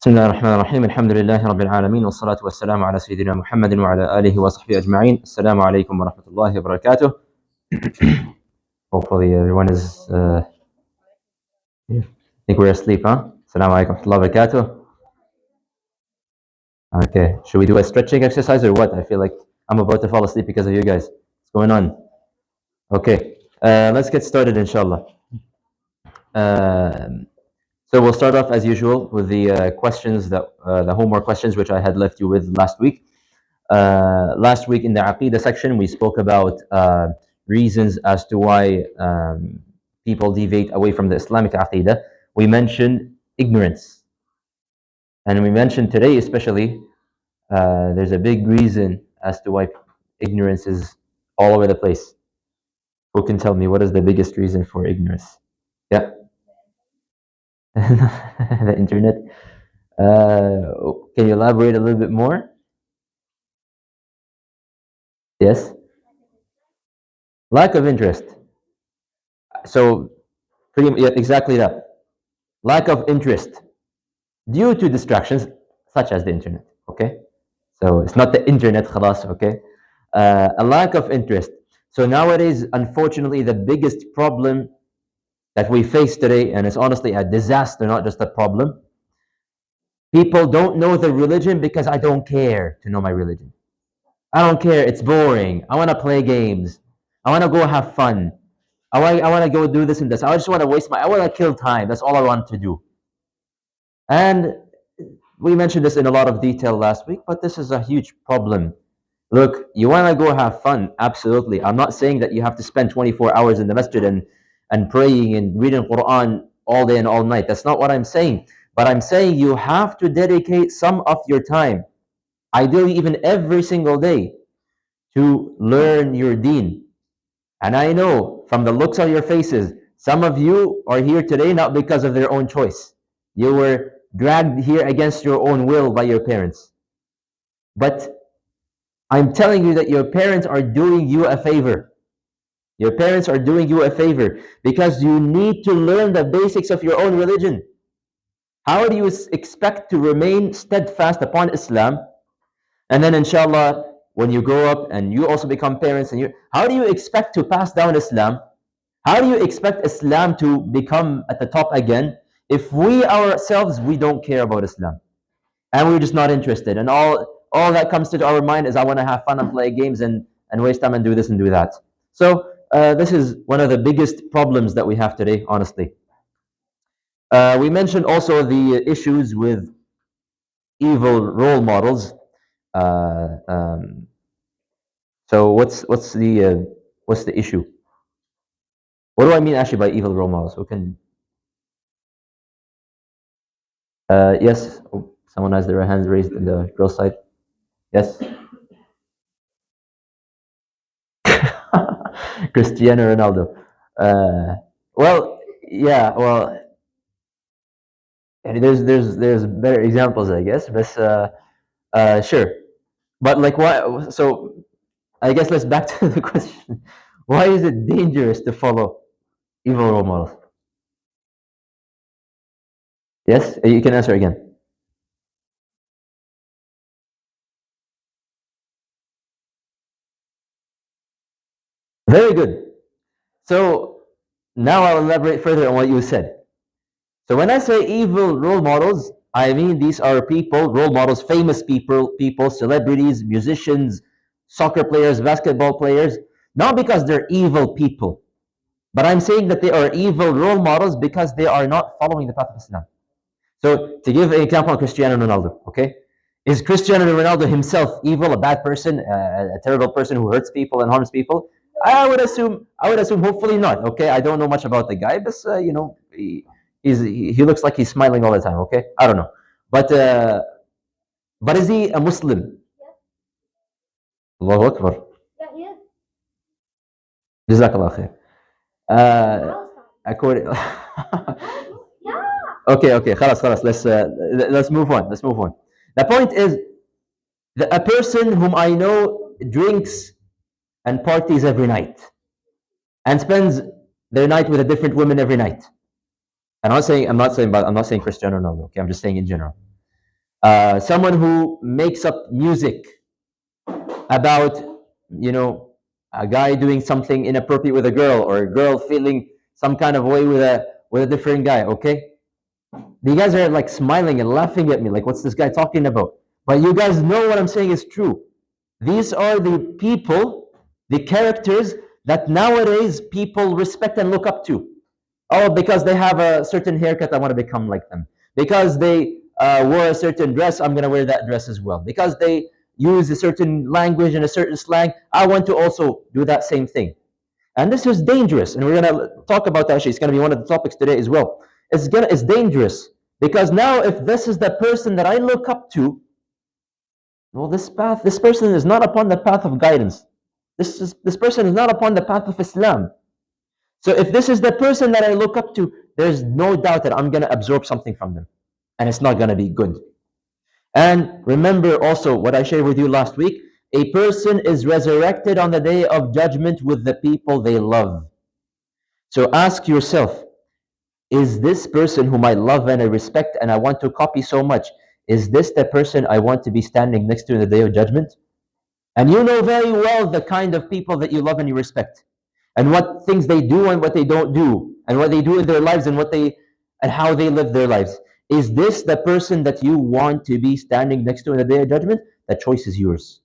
بسم الله الرحمن الرحيم الحمد لله رب العالمين والصلاة والسلام على سيدنا محمد وعلى آله وصحبه أجمعين. السلام عليكم ورحمة الله وبركاته. Hopefully everyone is I think we're asleep, huh? Assalamu alaikum wa rahmatullahi wa barakatuh. Okay, should we do a stretching exercise or what? I feel like I'm about to fall asleep because of you guys. What's going on? Okay, let's get started inshallah. So we'll start off as usual with the questions that the homework questions which I had left you with last week. Last week in the Aqeedah section, we spoke about reasons as to why people deviate away from the Islamic Aqeedah. We mentioned ignorance. And we mentioned today especially, there's a big reason as to why ignorance is all over the place. Who can tell me what is the biggest reason for ignorance? Yeah. The internet. Can you elaborate a little bit more? Yes? Lack of interest. So, yeah, exactly that. Lack of interest due to distractions such as the internet. Okay? So, it's not the internet, khalas, okay? A lack of interest. So, nowadays, unfortunately, the biggest problem that we face today, and it's honestly a disaster, not just a problem, people don't know the religion because I don't care to know my religion. I don't care. It's boring. I want to play games. I want to go have fun. I want to go do this and this. I just want to I want to kill time. That's all I want to do. And we mentioned this in a lot of detail last week, but this is a huge problem. Look, you want to go have fun. Absolutely. I'm not saying that you have to spend 24 hours in the masjid and praying and reading Quran all day and all night. That's not what I'm saying. But I'm saying you have to dedicate some of your time, ideally even every single day, to learn your deen. And I know from the looks on your faces, some of you are here today not because of their own choice. You were dragged here against your own will by your parents. But I'm telling you that your parents are doing you a favor. Your parents are doing you a favor because you need to learn the basics of your own religion. How do you expect to remain steadfast upon Islam? And then inshallah, when you grow up and you also become parents, how do you expect to pass down Islam? How do you expect Islam to become at the top again if we ourselves, we don't care about Islam and we're just not interested, and all that comes to our mind is I want to have fun and play games and waste time and do this and do that. So this is one of the biggest problems that we have today, honestly. We mentioned also the issues with evil role models. So what's the issue? What do I mean actually by evil role models? Who can? Yes, someone has their hands raised in the girl side. Yes. Cristiano Ronaldo. Well, yeah. Well, there's better examples, I guess. But sure. But like, why? So I guess let's back to the question. Why is it dangerous to follow evil role models? Yes, you can answer again. Very good. So now I'll elaborate further on what you said. So when I say evil role models, I mean these are people, role models, famous people, celebrities, musicians, soccer players, basketball players, not because they're evil people, but I'm saying that they are evil role models because they are not following the path of Islam. So to give an example, Cristiano Ronaldo, okay? Is Cristiano Ronaldo himself evil, a bad person, a terrible person who hurts people and harms people? I would assume, hopefully not. Okay, I don't know much about the guy, but he looks like he's smiling all the time. Okay, I don't know, but is he a Muslim? Allahu Akbar. Jazakallah khair. According. Okay, خلاص. Let's move on. The point is that a person whom I know drinks and parties every night and spends their night with a different woman every night. I'm not saying Cristiano Ronaldo. Okay, I'm just saying in general. Someone who makes up music about, you know, a guy doing something inappropriate with a girl, or a girl feeling some kind of way with a different guy. Okay, you guys are like smiling and laughing at me, like, what's this guy talking about? But you guys know what I'm saying is true. These are the people, the characters that nowadays people respect and look up to. Oh, because they have a certain haircut, I want to become like them. Because they wore a certain dress, I'm going to wear that dress as well. Because they use a certain language and a certain slang, I want to also do that same thing. And this is dangerous, and we're going to talk about that. Actually, it's going to be one of the topics today as well. It's dangerous because now, if this is the person that I look up to, well, this person is not upon the path of guidance. This person is not upon the path of Islam. So if this is the person that I look up to, there's no doubt that I'm going to absorb something from them, and it's not going to be good. And remember also what I shared with you last week, a person is resurrected on the day of judgment with the people they love. So ask yourself, is this person whom I love and I respect and I want to copy so much, is this the person I want to be standing next to in the day of judgment? And you know very well the kind of people that you love and you respect, and what things they do and what they don't do, and what they do in their lives and how they live their lives. Is this the person that you want to be standing next to in the day of judgment? The choice is yours.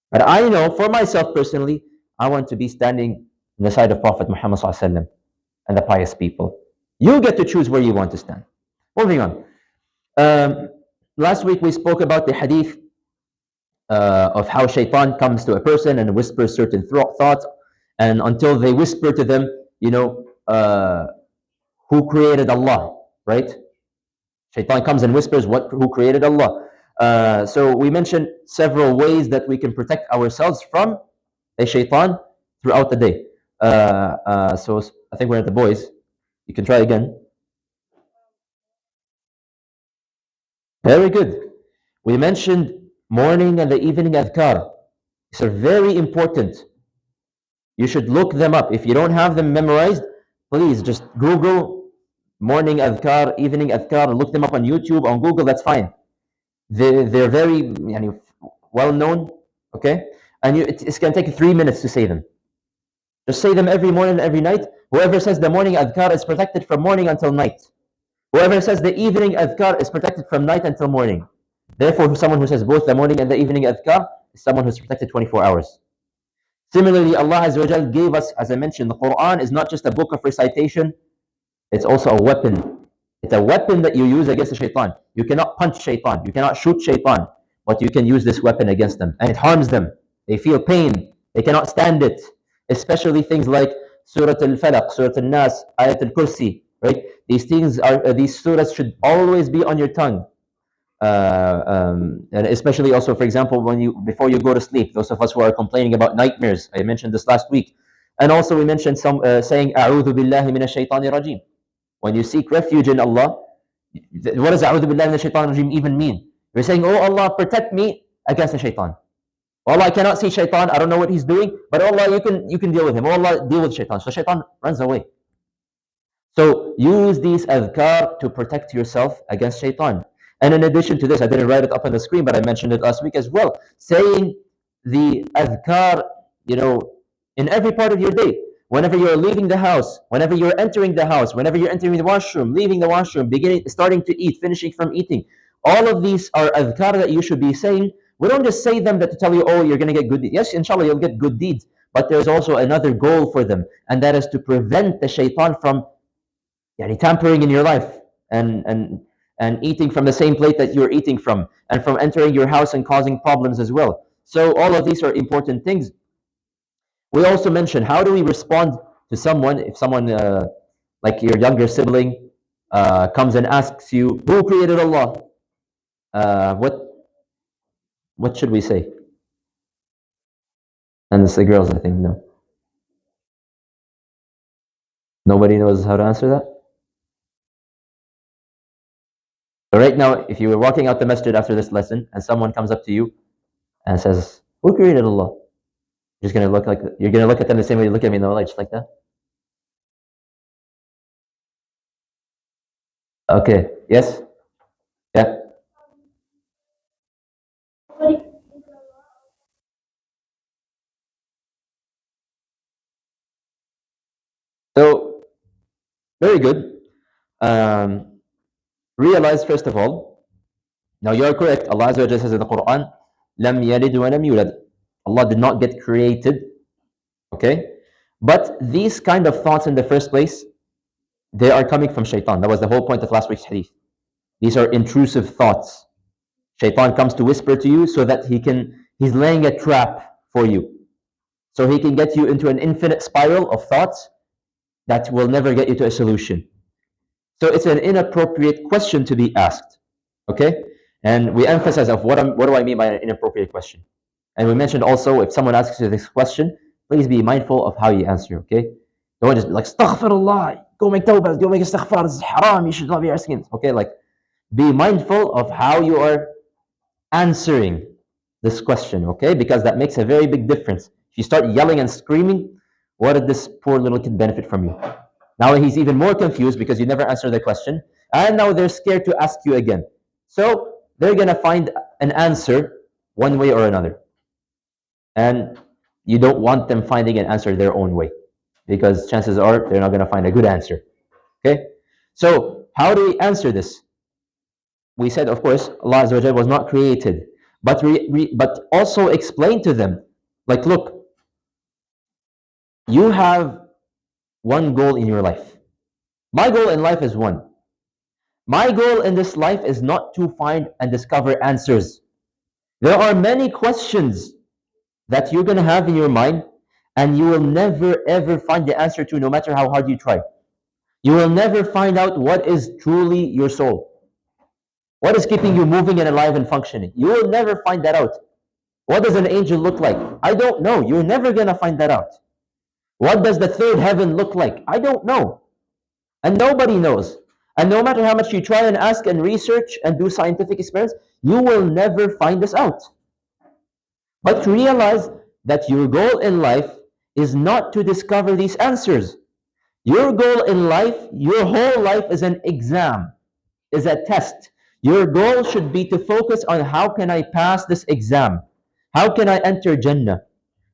But I know for myself personally, I want to be standing on the side of Prophet Muhammad ﷺ and the pious people. You get to choose where you want to stand. Moving on. Um, Last week we spoke about the hadith of how shaitan comes to a person and whispers certain thoughts, and until they whisper to them, who created Allah, right? Shaitan comes and whispers who created Allah. So we mentioned several ways that we can protect ourselves from a shaitan throughout the day. So I think we're at the boys. You can try again. Very good. We mentioned morning and the evening adhkar. These are very important. You should look them up. If you don't have them memorized, please just Google morning adhkar, evening adhkar, look them up on YouTube, on Google, that's fine. They're very well known, okay? And it's going to take you 3 minutes to say them. Just say them every morning and every night. Whoever says the morning adhkar is protected from morning until night. Whoever says the evening adhkar is protected from night until morning. Therefore, someone who says both the morning and the evening adhkar is someone who's protected 24 hours. Similarly, Allah Azza wa Jal gave us, as I mentioned, the Quran is not just a book of recitation, it's also a weapon. It's a weapon that you use against the shaitan. You cannot punch shaitan, you cannot shoot shaitan, but you can use this weapon against them. And it harms them. They feel pain. They cannot stand it. Especially things like Surah Al-Falaq, Surah Al-Nas, Ayat Al-Kursi, right? These surahs should always be on your tongue. And especially also, for example, before you go to sleep, those of us who are complaining about nightmares, I mentioned this last week. And also we mentioned saying, A'udhu billahi minash shaitani rajim. When you seek refuge in Allah, what does A'udhu billahi minash shaitani rajim even mean? You're saying, oh Allah, protect me against the shaitan. Oh Allah, I cannot see shaitan, I don't know what he's doing, but oh Allah, you can deal with him. Oh Allah, deal with shaitan. So shaitan runs away. So use these adhkar to protect yourself against shaitan. And in addition to this, I didn't write it up on the screen, but I mentioned it last week as well. Saying the adhkar, in every part of your day. Whenever you're leaving the house, whenever you're entering the house, whenever you're entering the washroom, leaving the washroom, starting to eat, finishing from eating. All of these are adhkar that you should be saying. We don't just say them to tell you, oh, you're going to get good deeds. Yes, inshallah, you'll get good deeds. But there's also another goal for them, and that is to prevent the shaitan from tampering in your life and eating from the same plate that you're eating from, and from entering your house and causing problems as well. So all of these are important things. We also mentioned, how do we respond to someone if someone like your younger sibling comes and asks you, who created Allah? What should we say? And it's the girls, I think. No, nobody knows how to answer that. So right now, if you were walking out the masjid after this lesson and someone comes up to you and says, who created Allah? You're gonna look at them the same way you look at me, no, like just like that. Okay. Yes. Yeah. Very good. Um, realize, first of all, now you're correct. Allah Azza wa Jalla says in the Quran, "Lam yalid wa lam yulad." Allah did not get created. Okay, but these kind of thoughts in the first place, they are coming from shaitan. That was the whole point of last week's hadith. These are intrusive thoughts. Shaitan comes to whisper to you so that he's laying a trap for you. So he can get you into an infinite spiral of thoughts that will never get you to a solution. So it's an inappropriate question to be asked. Okay? And we emphasize of what do I mean by an inappropriate question? And we mentioned also, if someone asks you this question, please be mindful of how you answer, okay? Don't just be like, astaghfirullah, go make tawbah, go make istighfar, this is haram, you should not be asking. Okay, like, be mindful of how you are answering this question, okay? Because that makes a very big difference. If you start yelling and screaming, what did this poor little kid benefit from you? Now he's even more confused because you never answered the question, and now they're scared to ask you again. So they're gonna find an answer one way or another. And you don't want them finding an answer their own way, because chances are they're not gonna find a good answer. Okay? So how do we answer this? We said, of course, Allah Azza wa Jalla was not created, but but also explain to them, like, look, you have one goal in your life. My goal in life is one. My goal in this life is not to find and discover answers. There are many questions that you're going to have in your mind, and you will never ever find the answer to, no matter how hard you try. You will never find out what is truly your soul. What is keeping you moving and alive and functioning? You will never find that out. What does an angel look like? I don't know. You're never going to find that out. What does the third heaven look like? I don't know. And nobody knows. And no matter how much you try and ask and research and do scientific experiments, you will never find this out. But realize that your goal in life is not to discover these answers. Your goal in life, your whole life is an exam, is a test. Your goal should be to focus on, how can I pass this exam? How can I enter Jannah?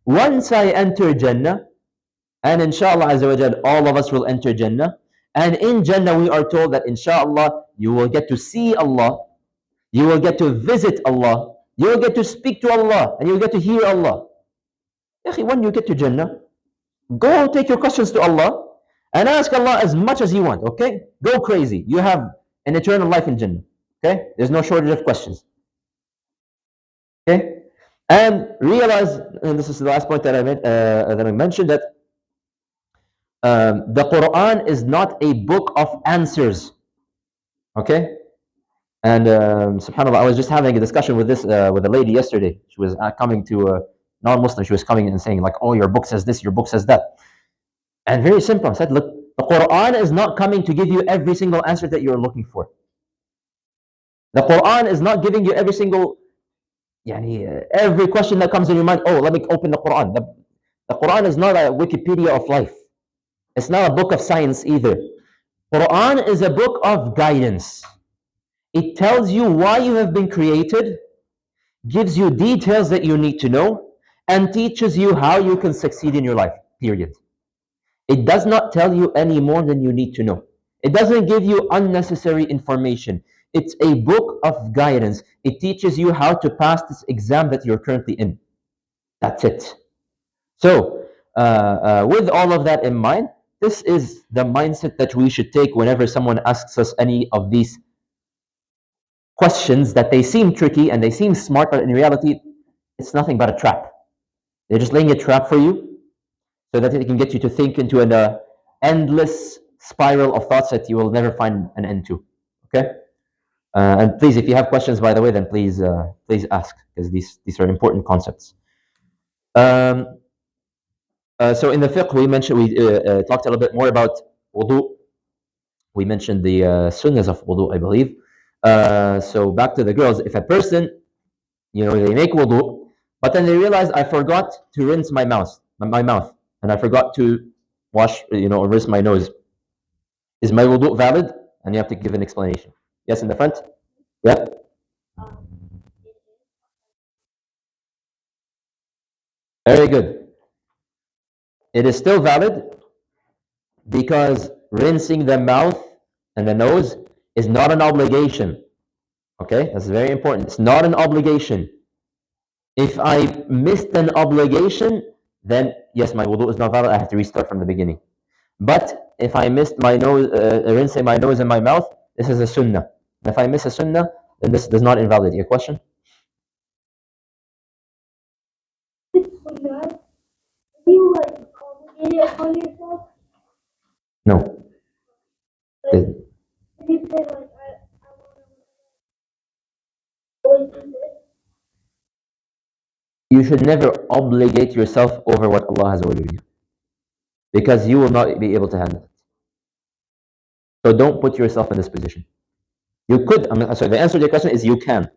Once I enter Jannah, and inshallah Azza wa Jal, all of us will enter Jannah. And in Jannah, we are told that inshallah, you will get to see Allah, you will get to visit Allah, you will get to speak to Allah, and you will get to hear Allah. When you get to Jannah, go take your questions to Allah and ask Allah as much as you want, okay? Go crazy. You have an eternal life in Jannah, okay? There's no shortage of questions, okay? And realize, and this is the last point that I mentioned, that the Quran is not a book of answers, okay? And subhanAllah, I was just having a discussion with with a lady yesterday. She was coming to a non-Muslim. She was coming and saying like, "Oh, your book says this, your book says that." And very simple, I said, look, the Quran is not coming to give you every single answer that you're looking for. The Quran is not giving you every single, every question that comes in your mind. Oh, let me open the Quran. The Quran is not a Wikipedia of life. It's not a book of science either. Quran is a book of guidance. It tells you why you have been created, gives you details that you need to know, and teaches you how you can succeed in your life, period. It does not tell you any more than you need to know. It doesn't give you unnecessary information. It's a book of guidance. It teaches you how to pass this exam that you're currently in. That's it. So, with all of that in mind, this is the mindset that we should take whenever someone asks us any of these questions that they seem tricky and they seem smart, but in reality, it's nothing but a trap. They're just laying a trap for you so that it can get you to think into an endless spiral of thoughts that you will never find an end to. Okay? And please, if you have questions, by the way, then please ask, because these are important concepts. So in the fiqh, we talked a little bit more about wudu. We mentioned the sunnahs of wudu, I believe. So back to the girls. If a person, they make wudu, but then they realize, I forgot to rinse my mouth, and I forgot to wash, or rinse my nose. Is my wudu valid? And you have to give an explanation. Yes, in the front. Yeah. Very good. It is still valid because rinsing the mouth and the nose is not an obligation. Okay, that's very important. It's not an obligation. If I missed an obligation, then yes, my wudu is not valid. I have to restart from the beginning. But if I missed my nose, rinsing my nose and my mouth, this is a sunnah. And if I miss a sunnah, then this does not invalidate. Your question? No. The- You should never obligate yourself over what Allah has ordered you, because you will not be able to handle it. So don't put yourself in this position. You could, sorry, the answer to your question is you can.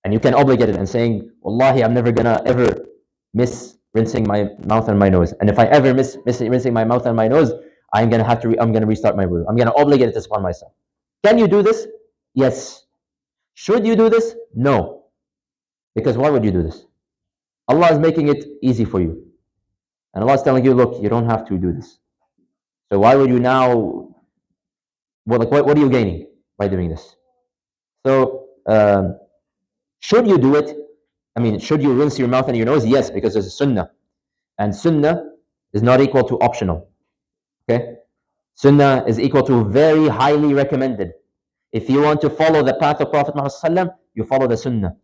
And you can obligate it and saying, Wallahi, I'm never gonna ever miss rinsing my mouth and my nose. And if I ever miss rinsing my mouth and my nose, I'm gonna restart my wudu. I'm gonna obligate this upon myself. Can you do this? Yes. Should you do this? No. Because why would you do this? Allah is making it easy for you. And Allah is telling you, look, you don't have to do this. So why would you now, what are you gaining by doing this? So, should you do it? I mean, should you rinse your mouth and your nose? Yes, because there's a sunnah. And sunnah is not equal to optional. Okay? Sunnah is equal to very highly recommended. If you want to follow the path of Prophet Muhammad, you follow the sunnah.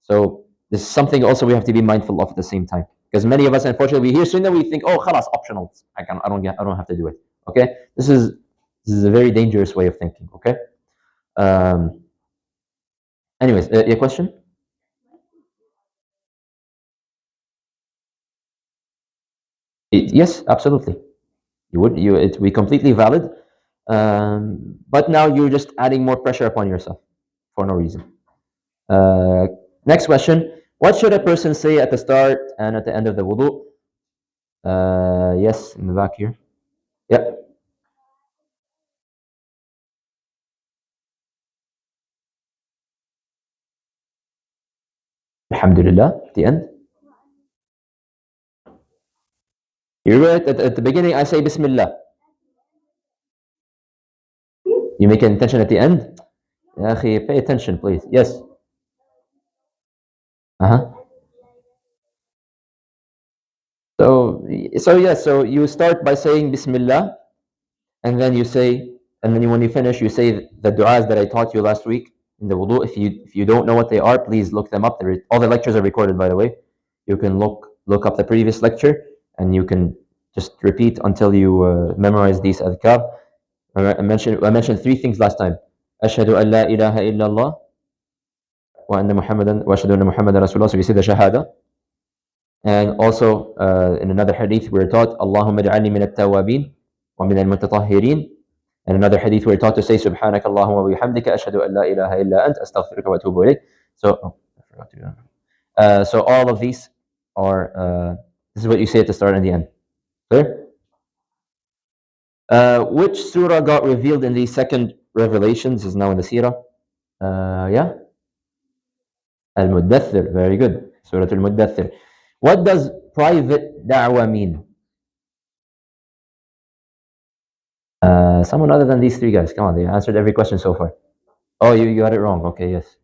So this is something also we have to be mindful of at the same time. Because many of us, unfortunately, we hear sunnah, we think, oh, khalas, optional. I don't have to do it. Okay? This is a very dangerous way of thinking. Okay? Anyways, your question? Yes, absolutely. You would. It would be completely valid. But now you're just adding more pressure upon yourself for no reason. Next question. What should a person say at the start and at the end of the wudu? Yes, in the back here. Yep. Alhamdulillah. At the end. You're right. At the beginning, I say Bismillah. You make an intention at the end. Ya akhi, pay attention, please. Yes. Uh-huh. So you start by saying Bismillah, and then when you finish, you say the du'as that I taught you last week in the wudu. If you don't know what they are, please look them up. All the lectures are recorded, by the way. You can look up the previous lecture, and you can just repeat until you memorize these adhkar. I mentioned three things last time. Ashhadu an la ilaha illallah wa anna Muhammadan wa ashhadu anna Muhammadan Rasulullah. So we say the shahada. And also in another hadith we're taught, Allahumma ja'alni min at-tawabin wa min al-mutatahhirin. And another hadith we're taught to say, Subhanaka Allahumma wa bihamdika ashhadu an la ilaha illa ant astaghfiruka wa atubu ilayk. So, I forgot to do that. So all of these are, this is what you say at the start and the end. Clear? Which surah got revealed in the second revelations is now in the Seerah. Yeah? Al-Muddathir, very good. Surah Al-Muddathir. What does private da'wah mean? Someone other than these three guys. Come on, they answered every question so far. Oh, you got it wrong. Okay, yes.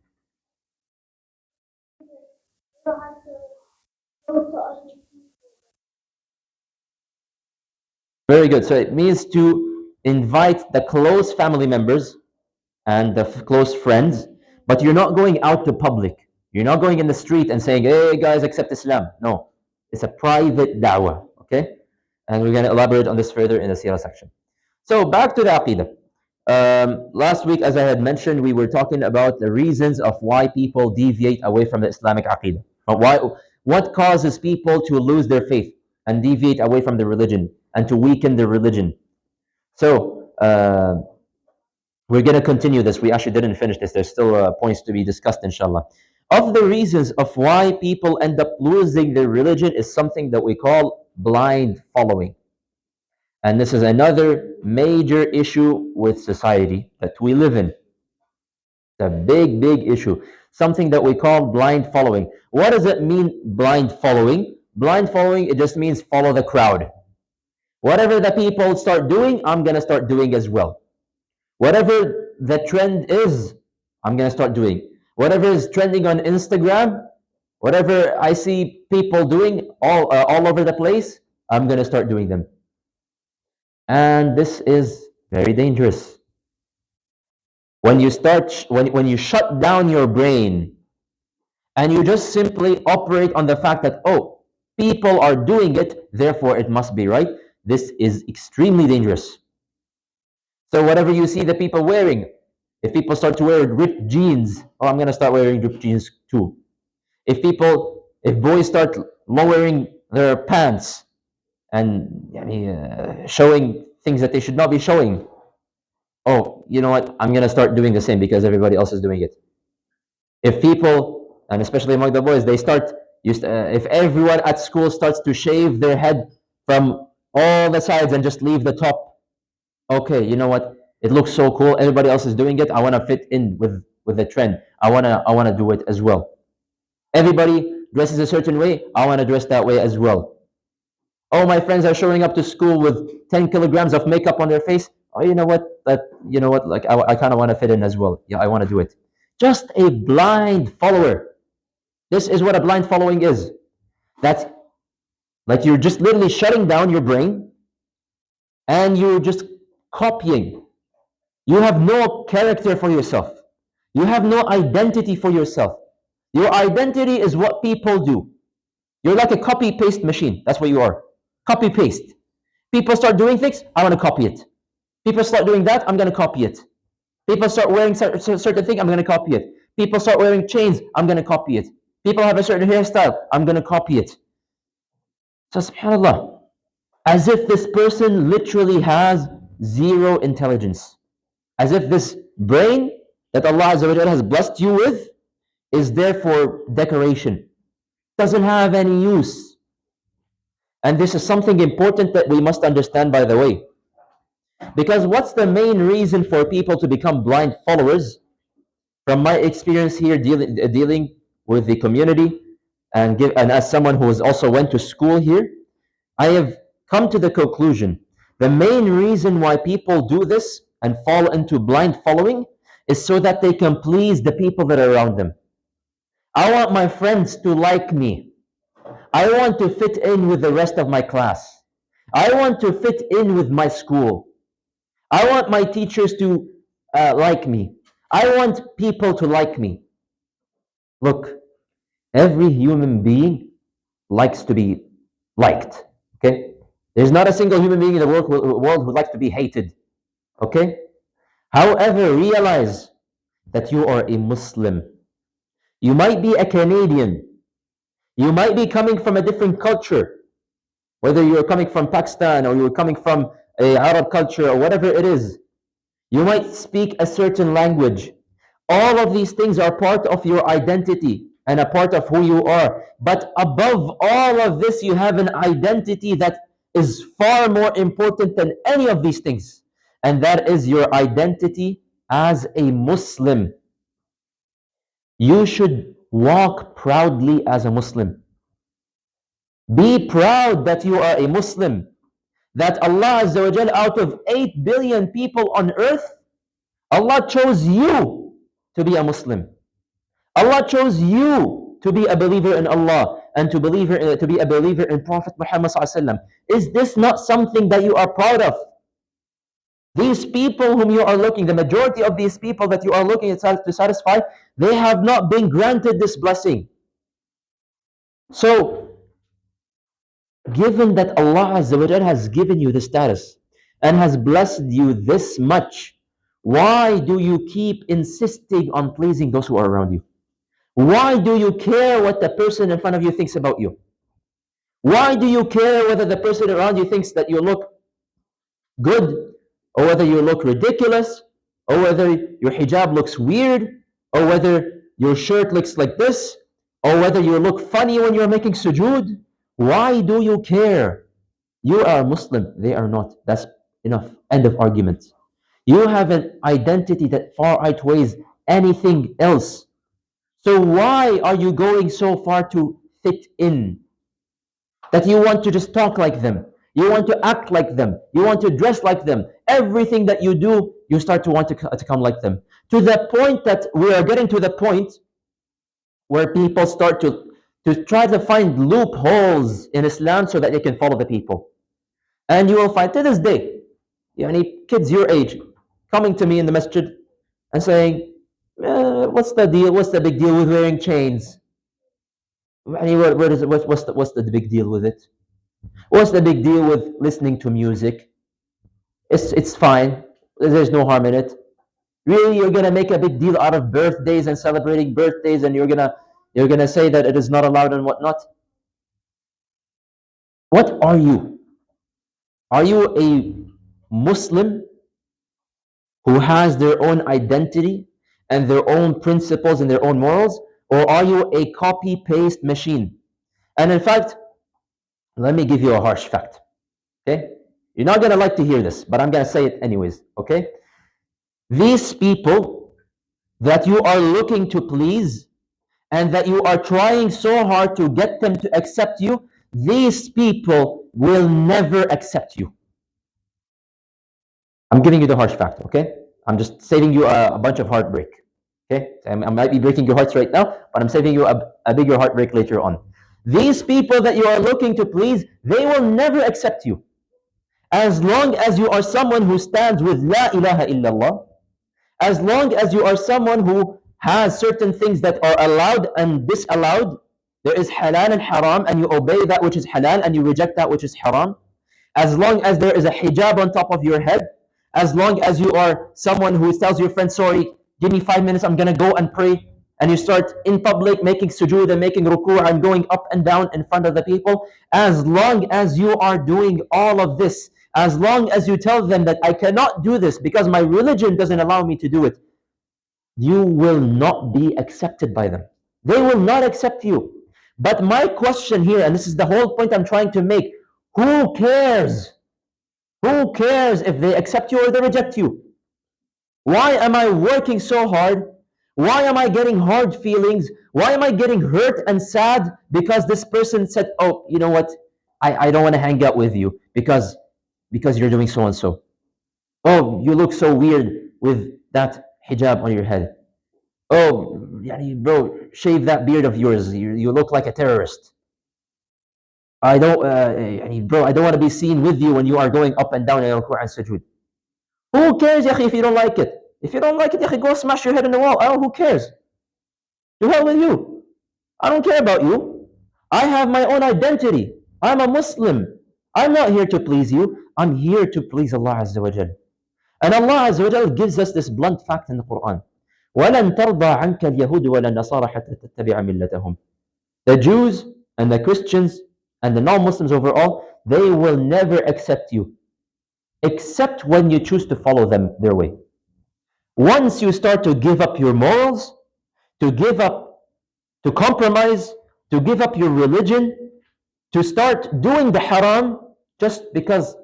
Very good. So it means to invite the close family members and the close friends, but you're not going out to public. You're not going in the street and saying, hey guys, accept Islam. No, it's a private da'wah. Okay? And we're going to elaborate on this further in the Seerah section. So back to the Aqeedah. Last week, as I had mentioned, we were talking about the reasons of why people deviate away from the Islamic Aqeedah. What causes people to lose their faith and deviate away from the religion and to weaken the religion? So we're going to continue this. We actually didn't finish this. There's still points to be discussed, inshallah. Of the reasons of why people end up losing their religion is something that we call blind following. And this is another major issue with society that we live in. It's a big, big issue. Something that we call blind following. What does it mean, blind following? Blind following, it just means follow the crowd. Whatever the people start doing, I'm going to start doing as well. Whatever the trend is, I'm going to start doing. Whatever is trending on Instagram, whatever I see people doing all over the place, I'm going to start doing them. And this is very dangerous. When when you shut down your brain and you just simply operate on the fact that, oh, people are doing it, therefore it must be right, this is extremely dangerous. So whatever you see the people wearing, if people start to wear ripped jeans, oh, I'm going to start wearing ripped jeans too. If boys start lowering their pants and showing things that they should not be showing, oh, you know what? I'm going to start doing the same because everybody else is doing it. If people, and especially among the boys, if everyone at school starts to shave their head from all the sides and just leave the top, okay, you know what? It looks so cool. Everybody else is doing it. I want to fit in with the trend. I want to do it as well. Everybody dresses a certain way. I want to dress that way as well. Oh, my friends are showing up to school with 10 kilograms of makeup on their face. Oh, you know what? Like I kind of want to fit in as well. Yeah, I want to do it. Just a blind follower. This is what a blind following is. That's like you're just literally shutting down your brain and you're just copying. You have no character for yourself. You have no identity for yourself. Your identity is what people do. You're like a copy-paste machine. That's what you are. Copy-paste. People start doing things, I want to copy it. People start doing that, I'm going to copy it. People start wearing certain thing, I'm going to copy it. People start wearing chains, I'm going to copy it. People have a certain hairstyle, I'm going to copy it. So subhanAllah, as if this person literally has zero intelligence. As if this brain that Allah Azza wa Jalla has blessed you with is there for decoration. Doesn't have any use. And this is something important that we must understand, by the way. Because what's the main reason for people to become blind followers? From my experience here dealing with the community and as someone who has also went to school here, I have come to the conclusion the main reason why people do this and fall into blind following is so that they can please the people that are around them. I want my friends to like me. I want to fit in with the rest of my class. I want to fit in with my school. I want my teachers to like me. I want people to like me. Look, every human being likes to be liked. Okay? There's not a single human being in the world who likes to be hated. Okay? However, realize that you are a Muslim. You might be a Canadian. You might be coming from a different culture. Whether you're coming from Pakistan or you're coming from a Arab culture or whatever it is. You might speak a certain language. All of these things are part of your identity and a part of who you are. But above all of this, you have an identity that is far more important than any of these things. And that is your identity as a Muslim. You should walk proudly as a Muslim. Be proud that you are a Muslim. That Allah Azza wa Jal, out of 8 billion people on earth, Allah chose you to be a Muslim. Allah chose you to be a believer in Allah and to be a believer in Prophet Muhammad ﷺ. Is this not something that you are proud of? These people whom you are looking, the majority of these people that you are looking to satisfy, they have not been granted this blessing. So, given that Allah Azza wa Jal has given you the status and has blessed you this much, why do you keep insisting on pleasing those who are around you? Why do you care what the person in front of you thinks about you? Why do you care whether the person around you thinks that you look good, or whether you look ridiculous, or whether your hijab looks weird, or whether your shirt looks like this, or whether you look funny when you're making sujood? Why do you care? You are Muslim, they are not. That's enough. End of argument. You have an identity that far outweighs anything else. So why are you going so far to fit in? That you want to just talk like them. You want to act like them. You want to dress like them. Everything that you do, you start to want to come like them. To the point that we are getting to the point where people start to try to find loopholes in Islam so that they can follow the people. And you will find to this day, kids your age coming to me in the masjid and saying, what's the deal? What's the big deal with wearing chains? What's the big deal with it? What's the big deal with listening to music? It's fine. There's no harm in it. Really, you're gonna make a big deal out of birthdays and celebrating birthdays, and you're gonna say that it is not allowed and whatnot? What are you? Are you a Muslim who has their own identity and their own principles and their own morals? Or are you a copy-paste machine? And in fact, let me give you a harsh fact. Okay? You're not going to like to hear this, but I'm going to say it anyways. Okay? These people that you are looking to please and that you are trying so hard to get them to accept you, these people will never accept you. I'm giving you the harsh fact, okay? I'm just saving you a bunch of heartbreak, okay? I might be breaking your hearts right now, but I'm saving you a bigger heartbreak later on. These people that you are looking to please, they will never accept you. As long as you are someone who stands with La ilaha illallah, as long as you are someone who has certain things that are allowed and disallowed, there is halal and haram, and you obey that which is halal and you reject that which is haram, as long as there is a hijab on top of your head, as long as you are someone who tells your friend, sorry, give me 5 minutes, I'm going to go and pray, and you start in public making sujood and making ruku' and going up and down in front of the people, as long as you are doing all of this, as long as you tell them that I cannot do this because my religion doesn't allow me to do it, you will not be accepted by them. They will not accept you. But my question here, and this is the whole point I'm trying to make, who cares? Who cares if they accept you or they reject you? Why am I working so hard? Why am I getting hard feelings? Why am I getting hurt and sad because this person said, oh, you know what? I don't want to hang out with you because you're doing so and so. Oh, you look so weird with that hijab on your head. Oh, bro, shave that beard of yours. You look like a terrorist. I don't want to be seen with you when you are going up and down in ruku' and sujood. Who cares, ya akhi, if you don't like it? If you don't like it, ya akhi, go smash your head in the wall. Oh, who cares? To hell with you. I don't care about you. I have my own identity. I'm a Muslim. I'm not here to please you. I'm here to please Allah Azza wa Jal. And Allah Azza wa Jal gives us this blunt fact in the Quran. وَلَن تَرْضَى عَنْكَ الْيَهُودُ وَلَا النَّصَارَى حَتَّى تَتَّبِعَ مِلَّتَهُمْ. The Jews and the Christians and the non-Muslims overall, they will never accept you, except when you choose to follow them their way. Once you start to give up your morals, to compromise, to give up your religion, to start doing the haram just because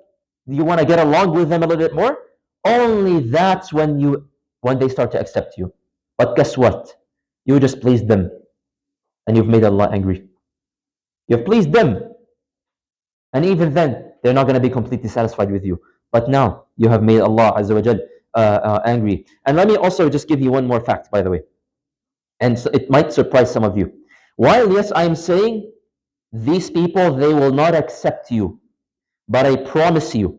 you want to get along with them a little bit more, only that's when they start to accept you. But guess what? You just pleased them and you've made Allah angry. You've pleased them. And even then, they're not going to be completely satisfied with you. But now, you have made Allah Azza wa Jal angry. And let me also just give you one more fact, by the way. And so it might surprise some of you. While, yes, I am saying, these people, they will not accept you. But I promise you,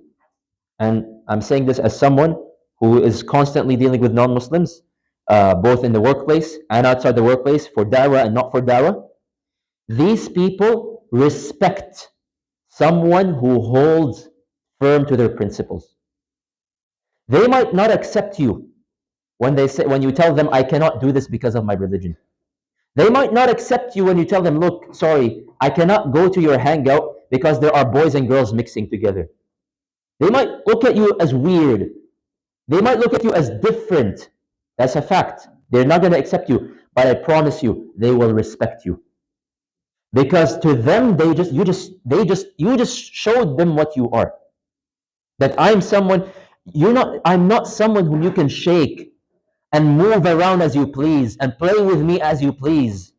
and I'm saying this as someone who is constantly dealing with non-Muslims, both in the workplace and outside the workplace, for da'wah and not for da'wah, these people respect someone who holds firm to their principles. They might not accept you when you tell them, I cannot do this because of my religion. They might not accept you when you tell them, look, sorry, I cannot go to your hangout because there are boys and girls mixing together. They might look at you as weird. They might look at you as different. That's a fact. They're not going to accept you, but I promise you, they will respect you. Because to them, you just showed them what you are. That I'm not someone whom you can shake and move around as you please and play with me as you please.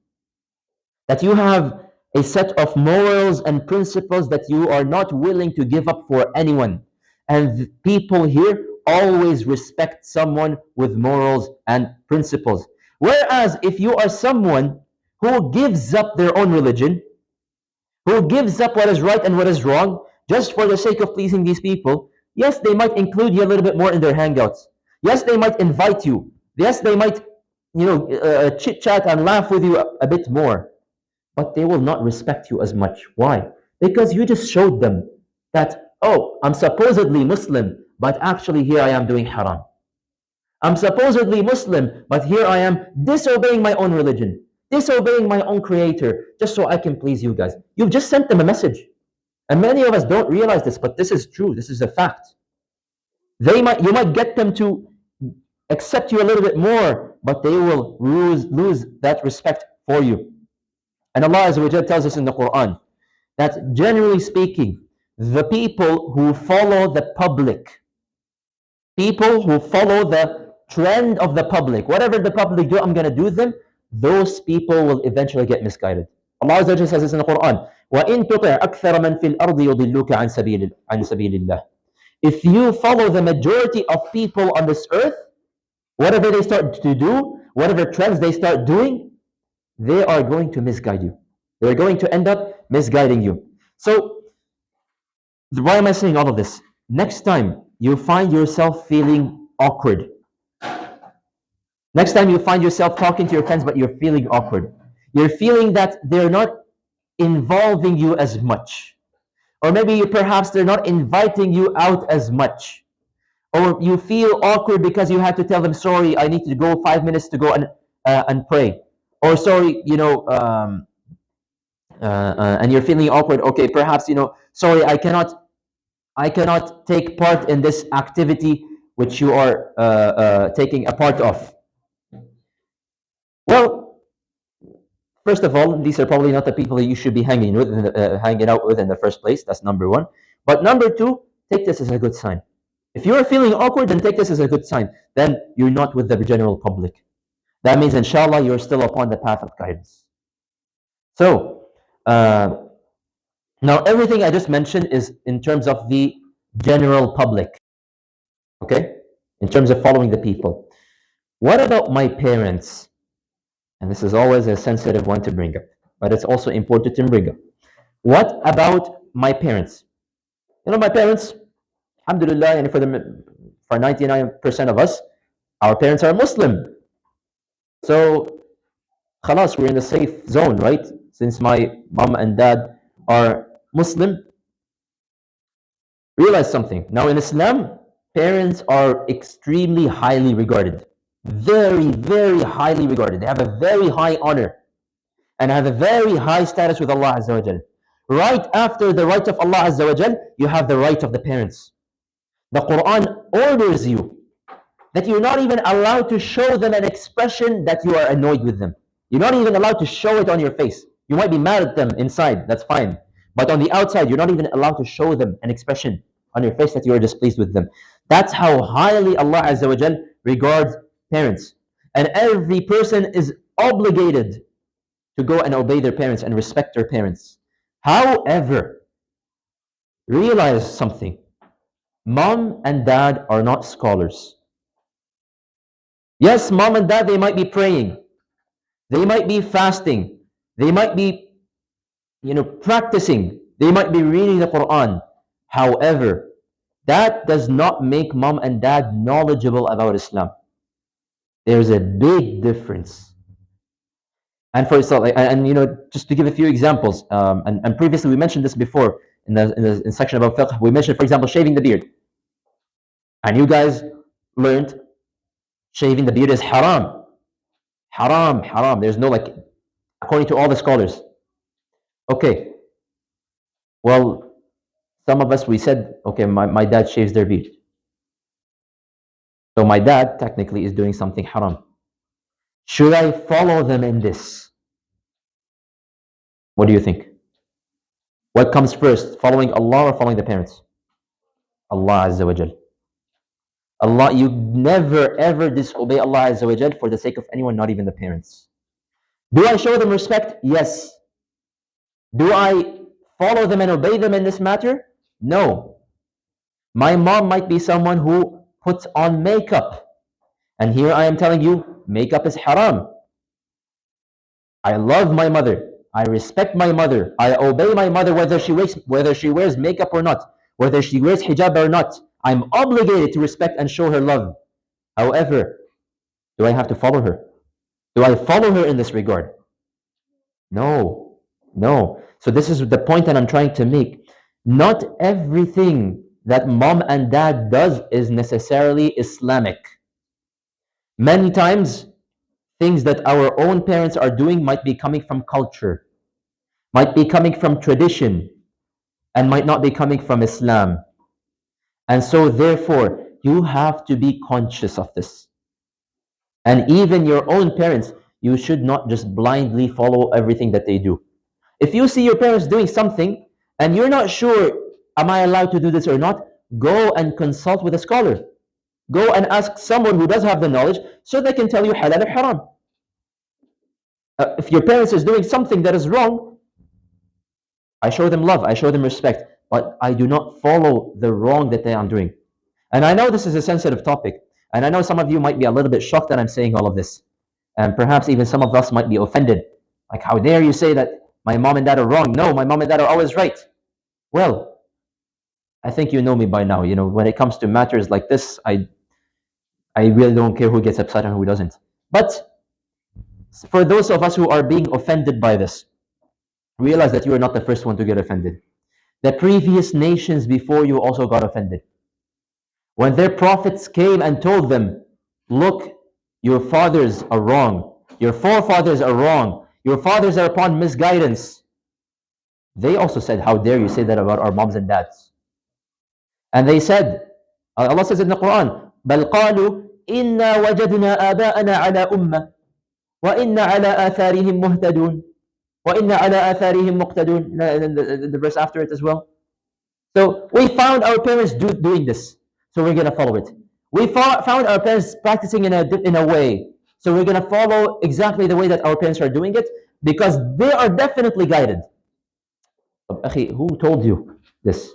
That you have a set of morals and principles that you are not willing to give up for anyone. And people here always respect someone with morals and principles. Whereas if you are someone who gives up their own religion, who gives up what is right and what is wrong just for the sake of pleasing these people, yes, they might include you a little bit more in their hangouts. Yes, they might invite you. Yes, they might, chit chat and laugh with you a bit more, but they will not respect you as much. Why? Because you just showed them that, oh, I'm supposedly Muslim, but actually here I am doing haram. I'm supposedly Muslim, but here I am disobeying my own religion, disobeying my own creator, just so I can please you guys. You've just sent them a message. And many of us don't realize this, but this is true. This is a fact. You might get them to accept you a little bit more, but they will lose that respect for you. And Allah Azza wa Jalla tells us in the Quran that generally speaking, the people who follow the public, people who follow the trend of the public, whatever the public do, I'm going to do them, those people will eventually get misguided. Allah Azza wa Jalla says this in the Quran, وَإِن تُطِعْ أَكْثَرَ مَنْ فِي الْأَرْضِ يُضِلُّكَ عَنْ سَبِيلِ اللَّهِ. If you follow the majority of people on this earth, whatever they start to do, whatever trends they start doing, they are going to misguide you. They're going to end up misguiding you. So, why am I saying all of this? Next time you find yourself feeling awkward, next time you find yourself talking to your friends but you're feeling awkward, you're feeling that they're not involving you as much, or maybe perhaps they're not inviting you out as much, or you feel awkward because you have to tell them, sorry, I need to go 5 minutes to go and pray, or sorry, and you're feeling awkward. Okay, perhaps sorry, I cannot take part in this activity which you are taking a part of. Well, first of all, these are probably not the people that you should be hanging out with in the first place. That's number one. But number two, take this as a good sign. If you are feeling awkward, then take this as a good sign. Then you're not with the general public. That means, inshallah, you're still upon the path of guidance. So, now everything I just mentioned is in terms of the general public, okay? In terms of following the people. What about my parents? And this is always a sensitive one to bring up, but it's also important to bring up. What about my parents? My parents, alhamdulillah, and for 99% of us, our parents are Muslim. So, khalas, we're in the safe zone, right? Since my mom and dad are Muslim. Realize something. Now in Islam, parents are extremely highly regarded. Very, very highly regarded. They have a very high honor and have a very high status with Allah Azza wa Jal. Right after the right of Allah Azza wa Jal, you have the right of the parents. The Quran orders you that you're not even allowed to show them an expression that you are annoyed with them. You're not even allowed to show it on your face. You might be mad at them inside, that's fine. But on the outside, you're not even allowed to show them an expression on your face that you are displeased with them. That's how highly Allah Azza wa Jal regards parents. And every person is obligated to go and obey their parents and respect their parents. However, realize something. Mom and dad are not scholars. Yes, mom and dad, they might be praying. They might be fasting. They might be, practicing. They might be reading the Quran. However, that does not make mom and dad knowledgeable about Islam. There's a big difference. And for example, just to give a few examples, and previously we mentioned this before in the section about fiqh, we mentioned, for example, shaving the beard. And you guys learned shaving the beard is haram. Haram, haram. There's no, according to all the scholars. Okay. Well, some of us, we said, okay, my dad shaves their beard. So my dad technically is doing something haram. Should I follow them in this? What do you think? What comes first, following Allah or following the parents? Allah Azza wa Jal. Allah, you never ever disobey Allah Azza wa Jal for the sake of anyone, not even the parents. Do I show them respect? Yes. Do I follow them and obey them in this matter? No. My mom might be someone who puts on makeup. And here I am telling you, makeup is haram. I love my mother. I respect my mother. I obey my mother whether she wears makeup or not, whether she wears hijab or not. I'm obligated to respect and show her love. However, do I have to follow her? Do I follow her in this regard? No. No. So this is the point that I'm trying to make. Not everything that mom and dad does is necessarily Islamic. Many times, things that our own parents are doing might be coming from culture, might be coming from tradition, and might not be coming from Islam. And so, therefore, you have to be conscious of this. And even your own parents, you should not just blindly follow everything that they do. If you see your parents doing something and you're not sure, am I allowed to do this or not? Go and consult with a scholar. Go and ask someone who does have the knowledge so they can tell you halal or haram. If your parents is doing something that is wrong, I show them love, I show them respect, but I do not follow the wrong that they are doing. And I know this is a sensitive topic, and I know some of you might be a little bit shocked that I'm saying all of this. And perhaps even some of us might be offended. Like, how dare you say that my mom and dad are wrong? No, my mom and dad are always right. Well, I think you know me by now. You know, when it comes to matters like this, I really don't care who gets upset and who doesn't. But for those of us who are being offended by this, realize that you are not the first one to get offended. The previous nations before you also got offended. When their prophets came and told them, look, your fathers are wrong, your forefathers are wrong, your fathers are upon misguidance, they also said, how dare you say that about our moms and dads? And they said, Allah says in the Quran, بَلْ قَالُوا إِنَّا وَجَدْنَا آبَاءَنَا عَلَى أُمَّةٍ وَإِنَّا عَلَى آثَارِهِمْ مُهْتَدُونَ وَإِنَّا عَلَى آثَارِهِمْ مُقْتَدُونَ. The verse after it as well. So we found our parents doing this, so we're going to follow it. We found our parents practicing in a way, so we're going to follow exactly the way that our parents are doing it, because they are definitely guided. Akhi, who told you this?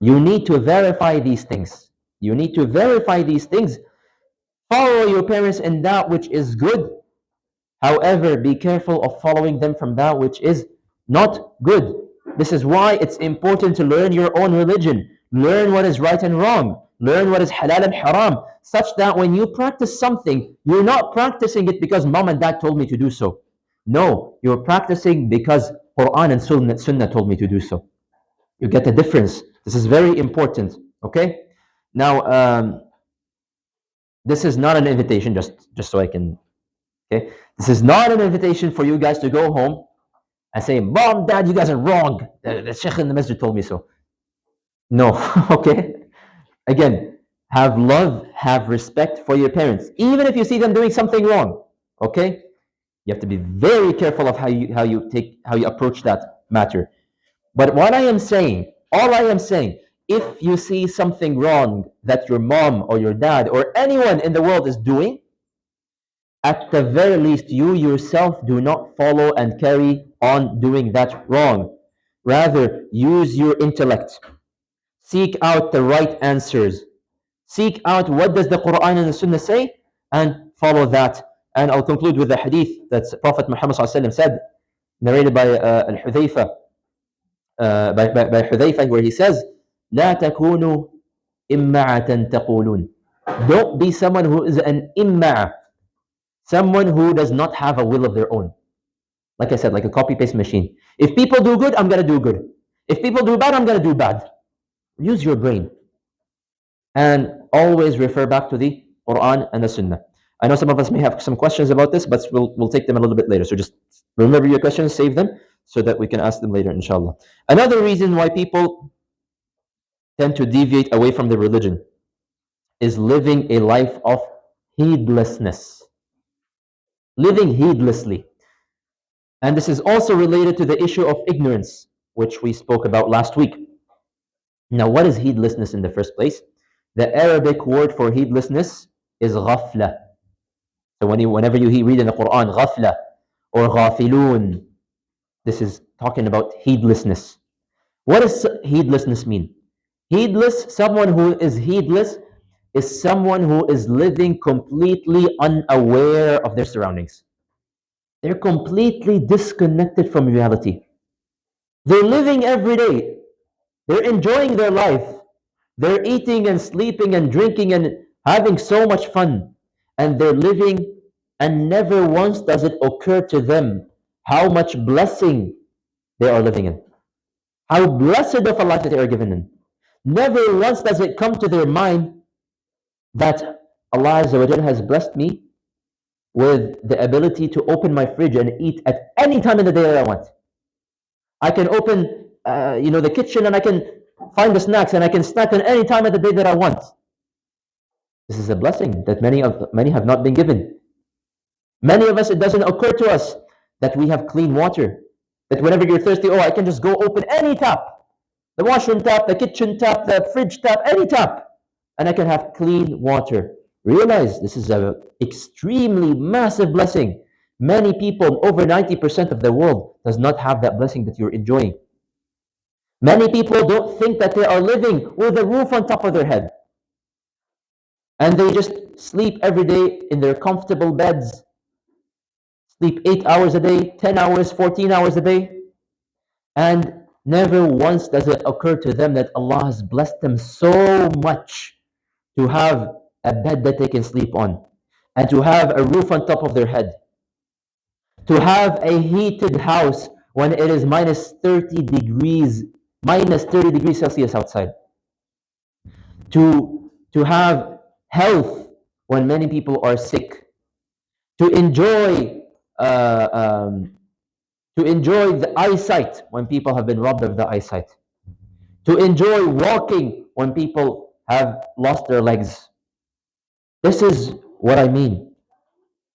You need to verify these things. You need to verify these things. Follow your parents in that which is good. However, be careful of following them from that which is not good. This is why it's important to learn your own religion. Learn what is right and wrong. Learn what is halal and haram. Such that when you practice something, you're not practicing it because mom and dad told me to do so. No, you're practicing because Quran and Sunnah told me to do so. You get the difference. This is very important. Okay? Now, this is not an invitation, just so I can. Okay? This is not an invitation for you guys to go home and say, Mom, Dad, you guys are wrong. The Sheikh in the Masjid told me so. No. Okay? Again, have love, have respect for your parents, even if you see them doing something wrong. Okay? You have to be very careful of how you approach that matter. But what I am saying, all I am saying, if you see something wrong that your mom or your dad or anyone in the world is doing, at the very least, you yourself do not follow and carry on doing that wrong. Rather, use your intellect. Seek out the right answers. Seek out what does the Quran and the Sunnah say, and follow that. And I'll conclude with the hadith that Prophet Muhammad said, narrated by Al-Hudhayfa, by Hudhayfa, where he says, لا تكونوا إمعة تقولون. Don't be someone who is an imma'a, someone who does not have a will of their own. Like I said, like a copy-paste machine. If people do good, I'm going to do good. If people do bad, I'm going to do bad. Use your brain. And always refer back to the Quran and the Sunnah. I know some of us may have some questions about this, but we'll take them a little bit later. So just remember your questions, save them, so that we can ask them later, inshallah. Another reason why people tend to deviate away from the religion is living a life of heedlessness. Living heedlessly. And this is also related to the issue of ignorance, which we spoke about last week. Now, what is heedlessness in the first place? The Arabic word for heedlessness is ghafla. So whenever you read in the Quran, ghafla or ghafilun, this is talking about heedlessness. What does heedlessness mean? Someone who is heedless is someone who is living completely unaware of their surroundings. They're completely disconnected from reality. They're living every day. They're enjoying their life. They're eating and sleeping and drinking and having so much fun. And they're living, and never once does it occur to them how much blessing they are living in. How blessed of a life that they are given in. Never once does it come to their mind that Allah Azza wa Jalla has blessed me with the ability to open my fridge and eat at any time in the day that I want. I can open, the kitchen, and I can find the snacks, and I can snack on any time of the day that I want. This is a blessing that many have not been given. Many of us, it doesn't occur to us that we have clean water. That whenever you're thirsty, I can just go open any tap, the washroom tap, the kitchen tap, the fridge tap, any tap, and I can have clean water. Realize this is an extremely massive blessing. Many people, over 90% of the world, does not have that blessing that you're enjoying. Many people don't think that they are living with a roof on top of their head. And they just sleep every day in their comfortable beds, sleep 8 hours a day, 10 hours, 14 hours a day, and never once does it occur to them that Allah has blessed them so much to have a bed that they can sleep on, and to have a roof on top of their head, to have a heated house when it is minus 30 degrees Celsius outside, to have health when many people are sick, to enjoy the eyesight when people have been robbed of the eyesight, to enjoy walking when people have lost their legs. This is what I mean.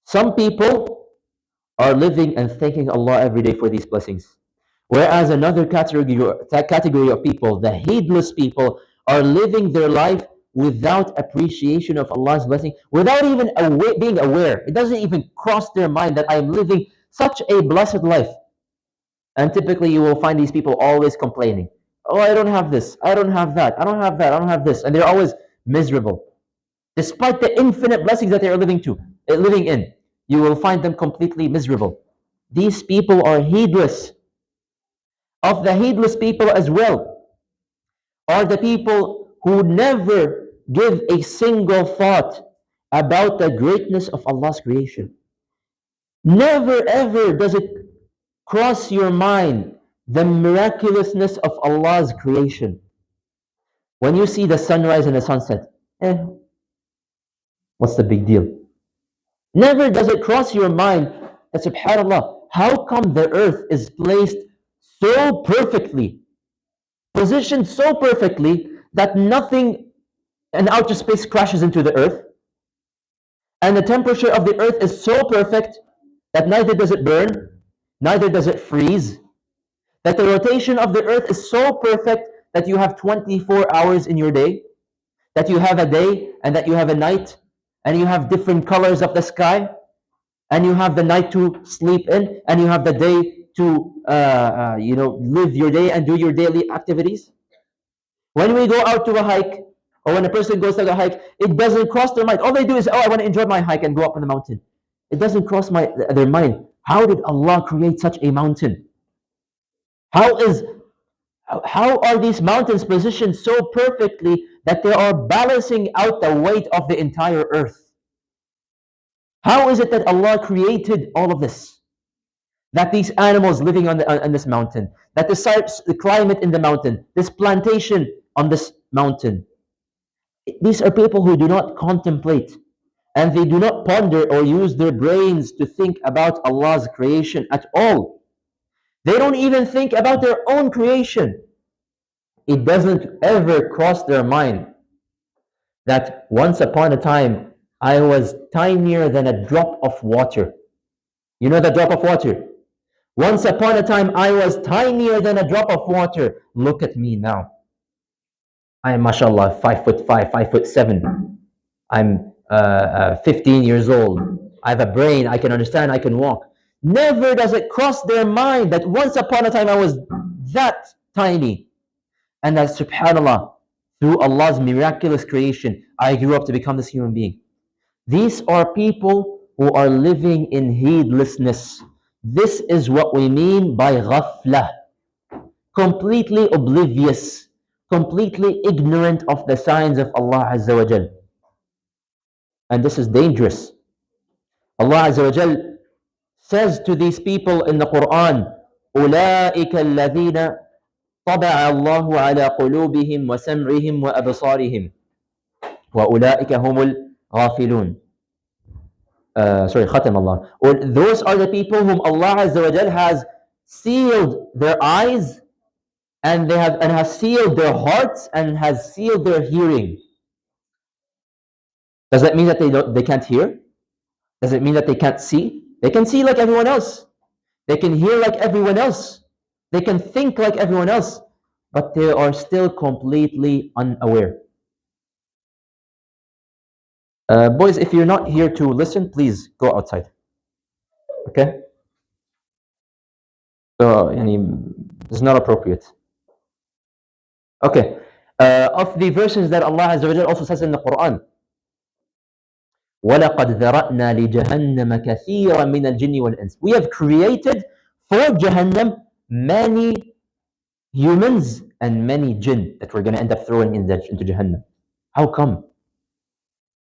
Some people are living and thanking Allah every day for these blessings. Whereas another category of people, the heedless people, are living their life without appreciation of Allah's blessing, without even being aware. It doesn't even cross their mind that I am living such a blessed life. And typically you will find these people always complaining. Oh, I don't have this, I don't have that, I don't have that, I don't have this. And they're always miserable. Despite the infinite blessings that they are living in, you will find them completely miserable. These people are heedless. Of the heedless people as well are the people who never give a single thought about the greatness of Allah's creation. Never ever does it cross your mind the miraculousness of Allah's creation. When you see the sunrise and the sunset, what's the big deal? Never does it cross your mind that, subhanAllah, how come the earth is placed so perfectly, positioned so perfectly that nothing in outer space crashes into the earth, and the temperature of the earth is so perfect that neither does it burn, neither does it freeze, that the rotation of the earth is so perfect that you have 24 hours in your day, that you have a day and that you have a night, and you have different colors of the sky, and you have the night to sleep in, and you have the day to live your day and do your daily activities. When we go out to a hike, or when a person goes to a hike, it doesn't cross their mind. All they do is, I want to enjoy my hike and go up on the mountain. It doesn't cross their mind. How did Allah create such a mountain? How are these mountains positioned so perfectly that they are balancing out the weight of the entire earth? How is it that Allah created all of this? That these animals living on this mountain, that the climate in the mountain, this plantation on this mountain. These are people who do not contemplate, and they do not ponder or use their brains to think about Allah's creation at all. They don't even think about their own creation. It doesn't ever cross their mind that once upon a time I was tinier than a drop of water. You know the drop of water? Once upon a time I was tinier than a drop of water. Look at me now. I am, mashallah, 5'5", 5'7". I'm 15 years old. I have a brain, I can understand, I can walk. Never does it cross their mind that once upon a time I was that tiny. And that subhanAllah, through Allah's miraculous creation, I grew up to become this human being. These are people who are living in heedlessness. This is what we mean by ghafla. Completely oblivious, completely ignorant of the signs of Allah Azza wa Jal. And this is dangerous. Allah Azza wa Jal says to these people in the Quran, أولئك الذين طبع الله على قلوبهم وسمعهم وأبصارهم وأولئك هم الغافلون. ختم Allah. Or those are the people whom Allah Azza wa Jal has sealed their eyes and has sealed their hearts and has sealed their hearing. Does that mean that they can't hear? Does it mean that they can't see? They can see like everyone else. They can hear like everyone else. They can think like everyone else, but they are still completely unaware. Boys, if you're not here to listen, please go outside. Okay? So, this is not appropriate. Okay. Of the verses that Allah Azza wa Jalla also says in the Quran, وَلَقَدْ ذَرَأْنَا لِجَهَنَّمَ كَثِيرًا مِنَ الْجِنِّ وَالْإِنسِ. We have created for Jahannam many humans and many jinn that we're going to end up throwing into Jahannam. How come?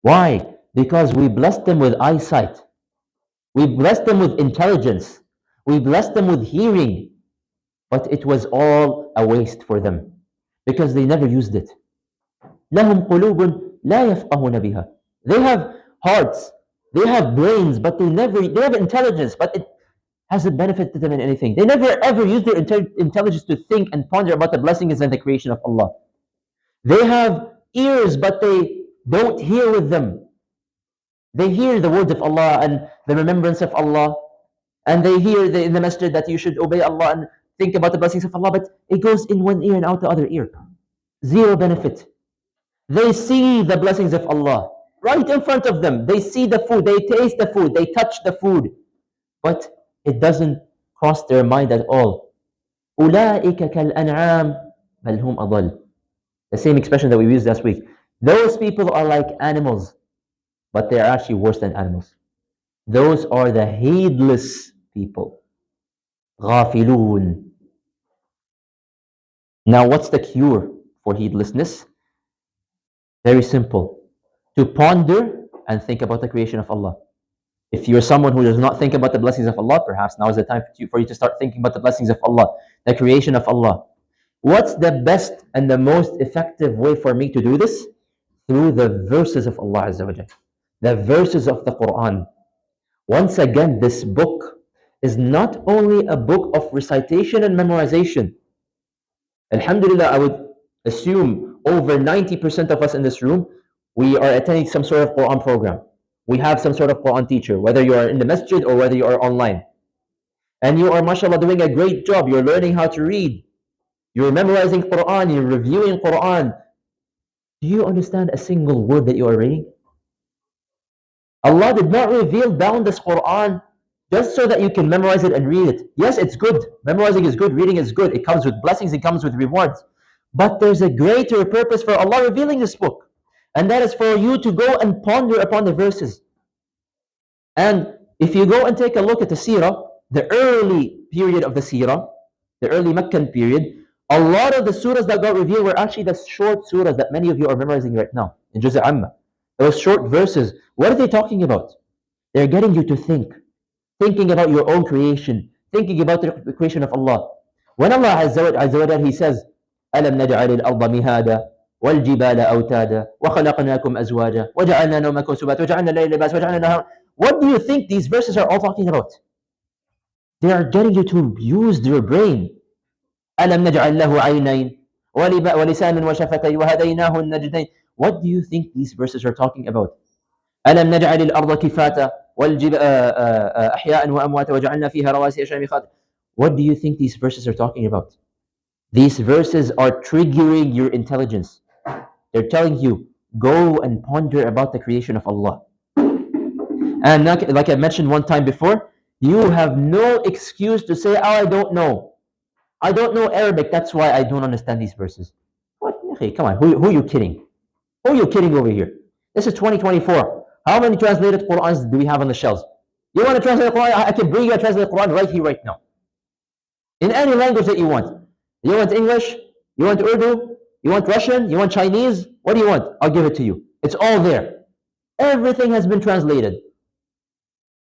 Why? Because we blessed them with eyesight. We blessed them with intelligence. We blessed them with hearing. But it was all a waste for them because they never used it. لَهُمْ قُلُوبٌ لَا يَفْقَهُونَ بِهَا. They have hearts, they have brains, but they have intelligence, but it hasn't benefited them in anything. They never ever use their intelligence to think and ponder about the blessings and the creation of Allah. They have ears, but they don't hear with them. They hear the words of Allah and the remembrance of Allah, and they hear in the masjid that you should obey Allah and think about the blessings of Allah, but it goes in one ear and out the other ear. Zero benefit. They see the blessings of Allah right in front of them. They see the food, they taste the food, they touch the food, but it doesn't cross their mind at all. أُولَٰئِكَ كَالْأَنْعَامِ بَلْ هُمْ أَضَلُّ. The same expression that we used last week. Those people are like animals, but they are actually worse than animals. Those are the heedless people. غَافِلُونَ. Now, what's the cure for heedlessness? Very simple. To ponder and think about the creation of Allah. If you're someone who does not think about the blessings of Allah, perhaps now is the time for you to start thinking about the blessings of Allah, the creation of Allah. What's the best and the most effective way for me to do this? Through the verses of Allah Azza wa Jalla, the verses of the Quran. Once again, this book is not only a book of recitation and memorization. Alhamdulillah, I would assume over 90% of us in this room, we are attending some sort of Quran program. We have some sort of Quran teacher, whether you are in the masjid or whether you are online. And you are, mashallah, doing a great job. You're learning how to read. You're memorizing Quran. You're reviewing Quran. Do you understand a single word that you are reading? Allah did not reveal down this Quran just so that you can memorize it and read it. Yes, it's good. Memorizing is good. Reading is good. It comes with blessings. It comes with rewards. But there's a greater purpose for Allah revealing this book. And that is for you to go and ponder upon the verses. And if you go and take a look at the Seerah, the early period of the Seerah, the early Meccan period, a lot of the surahs that got revealed were actually the short surahs that many of you are memorizing right now in Juz' Amma. Those short verses, what are they talking about? They're getting you to think. Thinking about your own creation. Thinking about the creation of Allah. When Allah Azza wa Jalla, He says, أَلَمْ نَجْعَلِ الْأَرْضَ مِهَادًا وَالْجِبَالَ أَوْتَادًا وَخَلَقْنَاكُمْ أَزْوَاجًا وَجَعَلْنَا نَوْمَكُمْ سُبَاتًا وَجَعَلْنَا اللَّيْلَ لِبَاسًا وَجَعَلْنَا النَّهَارَ. What do you think these verses are all talking about? They are getting you to use your brain. أَلَمْ نَجْعَلْ لَهُ عَيْنَيْنِ وَلِسَانًا وَشَفَتَيْنِ وَهَدَيْنَاهُ النَّجْدَيْنِ. What do you think these verses are talking about? أَلَمْ نَجْعَلِ الْأَرْضَ كِفَاتًا أَحْيَاءً وَأَمْوَاتًا وَجَعَلْنَا فِيهَا رَوَاسِيَ شَامِخَاتٍ. What do you think these verses are talking about? These verses are triggering your intelligence. They're telling you, go and ponder about the creation of Allah. And like I mentioned one time before, You have no excuse to say, oh, I don't know. I don't know Arabic, that's why I don't understand these verses. What? Okay, come on, who are you kidding? Who are you kidding over here? This is 2024. How many translated Qur'ans do we have on the shelves? You want to translate the Quran? I can bring you a translated Quran right here, right now. In any language that you want. You want English? You want Urdu? You want Russian? You want Chinese? What do you want? I'll give it to you. It's all there. Everything has been translated.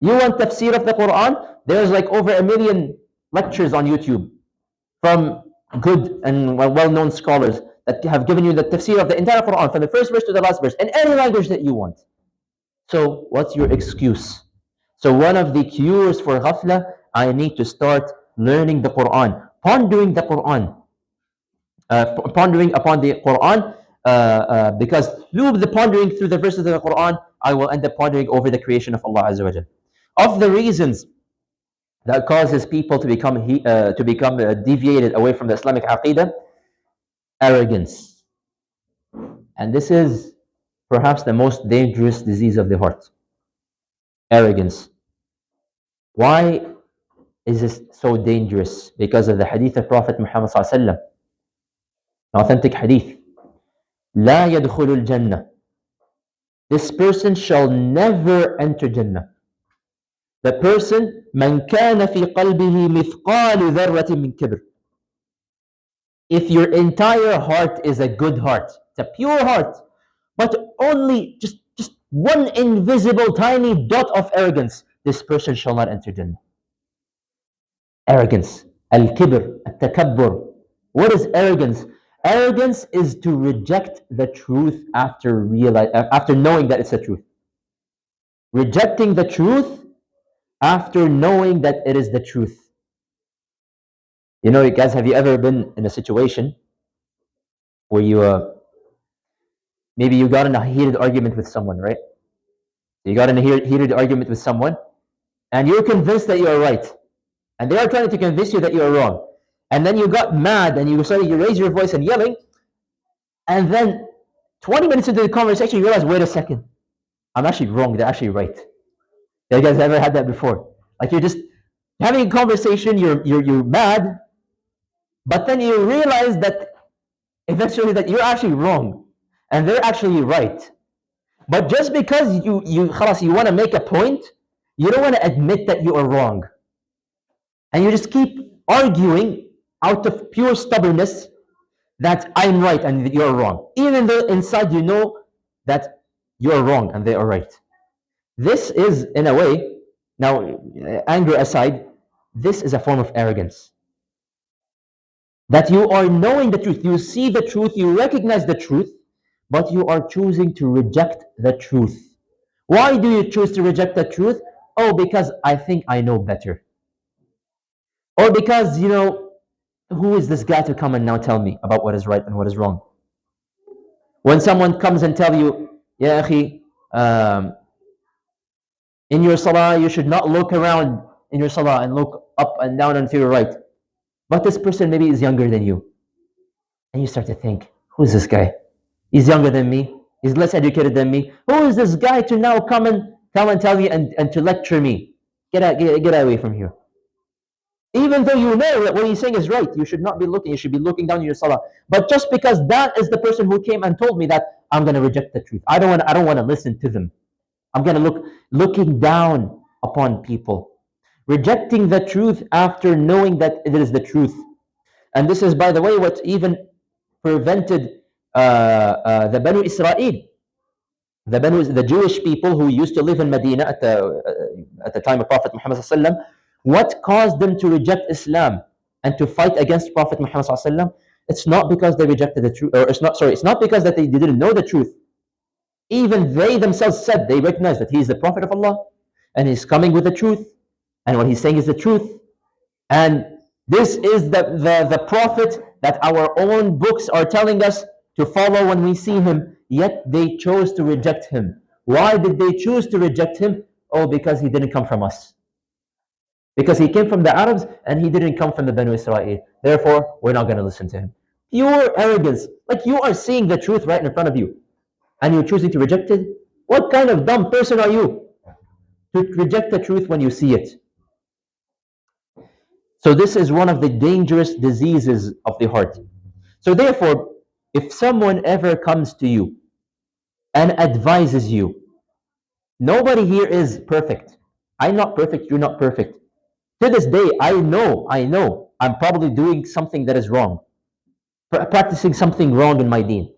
You want tafsir of the Quran? There's like over 1 million lectures on YouTube from good and well-known scholars that have given you the tafsir of the entire Quran from the first verse to the last verse in any language that you want. So what's your excuse? So one of the cures for ghafla, I need to start learning the Quran, pondering the Quran, pondering upon the Quran, because through the pondering through the verses of the Quran, I will end up pondering over the creation of Allah Azza wa Jal. Of the reasons that causes people to become deviated away from the Islamic Aqeedah, arrogance. And this is perhaps the most dangerous disease of the heart. Arrogance. Why is this so dangerous? Because of the hadith of Prophet Muhammad sallallahu alaihi wasallam, authentic hadith. لا يدخل الجنة. This person shall never enter Jannah. The person من كان في قلبه مثقال ذرة من كبر. If your entire heart is a good heart, it's a pure heart, but only just one invisible tiny dot of arrogance, this person shall not enter Jannah. Arrogance, al-kibr, al-takabbur. What is arrogance? Arrogance is to reject the truth after knowing that it's the truth. Rejecting the truth after knowing that it is the truth. You know, guys, have you ever been in a situation where you maybe you got in a heated argument with someone, right? You got in a heated argument with someone, and you're convinced that you are right, and they are trying to convince you that you are wrong. And then you got mad, and you raise your voice and yelling, and then 20 minutes into the conversation, you realize, wait a second, I'm actually wrong, they're actually right. You guys ever had that before? Like you're just having a conversation, you're mad, but then you realize that eventually that you're actually wrong, and they're actually right. But just because you want to make a point, you don't want to admit that you are wrong. And you just keep arguing out of pure stubbornness that I'm right and you're wrong, even though inside you know that you're wrong and they are right. This is, in a way, now anger aside, this is a form of arrogance. That you are knowing the truth, you see the truth, you recognize the truth, but you are choosing to reject the truth. Why do you choose to reject the truth? Oh, because I think I know better. Or because, who is this guy to come and now tell me about what is right and what is wrong? When someone comes and tell you, Ya akhi, in your salah, you should not look around in your salah and look up and down and to your right. But this person maybe is younger than you. And you start to think, who is this guy? He's younger than me. He's less educated than me. Who is this guy to now come and tell me and to lecture me? Get away from here. Even though you know that what he's saying is right, you should not be looking, you should be looking down in your salah. But just because that is the person who came and told me that, I'm going to reject the truth. I don't want to listen to them. I'm going to looking down upon people. Rejecting the truth after knowing that it is the truth. And this is, by the way, what even prevented the Banu Israel, the Jewish people who used to live in Medina at the time of Prophet Muhammad sallallahu alaihi wasallam. What caused them to reject Islam and to fight against Prophet Muhammad sallallahu alaihi wasallam? It's not because they rejected the truth, or it's not because that they didn't know the truth. Even they themselves said they recognize that he is the Prophet of Allah and he's coming with the truth, and what he's saying is the truth, and this is the Prophet that our own books are telling us to follow when we see him, yet they chose to reject him. Why did they choose to reject him? Oh, because he didn't come from us. Because he came from the Arabs and he didn't come from the Banu Israel. Therefore, we're not going to listen to him. Pure arrogance. Like you are seeing the truth right in front of you and you're choosing to reject it. What kind of dumb person are you to reject the truth when you see it? So this is one of the dangerous diseases of the heart. So therefore, if someone ever comes to you and advises you, nobody here is perfect. I'm not perfect, you're not perfect. To this day, I know I'm probably doing something that is wrong, practicing something wrong in my deen.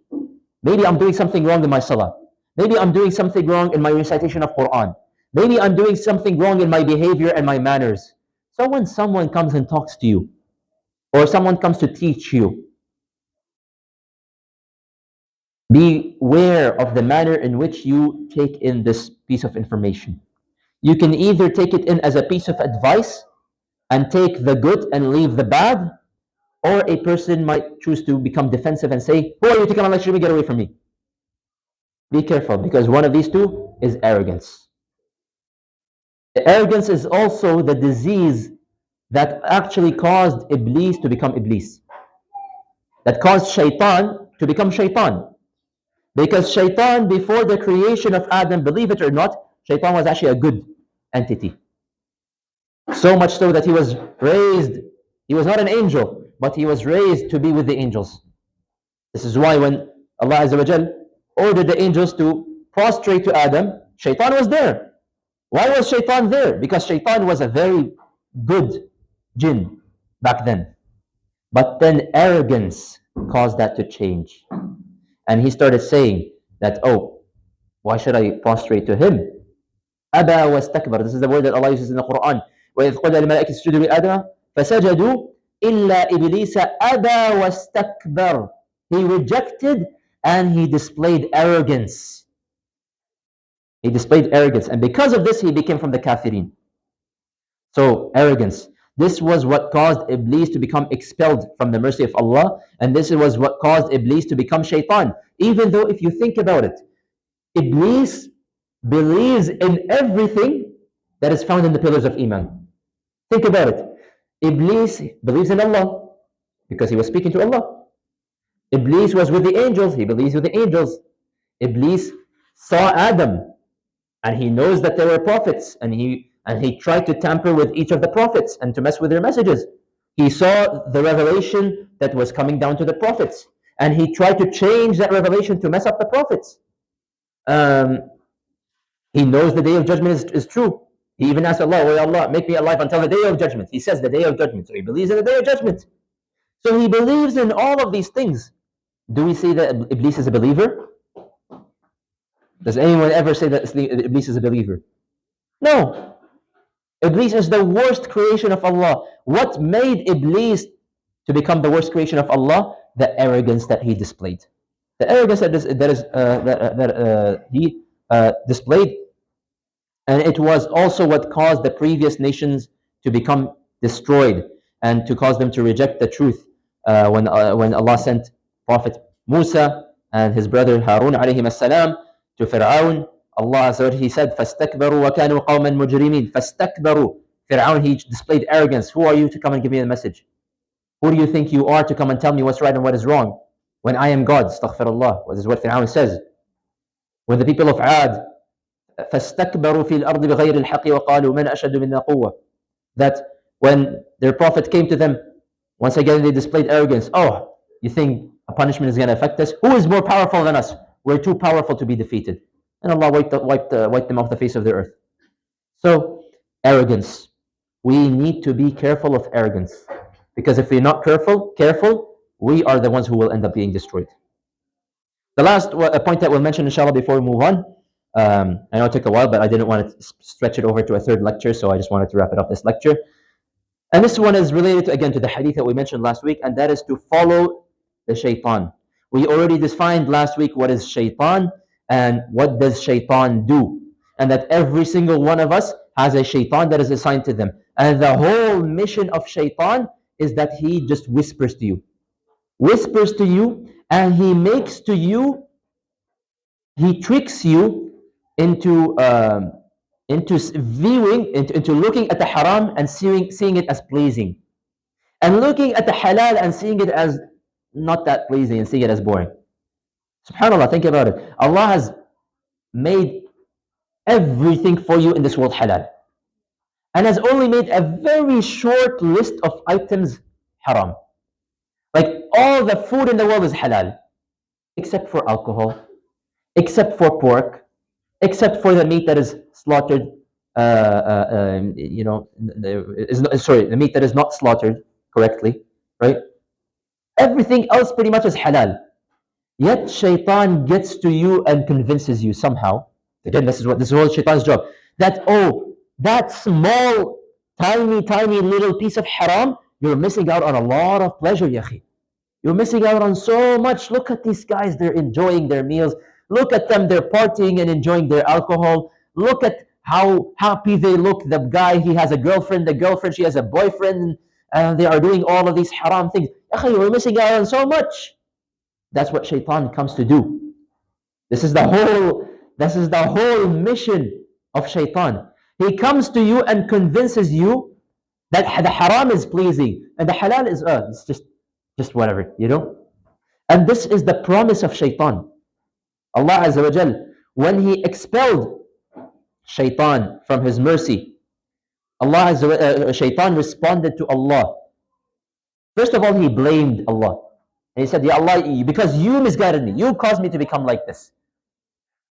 Maybe I'm doing something wrong in my salah. Maybe I'm doing something wrong in my recitation of Quran. Maybe I'm doing something wrong in my behavior and my manners. So when someone comes and talks to you, or someone comes to teach you, beware of the manner in which you take in this piece of information. You can either take it in as a piece of advice and take the good and leave the bad, or a person might choose to become defensive and say, who are you to come and lecture me? Get away from me. Be careful, because one of these two is arrogance. The arrogance is also the disease that actually caused Iblis to become Iblis, that caused Shaitan to become Shaitan. Because Shaitan, before the creation of Adam, believe it or not, Shaitan was actually a good entity. So much so that he was raised, he was not an angel, but he was raised to be with the angels. This is why when Allah Azza wa Jal ordered the angels to prostrate to Adam, Shaitan was there. Why was Shaitan there? Because Shaitan was a very good jinn back then. But then arrogance caused that to change. And he started saying that, oh, why should I prostrate to him? أبى واستكبر. This is the word that Allah uses in the Quran. وإذ قل للملائكة اسجدوا لآدم فسجدوا إلا إبليس أبى واستكبر. He rejected and he displayed arrogance. He displayed arrogance. And because of this, he became from the kafirin. So, arrogance. This was what caused Iblis to become expelled from the mercy of Allah. And this was what caused Iblis to become shaitan. Even though, if you think about it, Iblis believes in everything that is found in the pillars of Iman. Think about it. Iblis believes in Allah because he was speaking to Allah. Iblis was with the angels. He believes with the angels. Iblis saw Adam and he knows that there were prophets, and he tried to tamper with each of the prophets and to mess with their messages. He saw the revelation that was coming down to the prophets, and he tried to change that revelation to mess up the prophets. He knows the day of judgment is true. He even asked Allah, oh Allah, make me alive until the day of judgment. He says the day of judgment. So he believes in the day of judgment. So he believes in all of these things. Do we say that Iblis is a believer? Does anyone ever say that Iblis is a believer? No. Iblis is the worst creation of Allah. What made Iblis to become the worst creation of Allah? The arrogance that he displayed. The arrogance that he displayed. And it was also what caused the previous nations to become destroyed and to cause them to reject the truth. When Allah sent Prophet Musa and his brother Harun alayhim as-salam to Fir'aun, Allah Azza wa Jalla, he said, فَاسْتَكْبَرُوا وَكَانُوا قَوْمًا مُجْرِمِينَ. فَاسْتَكْبَرُوا. Fir'aun, he displayed arrogance. Who are you to come and give me a message? Who do you think you are to come and tell me what's right and what is wrong? When I am God, astaghfirullah. This is what Fir'aun says. When the people of Ad, فَاسْتَكْبَرُوا فِي الْأَرْضِ بِغَيْرِ الْحَقِّ وَقَالُوا مَنْ أَشَدُّ مِنَّا قُوَّةً. That when their prophet came to them, once again they displayed arrogance. Oh, you think a punishment is going to affect us? Who is more powerful than us? We're too powerful to be defeated. And Allah wiped them off the face of the earth. So, arrogance. We need to be careful of arrogance. Because if we're not careful, we are the ones who will end up being destroyed. The last point that we'll mention, inshallah, before we move on, I know it took a while, but I didn't want to stretch it over to a third lecture, so I just wanted to wrap it up this lecture. And this one is related, again, to the hadith that we mentioned last week, and that is to follow the shaitan. We already defined last week what is shaitan and what does shaitan do. And that every single one of us has a shaitan that is assigned to them. And the whole mission of shaitan is that he just whispers to you. Whispers to you, and he makes to you, he tricks you into viewing, into looking at the haram and seeing it as pleasing, and looking at the halal and seeing it as not that pleasing and seeing it as boring. Subhanallah, think about it. Allah has made everything for you in this world halal, and has only made a very short list of items haram. Like all the food in the world is halal, except for alcohol, except for pork, except for the meat that is slaughtered. The meat that is not slaughtered correctly, right? Everything else pretty much is halal. Yet shaitan gets to you and convinces you somehow. Again, this is all shaitan's job. That that small, tiny little piece of haram, you're missing out on a lot of pleasure, yakhi. You're missing out on so much. Look at these guys, they're enjoying their meals. Look at them, they're partying and enjoying their alcohol. Look at how happy they look. The guy, he has a girlfriend, the girlfriend, she has a boyfriend, and they are doing all of these haram things. Yakhi, you're missing out on so much. That's what shaitan comes to do. This is the whole mission of shaitan. He comes to you and convinces you that the haram is pleasing and the halal is it's just whatever, you know? And this is the promise of shaitan. Allah Azza wa Jal, when He expelled shaitan from His mercy, shaitan responded to Allah. First of all, he blamed Allah. And he said, Ya Allah, because you misguided me, you caused me to become like this.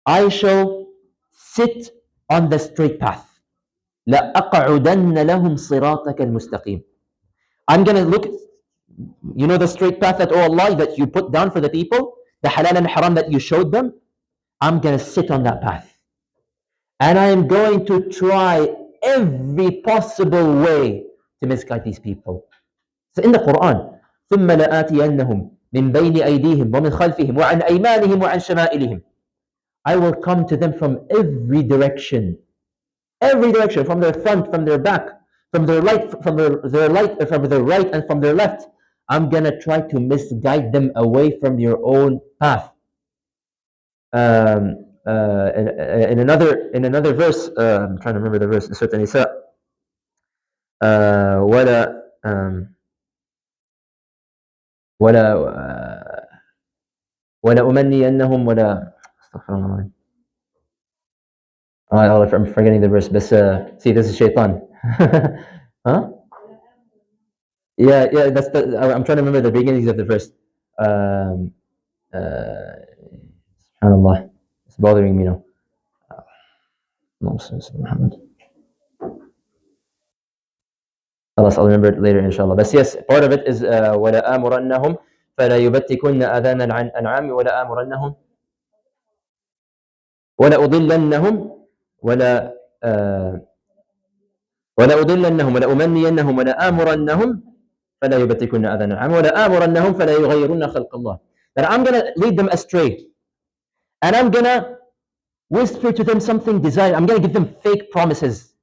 I shall sit on the straight path. لَأَقْعُدَنَّ لَهُمْ صِرَاطَكَ الْمُسْتَقِيمِ. I'm going to look, you know the straight path that, oh Allah, that you put down for the people, the halal and haram that you showed them, I'm going to sit on that path. And I am going to try every possible way to misguide these people. So in the Quran, ثُمَّ لَآتِيَنَّهُمْ مِنْ بَيْنِ أَيْدِيهِمْ وَمِنْ خَلْفِهِمْ وَعَنْ أَيْمَانِهِمْ وَعَنْ شَمَائِلِهِمْ. I will come to them from every direction, from their front, from their back, from their right, from their right, and from their left. I'm gonna try to misguide them away from your own path. In another verse, I'm trying to remember the verse. Surah An-Nisa. ولا أمنينهم ولا استغفر الله. I'm forgetting the verse, but see, this is shaitan. Huh? Yeah, that's I'm trying to remember the beginnings of the verse. SubhanAllah, it's bothering me now. I'll remember it later, inshallah. But yes, part of it is وَلَا آمُرَنَّهُمْ فَلَا يُبَتِّكُنَّ أَذَانَ الْأَنْعَامِ وَلَا آمُرَنَّهُمْ وَلَا أُضِلَّنَّهُمْ وَلَا أُضِلَّنَّهُمْ وَلَا أُمَنِّيَنَّهُمْ وَلَا آمُرَنَّهُمْ فَلَا يُبَتِّكُنَّ أَذَانَ الْأَنْعَامِ وَلَا آمُرَنَّهُمْ فَلَا يُغَيِّرُنَّ خَلْقَ اللَّهِ. That I'm going to lead them astray. And I'm going to whisper to them something desired. I'm going to give them fake promises.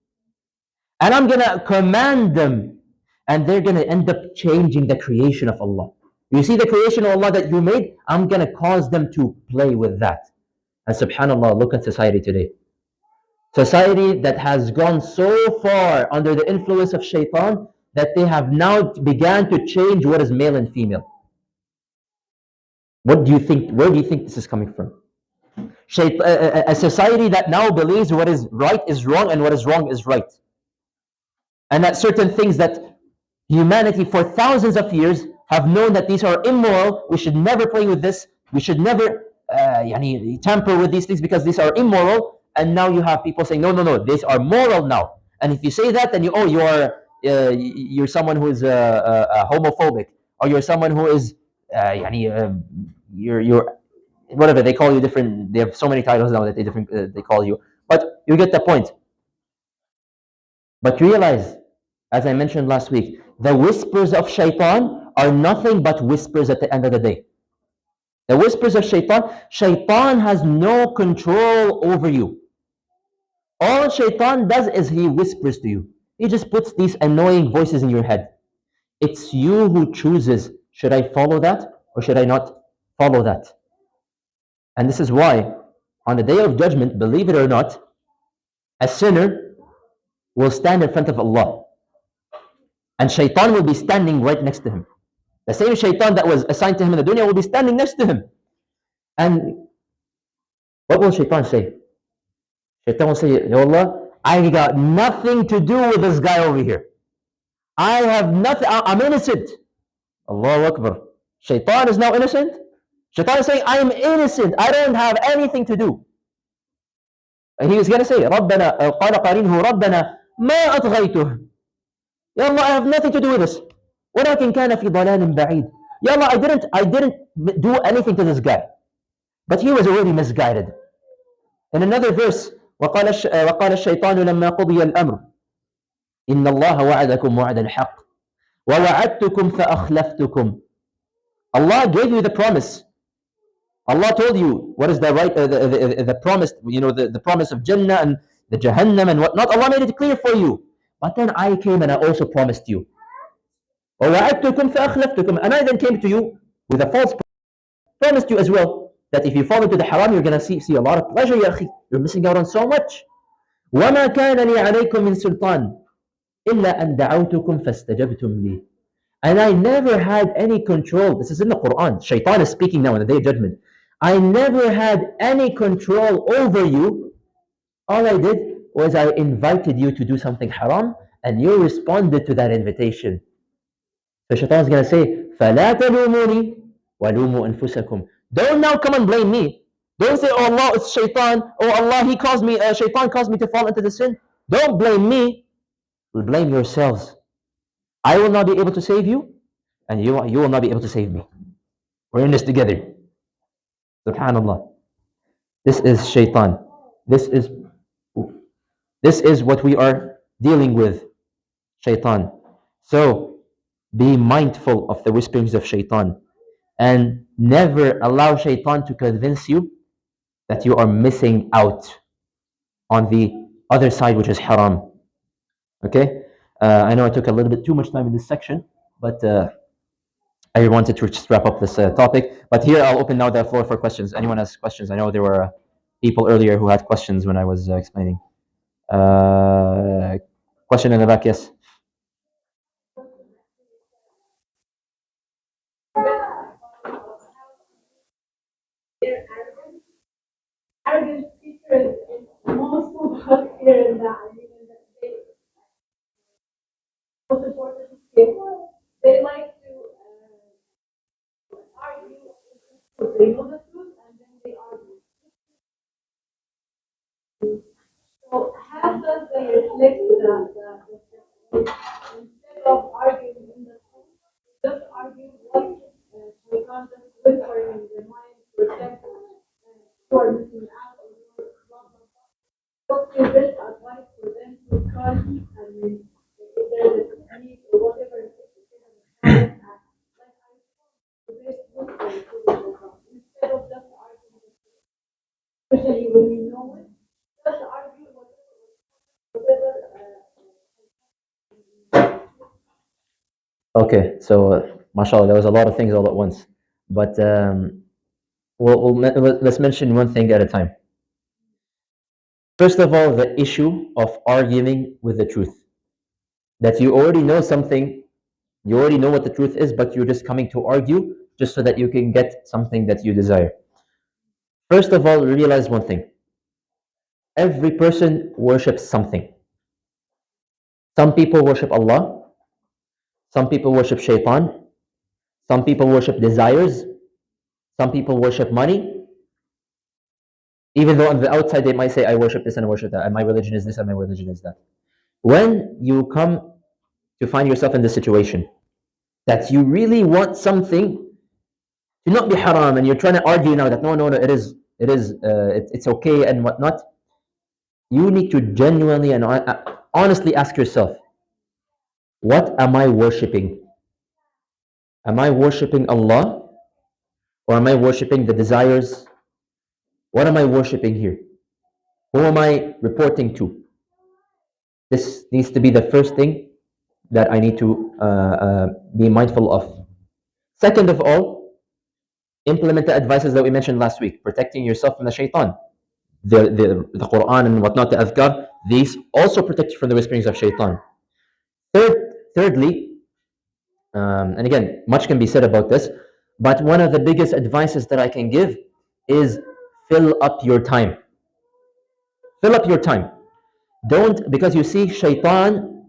And I'm going to command them. And they're going to end up changing the creation of Allah. You see the creation of Allah that you made? I'm going to cause them to play with that. And subhanAllah, look at society today. Society that has gone so far under the influence of shaitan that they have now began to change what is male and female. What do you think? Where do you think this is coming from? A society that now believes what is right is wrong and what is wrong is right. And that certain things that humanity for thousands of years have known that these are immoral, we should never play with this, we should never tamper with these things because these are immoral. And now you have people saying, no, these are moral now. And if you say that, then you're someone who is homophobic, or you're someone who is you're whatever they call you different. They have so many titles now that they call you, but you get the point. But realize, as I mentioned last week, the whispers of shaitan are nothing but whispers at the end of the day. The whispers of shaitan has no control over you. All shaitan does is he whispers to you. He just puts these annoying voices in your head. It's you who chooses, should I follow that or should I not follow that? And this is why, on the day of judgment, believe it or not, a sinner will stand in front of Allah. And shaitan will be standing right next to him. The same shaitan that was assigned to him in the dunya will be standing next to him. And what will shaitan say? Shaitan will say, Ya Allah, I got nothing to do with this guy over here. I have nothing. I'm innocent. Allahu Akbar. Shaitan is now innocent. Shaitan is saying, I'm innocent. I don't have anything to do. And he was going to say, ربنا قال قرينه ربنا ما أطغيته. Ya Allah, I have nothing to do with this. ولكن كان في ضلال بعيد. Ya Allah, I didn't do anything to this guy. But he was already misguided. In another verse, وقال الشيطان لما قضي الأمر إن الله وعدكم وعد الحق ووعدتكم فأخلفتكم. Allah gave you the promise. Allah told you what is the right, the promise, the promise of Jannah and the Jahannam and whatnot. Allah made it clear for you. But then I came and I also promised you. وَوَعَدْتُكُمْ فَأَخْلَفْتُكُمْ. And I then came to you with a false promised you as well that if you fall into the haram, you're going to see a lot of pleasure, ya akhi. You're missing out on so much. وَمَا كَانَ لِي عَلَيْكُمْ مِنْ سُلْطَانٍ إِلَّا أَنْ دَعَوْتُكُمْ فَاسْتَجَبْتُمْ لِي. And I never had any control. This is in the Quran. Shaitan is speaking now in the Day of Judgment. I never had any control over you. All I did was I invited you to do something haram and you responded to that invitation. So Shaitan is going to say, فَلَا تَلُومُونِي وَلُومُوا أَنفُسَكُمْ. Don't now come and blame me. Don't say, oh Allah, it's Shaitan. Oh Allah, he caused me, Shaitan caused me to fall into the sin. Don't blame me. Blame yourselves. I will not be able to save you, and you will not be able to save me. We're in this together. Subhanallah. This is Shaitan. This is what we are dealing with. Shaitan. So be mindful of the whisperings of Shaitan, and never allow Shaitan to convince you that you are missing out on the other side, which is haram. Okay? I know I took a little bit too much time in this section, but I wanted to just wrap up this topic. But here I'll open now the floor for questions. Anyone has questions? I know there were people earlier who had questions when I was explaining. Question in the back, yes. Arrogant speakers in most of us here in the most important thing. They like to argue. They know the truth and then they argue. So how does they reflect instead of arguing in the truth, just argue what we can't just whispering in their mind to them who are missing out or blah blah blah. What's your best advice for them to come and if there's a technique or whatever it is, like the best book instead of just arguing, especially when we know it, just argue whatever. Okay, so mashallah, there was a lot of things all at once, but let's mention one thing at a time. First of all, the issue of arguing with the truth. That you already know something, you already know what the truth is, but you're just coming to argue just so that you can get something that you desire. First of all, realize one thing. Every person worships something. Some people worship Allah. Some people worship Shaitan. Some people worship desires. Some people worship money. Even though on the outside they might say, I worship this and I worship that, and my religion is this and my religion is that. When you come to find yourself in this situation, that you really want something to not be haram, and you're trying to argue now that no, it's okay and whatnot, you need to genuinely and honestly ask yourself, what am I worshipping? Am I worshipping Allah? Or am I worshipping the desires? What am I worshipping here? Who am I reporting to? This needs to be the first thing that I need to be mindful of. Second of all, implement the advices that we mentioned last week, protecting yourself from the shaitan. The Quran and whatnot, the adhkar, these also protect you from the whisperings of shaitan. Thirdly, and again, much can be said about this, but one of the biggest advices that I can give is fill up your time. Fill up your time. Don't, because you see, shaitan,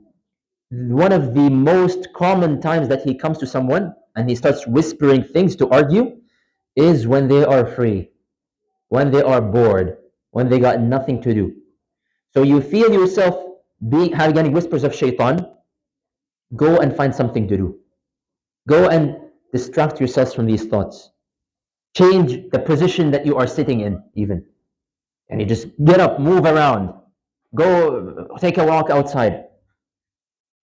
one of the most common times that he comes to someone and he starts whispering things to argue is when they are free, when they are bored, when they got nothing to do. So you feel yourself getting whispers of shaitan, go and find something to do. Go and distract yourselves from these thoughts. Change the position that you are sitting in, even. And you just get up, move around, go take a walk outside.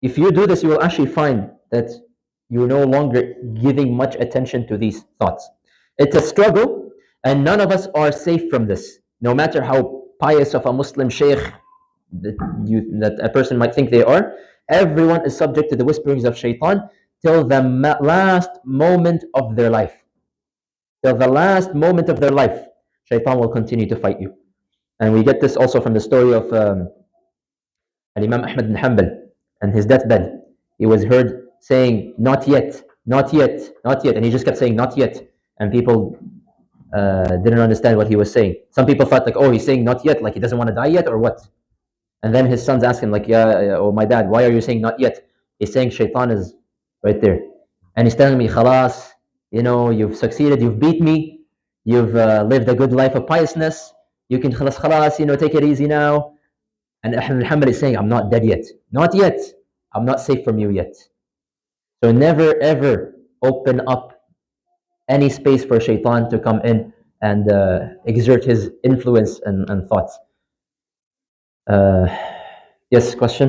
If you do this, you will actually find that you're no longer giving much attention to these thoughts. It's a struggle, and none of us are safe from this. No matter how pious of a Muslim sheikh that a person might think they are, everyone is subject to the whisperings of shaitan till the last moment of their life. Till the last moment of their life, shaitan will continue to fight you. And we get this also from the story of Imam Ahmad bin Hanbal and his deathbed. He was heard saying, "Not yet, not yet, not yet," and he just kept saying, "Not yet," and people didn't understand what he was saying. Some people thought like, "Oh, he's saying not yet, like he doesn't want to die yet, or what?" And then his sons asked him like, "Yeah, oh my dad, why are you saying not yet?" He's saying, "Shaitan is right there," and he's telling me, "Khalas, you've succeeded, you've beat me, you've lived a good life of piousness. You can khalas, take it easy now." And Muhammad is saying, "I'm not dead yet. Not yet. I'm not safe from you yet." So never ever open up any space for shaitan to come in and exert his influence and thoughts. Yes, question?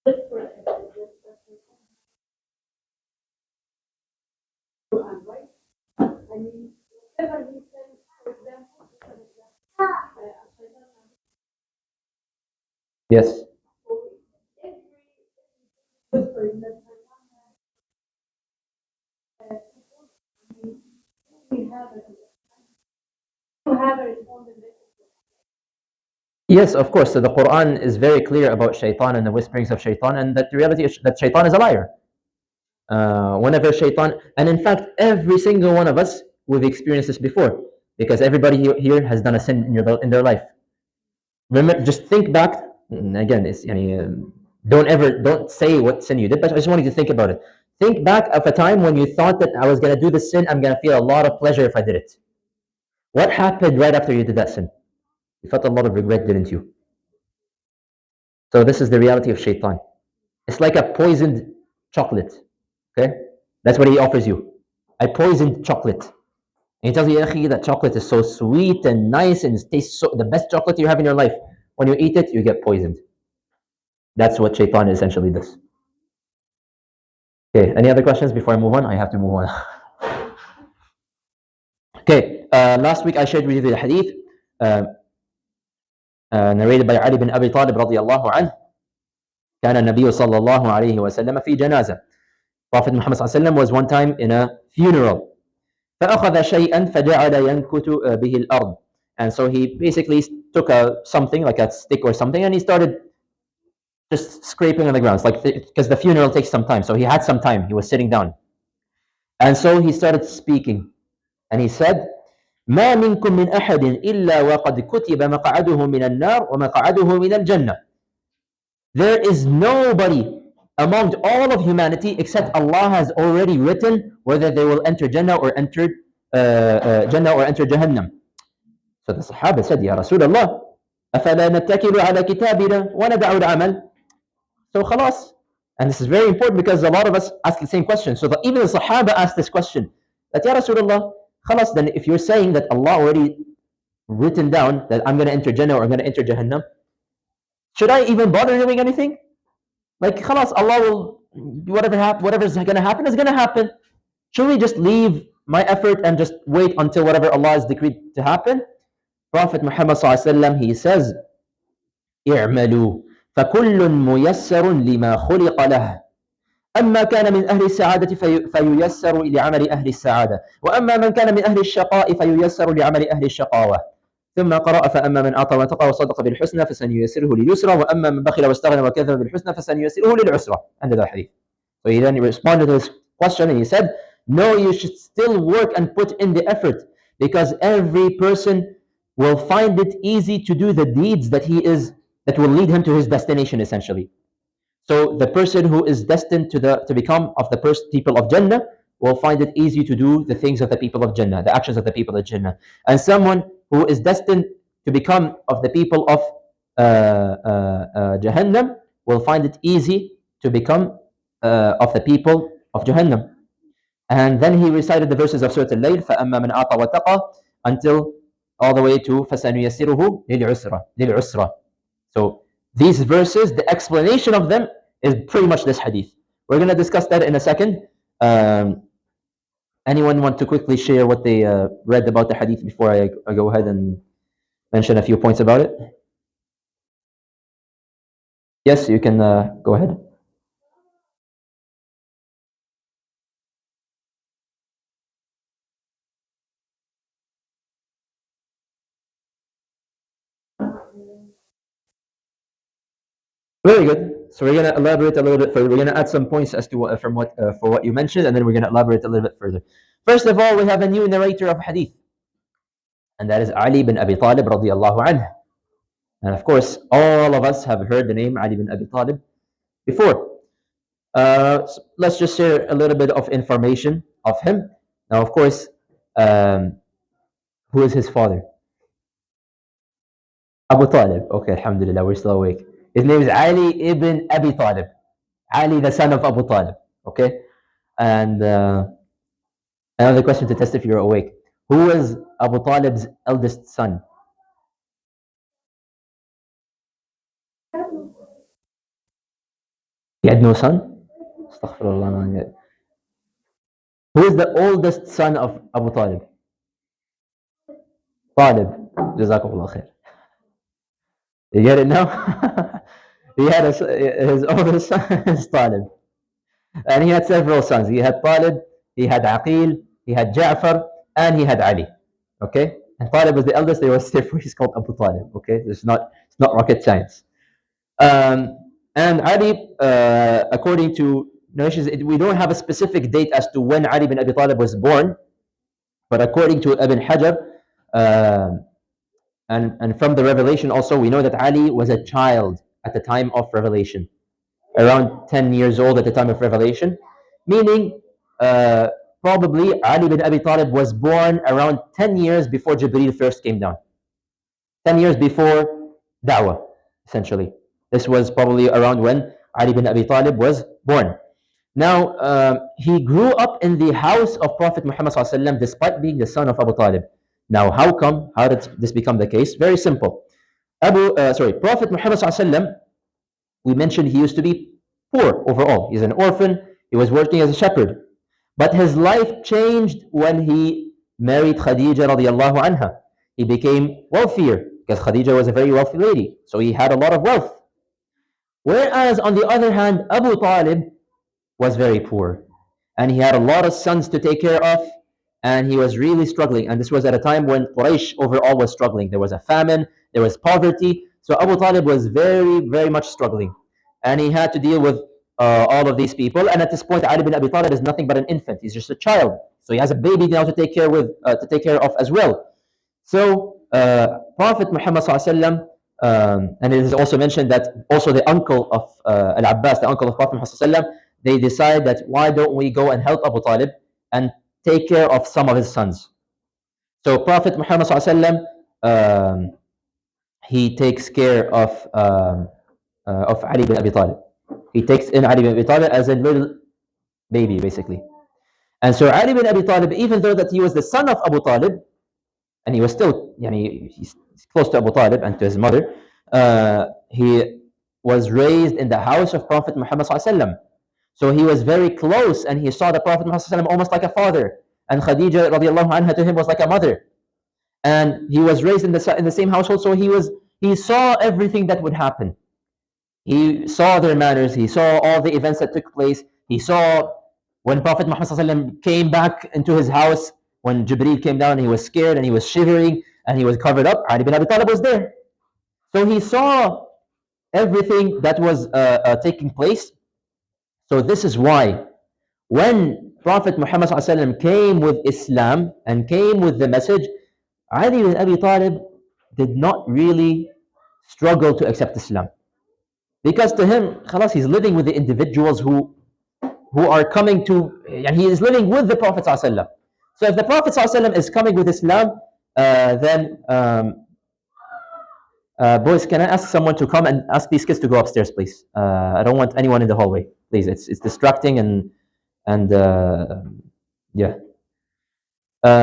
Just for Quran, right? I mean, whatever he says, for example, Yes. whispering that we have it. You have a responded. Yes, of course. So the Quran is very clear about shaitan and the whisperings of shaitan, and that the reality is that shaitan is a liar. Whenever shaitan, and in fact, every single one of us, we've experienced this before, because everybody here has done a sin in their life. Remember, just think back. Again, don't say what sin you did, but I just want you to think about it. Think back of a time when you thought that I was going to do this sin, I'm going to feel a lot of pleasure if I did it. What happened right after you did that sin? You felt a lot of regret, didn't you? So this is the reality of shaitan. It's like a poisoned chocolate. Okay? That's what he offers you. A poisoned chocolate. And he tells you, "Ya that chocolate is so sweet and nice and it tastes so the best chocolate you have in your life. When you eat it, you get poisoned." That's what shaitan essentially does. Okay, any other questions before I move on? I have to move on. Okay, last week I shared with you the hadith narrated by Ali bin Abi Talib radiyallahu anhu. كان النبي صلى الله عليه وسلم في جنازة. Prophet Muhammad صلى الله عليه وسلم was one time in a funeral. فأخذ شيئا فجعل ينكت به الأرض. And so he basically took something like a stick or something and he started just scraping on the ground. It's like because the funeral takes some time. So he had some time. He was sitting down. And so he started speaking. And he said, ما منكم من أحد إلا وقد كتب مقعده من النار ومقعده من الجنة. There is nobody among all of humanity except Allah has already written whether they will enter Jannah or enter Jahannam. So the Sahaba said, "Ya Rasulullah, أفلا نتكل على كتابنا وندع العمل?" So khalas. And this is very important because a lot of us ask the same question. So even the Sahaba asked this question, that Ya Rasulullah, khalas, then if you're saying that Allah already written down that I'm going to enter Jannah or I'm going to enter Jahannam, should I even bother doing anything? Like khalas, Allah will, whatever's going to happen is going to happen. Should we just leave my effort and just wait until whatever Allah has decreed to happen? Prophet Muhammad sallallahu alaihi wasallam, he says, اعملوا فكل ميسر لما خلق له. أما كان من أهل السعادة فييسر لعمل أهل السعادة وأما من كان من أهل الشقاء فييسر لعمل أهل الشقاوة. ثم قرأ فأما من أعطى واتقى وصدق بالحسنى فسنيسره لليسرى وأما من بخل واستغنى وكذب بالحسنى فسنيسره للعسرى. End of the hadith. So he then responded to his question and he said, no, you should still work and put in the effort because every person will find it easy to do the deeds that will lead him to his destination, essentially. So the person who is destined to become of the people of Jannah will find it easy to do the things of the people of Jannah, the actions of the people of Jannah. And someone who is destined to become of the people of Jahannam will find it easy to become of the people of Jahannam. And then he recited the verses of Surah Al-Layl, فَأَمَّا مَنْ أَعْطَى وَاتَّقَى, until all the way to فَسَنُيَسِّرُهُ لِلْعُسْرَى. So these verses, the explanation of them is pretty much this hadith. We're going to discuss that in a second. Um, Anyone want to quickly share what they read about the hadith before I go ahead and mention a few points about it? Yes, you can go ahead. Very good. So we're going to elaborate a little bit further. We're going to add some points as to what, for what you mentioned, and then we're going to elaborate a little bit further. First of all, we have a new narrator of hadith, and that is Ali bin Abi Talib radiallahu anhu. And of course, all of us have heard the name Ali bin Abi Talib before. So let's just share a little bit of information of him. Now, of course, who is his father? Abu Talib. Okay, alhamdulillah, we're still awake. His name is Ali ibn Abi Talib. Ali, the son of Abu Talib. Okay? And another question to test if you're awake. Who was Abu Talib's eldest son? He had no son? Astaghfirullah. Who is the oldest son of Abu Talib? Talib. Jazakumullah khair. You get it now? He had his oldest son is Talib. And he had several sons. He had Talib, he had Aqil, he had Ja'far, and he had Ali. Okay? And Talib was the eldest, therefore he's called Abu Talib. Okay? It's not rocket science. And Ali, according to narrations, we don't have a specific date as to when Ali bin Abi Talib was born, but according to Ibn Hajar, and from the revelation also, we know that Ali was a child at the time of revelation, around 10 years old at the time of revelation, meaning probably Ali bin Abi Talib was born around 10 years before Jibreel first came down. 10 years before Da'wah, essentially. This was probably around when Ali bin Abi Talib was born. Now, he grew up in the house of Prophet Muhammad ﷺ despite being the son of Abu Talib. Now, how come? How did this become the case? Very simple. Prophet Muhammad ﷺ, we mentioned he used to be poor overall. He's an orphan. He was working as a shepherd. But his life changed when he married Khadija radiallahu anha. He became wealthier because Khadija was a very wealthy lady. So he had a lot of wealth. Whereas on the other hand, Abu Talib was very poor. And he had a lot of sons to take care of. And he was really struggling. And this was at a time when Quraysh overall was struggling. There was a famine, there was poverty. So Abu Talib was very, very much struggling. And he had to deal with all of these people. And at this point, Ali bin Abi Talib is nothing but an infant. He's just a child. So he has a baby now to take care of as well. So Prophet Muhammad ﷺ, and it is also mentioned that also the uncle of Al-Abbas, the uncle of Prophet Muhammad ﷺ, they decide that why don't we go and help Abu Talib and take care of some of his sons. So Prophet Muhammad ﷺ, he takes care of Ali bin Abi Talib. He takes in Ali bin Abi Talib as a little baby, basically. And so Ali bin Abi Talib, even though that he was the son of Abu Talib, and he was still, he's close to Abu Talib and to his mother, he was raised in the house of Prophet Muhammad ﷺ. So he was very close, and he saw the Prophet Muhammad ﷺ almost like a father, and Khadija radiallahu anha to him was like a mother. And he was raised in the same household, so he saw everything that would happen. He saw their manners, he saw all the events that took place. He saw when Prophet Muhammad ﷺ came back into his house, when Jibreel came down, he was scared and he was shivering and he was covered up. Ali bin Abi Talib was there. So he saw everything that was taking place. So this is why when Prophet Muhammad ﷺ came with Islam and came with the message, Ali bin Abi Talib did not really struggle to accept Islam. Because to him, khalas, he's living with the individuals who are coming to, and he is living with the Prophet ﷺ. So if the Prophet ﷺ is coming with Islam, then boys, can I ask someone to come and ask these kids to go upstairs, please? I don't want anyone in the hallway, please. It's distracting and yeah.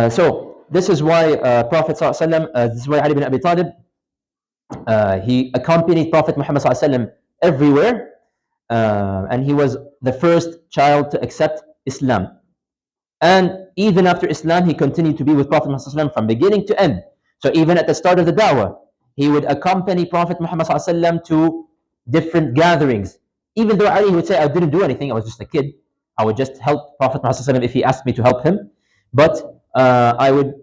So this is why Prophet ﷺ, this is why Ali bin Abi Talib, he accompanied Prophet Muhammad ﷺ everywhere, and he was the first child to accept Islam. And even after Islam, he continued to be with Prophet Muhammad ﷺ from beginning to end. So even at the start of the da'wah, he would accompany Prophet Muhammad ﷺ to different gatherings. Even though Ali would say, I didn't do anything, I was just a kid. I would just help Prophet Muhammad ﷺ if he asked me to help him. But I would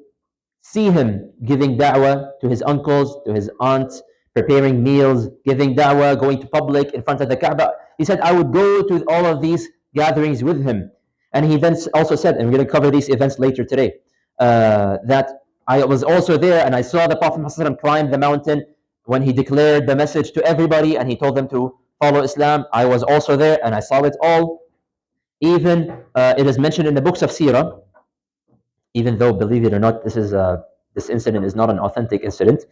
see him giving da'wah to his uncles, to his aunts, preparing meals, giving da'wah, going to public in front of the Kaaba. He said, I would go to all of these gatherings with him. And he then also said, and we're going to cover these events later today, that I was also there and I saw the Prophet ﷺ climb the mountain when he declared the message to everybody and he told them to follow Islam. I was also there and I saw it all. Even it is mentioned in the books of Seerah, even though, believe it or not, this incident is not an authentic incident,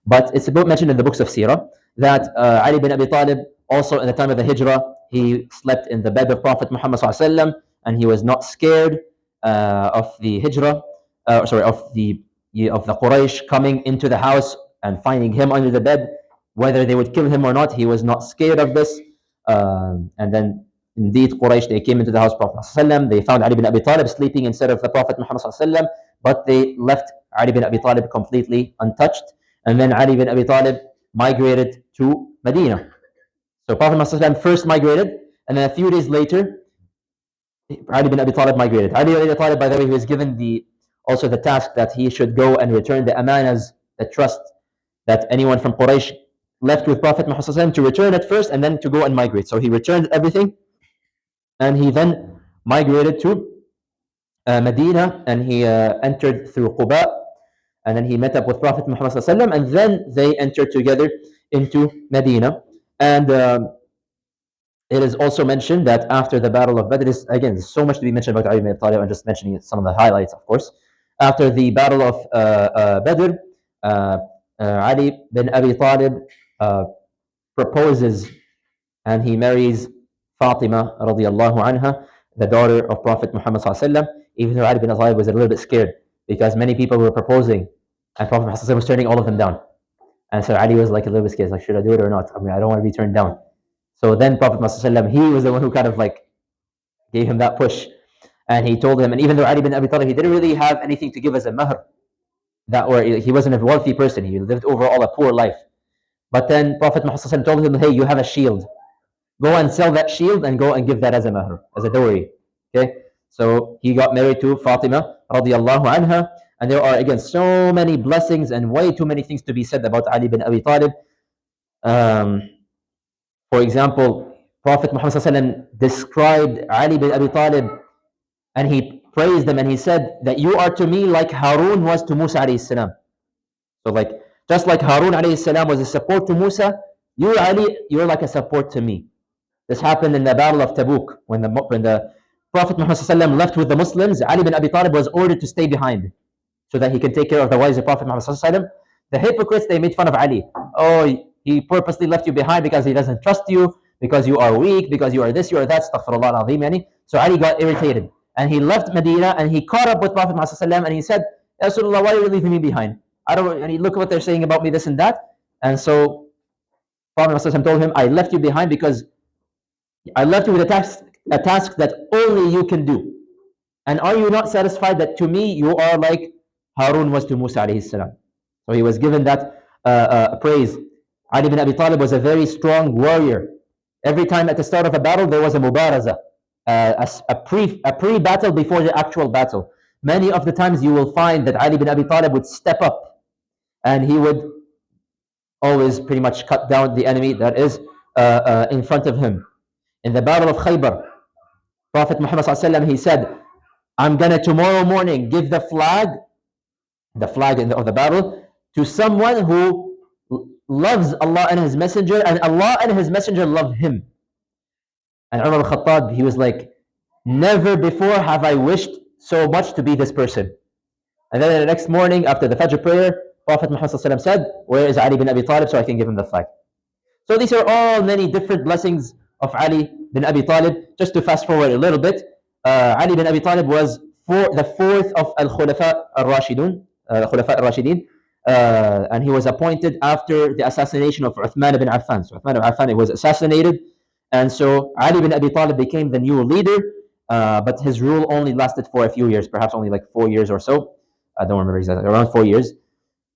but it's mentioned in the books of Seerah that Ali bin Abi Talib, also in the time of the Hijrah, he slept in the bed of Prophet Muhammad ﷺ, and he was not scared of the Hijrah, of the Quraysh coming into the house and finding him under the bed, whether they would kill him or not. He was not scared of this. And then indeed, Quraysh, they came into the house of Prophet ﷺ. They found Ali bin Abi Talib sleeping instead of the Prophet Muhammad ﷺ, but they left Ali bin Abi Talib completely untouched. And then Ali bin Abi Talib migrated to Medina. So Prophet Muhammad ﷺ first migrated, and then a few days later, Ali bin Abi Talib migrated. Ali bin Abi Talib, by the way, he was given also the task that he should go and return the amanas, the trust that anyone from Quraysh left with Prophet Muhammad ﷺ, to return it first and then to go and migrate. So he returned everything, and he then migrated to Medina, and he entered through Quba, and then he met up with Prophet Muhammad ﷺ, and then they entered together into Medina. And it is also mentioned that after the Battle of Badr, again, there's so much to be mentioned about Ali bin Abi Talib. I'm just mentioning some of the highlights, of course. After the Battle of Badr, Ali bin Abi Talib proposes and he marries Fatima radiallahu anha, the daughter of Prophet Muhammad ﷺ, even though Ali bin Abi Talib was a little bit scared because many people were proposing and Prophet Muhammad ﷺ was turning all of them down. And so Ali was like a little bit scared, like, should I do it or not? I mean, I don't want to be turned down. So then Prophet Muhammad ﷺ, he was the one who kind of like gave him that push. And he told him, and even though Ali bin Abi Talib, he didn't really have anything to give as a mahr, or he wasn't a wealthy person, he lived overall a poor life. But then Prophet Muhammad ﷺ told him, hey, you have a shield. Go and sell that shield and go and give that as a mahr, as a dowry. Okay? So he got married to Fatima radiallahu anha. And there are, again, so many blessings and way too many things to be said about Ali bin Abi Talib. For example, Prophet Muhammad ﷺ described Ali bin Abi Talib and he praised him and he said that you are to me like Harun was to Musa alayhi salam. So like, just like Harun alayhi salam was a support to Musa, you Ali, you're like a support to me. This happened in the Battle of Tabuk when the Prophet Muhammad ﷺ left with the Muslims. Ali bin Abi Talib was ordered to stay behind so that he can take care of the wives of Prophet Muhammad ﷺ. The hypocrites, they made fun of Ali. Oh, he purposely left you behind because he doesn't trust you, because you are weak, because you are this, you are that. Astaghfirullah al-azim, yani. So Ali got irritated and he left Medina and he caught up with Prophet Muhammad ﷺ and he said, Ya Rasulullah, why are you leaving me behind? I don't. And he look what they're saying about me, this and that. And so Prophet Muhammad ﷺ told him, I left you behind because I left you with a task that only you can do. And are you not satisfied that to me you are like Harun was to Musa alayhi salam? So he was given that praise. Ali bin Abi Talib was a very strong warrior. Every time at the start of a battle there was a mubaraza, a pre-battle before the actual battle. Many of the times you will find that Ali bin Abi Talib would step up and he would always pretty much cut down the enemy that is in front of him. In the Battle of Khaybar, Prophet Muhammad ﷺ, he said, I'm gonna tomorrow morning give the flag of the battle to someone who loves Allah and His Messenger, and Allah and His Messenger love him. And Umar al-Khattab, he was like, never before have I wished so much to be this person. And then the next morning, after the Fajr prayer, Prophet Muhammad said, where is Ali bin Abi Talib so I can give him the flag? So these are all many different blessings of Ali bin Abi Talib. Just to fast forward a little bit, Ali bin Abi Talib was the fourth of Al-Khulafa al-Rashidin, and he was appointed after the assassination of Uthman bin Affan. So Uthman bin Affan was assassinated, and so Ali bin Abi Talib became the new leader, but his rule only lasted for a few years, perhaps only like 4 years or so. I don't remember exactly, around 4 years.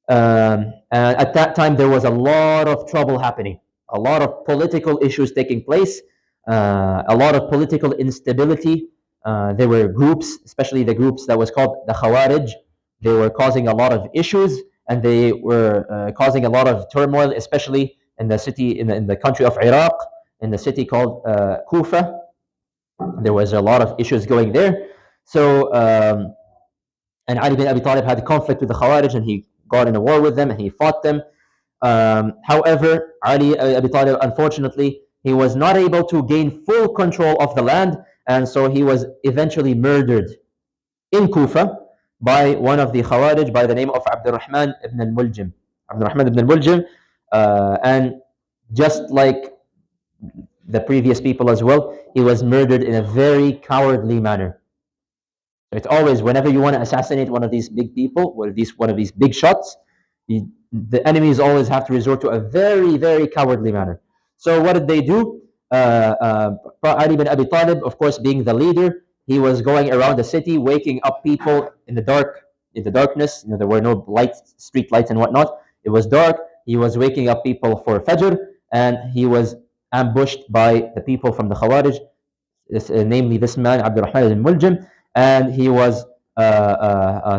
And at that time, there was a lot of trouble happening, a lot of political issues taking place, a lot of political instability. There were groups, especially the groups that was called the Khawarij. They were causing a lot of issues, and they were causing a lot of turmoil, especially in the city, in the country of Iraq, in the city called Kufa. There was a lot of issues going there. So, and Ali bin Abi Talib had a conflict with the Khawarij, and he got in a war with them, and he fought them. However, Ali Abi Talib, unfortunately, he was not able to gain full control of the land, and so he was eventually murdered in Kufa by one of the Khawarij by the name of Abdurrahman ibn al-Muljim. Abdurrahman ibn al-Muljim, and just like the previous people as well, he was murdered in a very cowardly manner. So it's always, whenever you want to assassinate one of these big people, one of these big shots, the enemies always have to resort to a very, very cowardly manner. So what did they do? Ali bin Abi Talib, of course, being the leader, he was going around the city, waking up people in the darkness. There were no lights, street lights and whatnot. It was dark. He was waking up people for Fajr, and he was ambushed by the people from the Khawarij, namely this man, Abdurrahman al-Muljim, and he was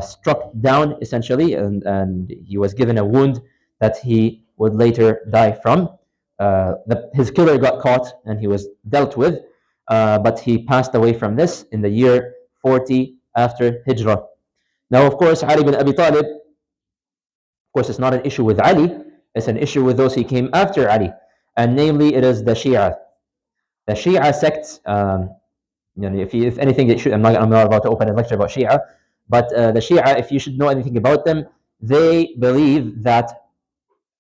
struck down essentially, and he was given a wound that he would later die from. His killer got caught and he was dealt with, but he passed away from this in the year 40 after Hijrah. Now, of course, Ali bin Abi Talib, of course, it's not an issue with Ali, it's an issue with those who came after Ali, and namely it is the Shia. The Shia sect, if anything, I'm not about to open a lecture about Shia, but the Shia, if you should know anything about them, they believe that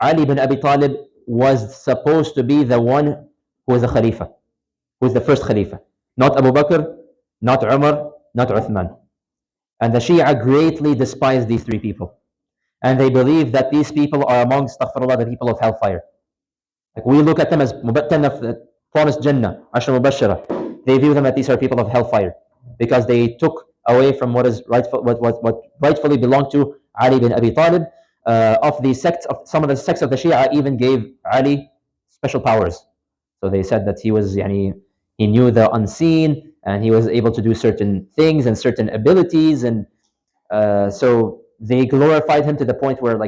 Ali bin Abi Talib was supposed to be the one who was the Khalifa, who was the first Khalifa. Not Abu Bakr, not Umar, not Uthman. And the Shia greatly despise these three people. And they believe that these people are amongst, astaghfirullah, the people of hellfire. Like, we look at them as mubattan of the promised Jannah, Ashra Mubashara. They view them that these are people of hellfire because they took away from what rightfully belonged to Ali bin Abi Talib. Some of the sects of the Shia even gave Ali special powers. So they said that he knew the unseen, and he was able to do certain things and certain abilities, and so they glorified him to the point where,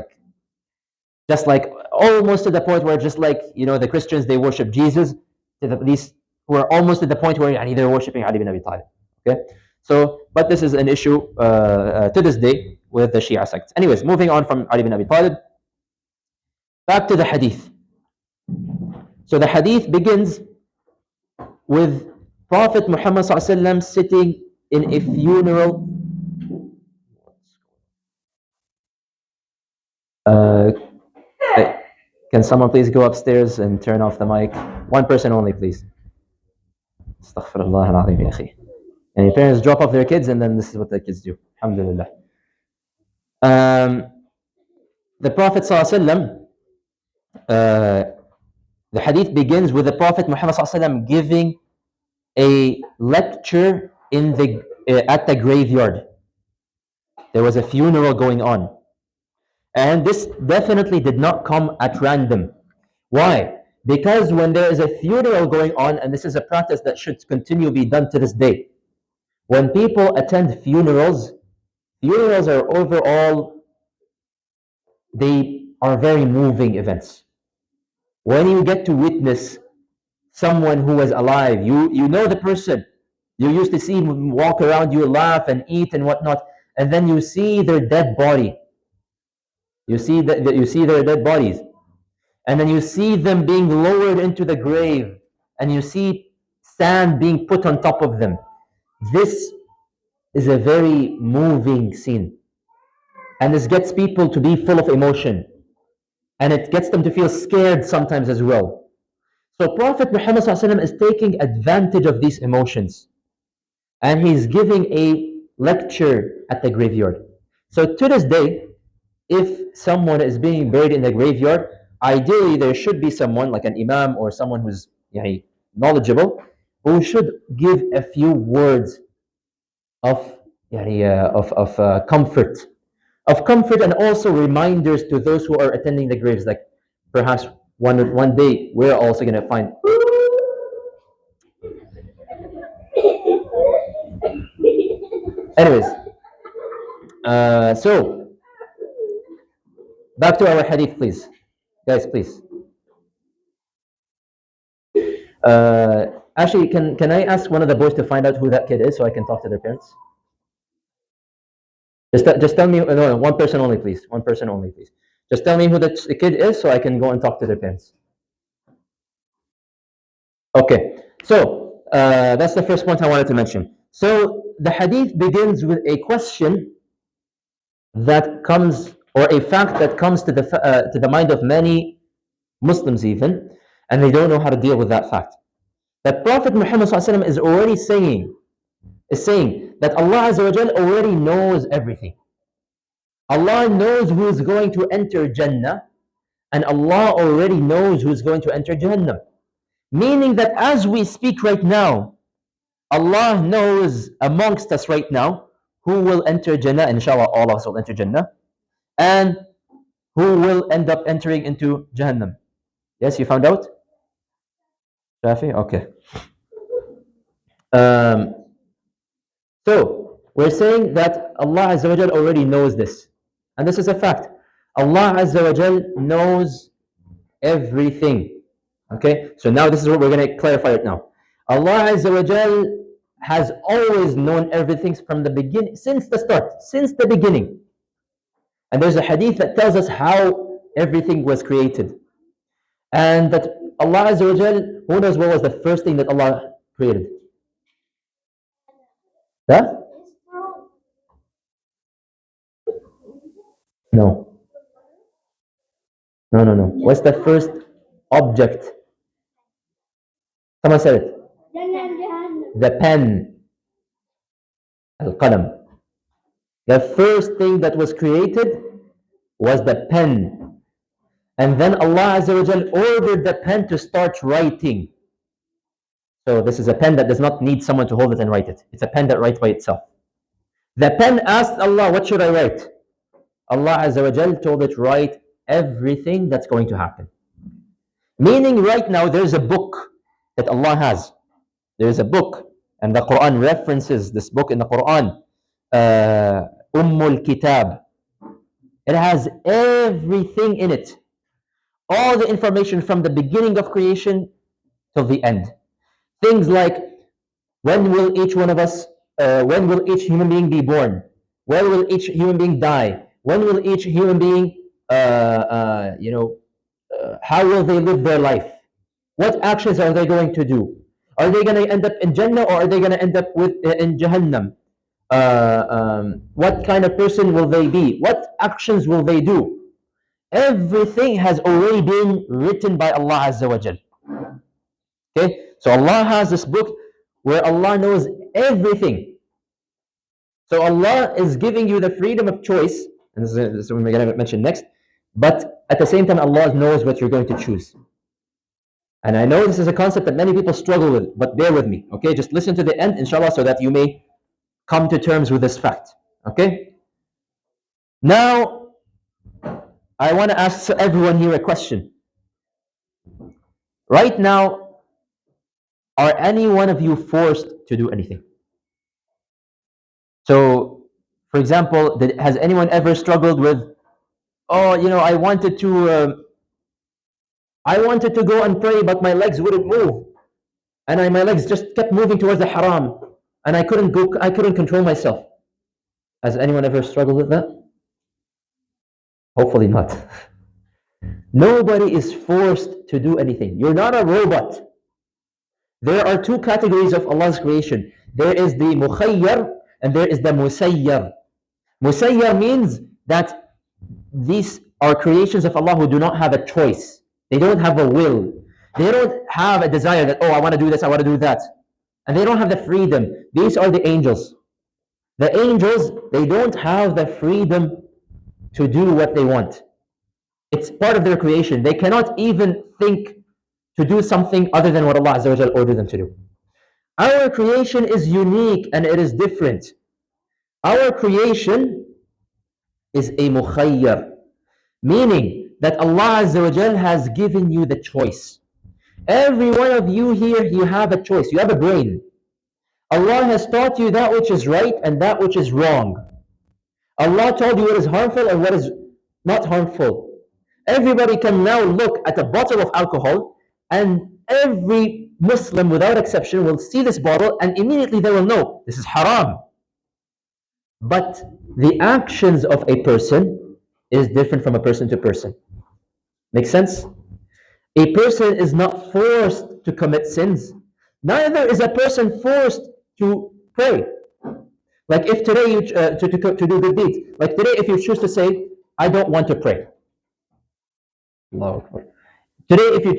just like almost to the point where, just like the Christians, they worship Jesus. These were almost at the point where they're worshiping Ali bin Abi Talib. Okay, so but this is an issue to this day with the Shia sects. Anyways, moving on from Ali bin Abi Talib, back to the Hadith. So the Hadith begins with Prophet Muhammad ﷺ sitting in a funeral. Can someone please go upstairs and turn off the mic? One person only, please. Astaghfirullah al-azim, ya akhi. And your parents drop off their kids, and then this is what the kids do. Alhamdulillah. The Prophet ﷺ, the hadith begins with the Prophet Muhammad ﷺ giving a lecture at the graveyard. There was a funeral going on. And this definitely did not come at random. Why? Because when there is a funeral going on, and this is a practice that should continue to be done to this day, when people attend funerals are overall, they are very moving events. When you get to witness someone who was alive, you know the person, You used to see them walk around you, laugh and eat and whatnot, and then you see their dead body. You see their dead bodies, and then you see them being lowered into the grave, and you see sand being put on top of them. This is a very moving scene, and this gets people to be full of emotion, and it gets them to feel scared sometimes as well. So Prophet Muhammad ﷺ is taking advantage of these emotions, and he's giving a lecture at the graveyard. So to this day, if someone is being buried in the graveyard, ideally there should be someone like an imam or someone who's knowledgeable, who should give a few words of comfort, and also reminders to those who are attending the graves. Like perhaps one day we're also going to find. Anyways, so back to our hadith, please, guys, please. Actually, can I ask one of the boys to find out who that kid is so I can talk to their parents? Just tell me, no, one person only, please. One person only, please. Just tell me who the kid is so I can go and talk to their parents. Okay, so that's the first point I wanted to mention. So the hadith begins with a question that comes, or a fact that comes to the mind of many Muslims even, and they don't know how to deal with that fact. That Prophet Muhammad ﷺ is already saying that Allah Azza wa Jal already knows everything. Allah knows who is going to enter Jannah, and Allah already knows who is going to enter Jahannam. Meaning that as we speak right now, Allah knows amongst us right now who will enter Jannah, and inshallah all of us will enter Jannah, and who will end up entering into Jahannam. Yes, you found out? Shafi? Okay. So we're saying that Allah Azza wa Jal already knows this. And this is a fact. Allah Azza wa Jal knows everything. Okay? So now this is what we're going to clarify right now. Allah Azza wa Jal has always known everything from the beginning, since the start, since the beginning. And there's a hadith that tells us how everything was created. And that Allah Azza wa Jal, who knows what was the first thing that Allah created? Huh? No. No. What's the first object? Someone said it. The pen. Al-qalam. The first thing that was created was the pen. And then Allah Azza wa Jal ordered the pen to start writing. So this is a pen that does not need someone to hold it and write it. It's a pen that writes by itself. The pen asked Allah, what should I write? Allah Azza wa Jal told it, write everything that's going to happen. Meaning right now there's a book that Allah has. There's a book, and the Quran references this book in the Quran, Ummul Kitab. It has everything in it. All the information from the beginning of creation till the end. Things like when will each one of us, when will each human being be born? When will each human being die? When will each human being, how will they live their life? What actions are they going to do? Are they going to end up in Jannah, or are they going to end up in Jahannam? What kind of person will they be? What actions will they do? Everything has already been written by Allah Azza wa Jal. Okay, so Allah has this book where Allah knows everything. So Allah is giving you the freedom of choice, and this is what we're going to mention next, but at the same time Allah knows what you're going to choose. And I know this is a concept that many people struggle with, but bear with me, okay? Just listen to the end, inshallah, so that you may come to terms with this fact, okay? Now, I want to ask everyone here a question. Right now, are any one of you forced to do anything? So, for example, has anyone ever struggled with, oh, I wanted to go and pray, but my legs wouldn't move. And my legs just kept moving towards the haram. and I couldn't control myself. Has anyone ever struggled with that? Hopefully not. Nobody is forced to do anything. You're not a robot. There are two categories of Allah's creation. There is the mukhayyar and there is the musayyar. Musayyar means that these are creations of Allah who do not have a choice. They don't have a will. They don't have a desire that, oh, I want to do this, I want to do that. And they don't have the freedom. These are the angels. The angels, they don't have the freedom to do what they want. It's part of their creation. They cannot even think to do something other than what Allah Azza wa Jal ordered them to do. Our creation is unique and it is different. Our creation is a mukhayyar, meaning that Allah Azza wa Jal has given you the choice. Every one of you here, you have a choice. You have a brain. Allah has taught you that which is right and that which is wrong. Allah told you what is harmful and what is not harmful. Everybody can now look at a bottle of alcohol, and every Muslim without exception will see this bottle and immediately they will know this is haram. But the actions of a person is different from a person to person. Make sense? A person is not forced to commit sins. Neither is a person forced to pray. Like if today you to do good deeds. Like today, if you choose to say, I don't want to pray. Allahu Akbar. Today, if you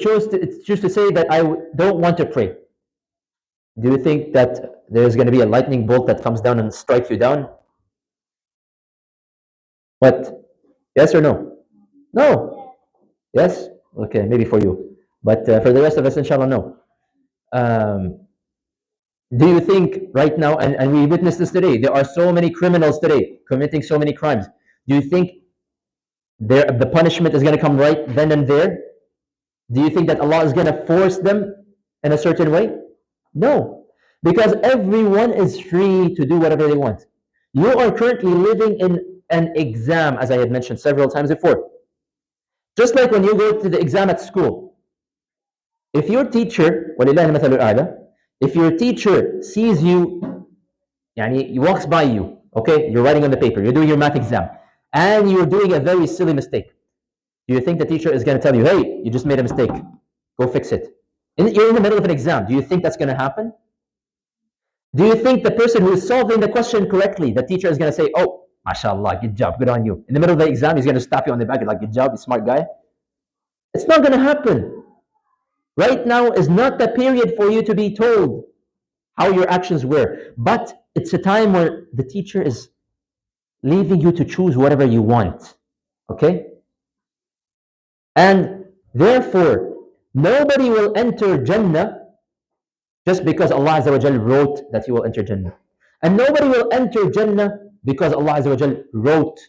choose to say that I don't want to pray, do you think that there's going to be a lightning bolt that comes down and strikes you down? What? Yes or no? No. Yes? Okay, maybe for you. But for the rest of us, inshallah, no. Um, do you think right now, and we witness this today, there are so many criminals today committing so many crimes. Do you think the punishment is going to come right then and there? Do you think that Allah is going to force them in a certain way? No. Because everyone is free to do whatever they want. You are currently living in an exam, as I had mentioned several times before. Just like when you go to the exam at school. If your teacher, وَلِلَّهِ الْمَثَلُ الْأَعْلَى, if your teacher sees you, he walks by you, okay, you're writing on the paper, you're doing your math exam, and you're doing a very silly mistake. Do you think the teacher is going to tell you, hey, you just made a mistake, go fix it? You're in the middle of an exam. Do you think that's going to happen? Do you think the person who is solving the question correctly, the teacher is going to say, oh, mashallah, good job, good on you. In the middle of the exam, he's going to slap you on the back, like, good job, you smart guy. It's not going to happen. Right now is not the period for you to be told how your actions were, but it's a time where the teacher is leaving you to choose whatever you want, okay? And therefore, nobody will enter Jannah just because Allah Azza wa Jal wrote that you will enter Jannah. And nobody will enter Jannah because Allah Azza wa Jal wrote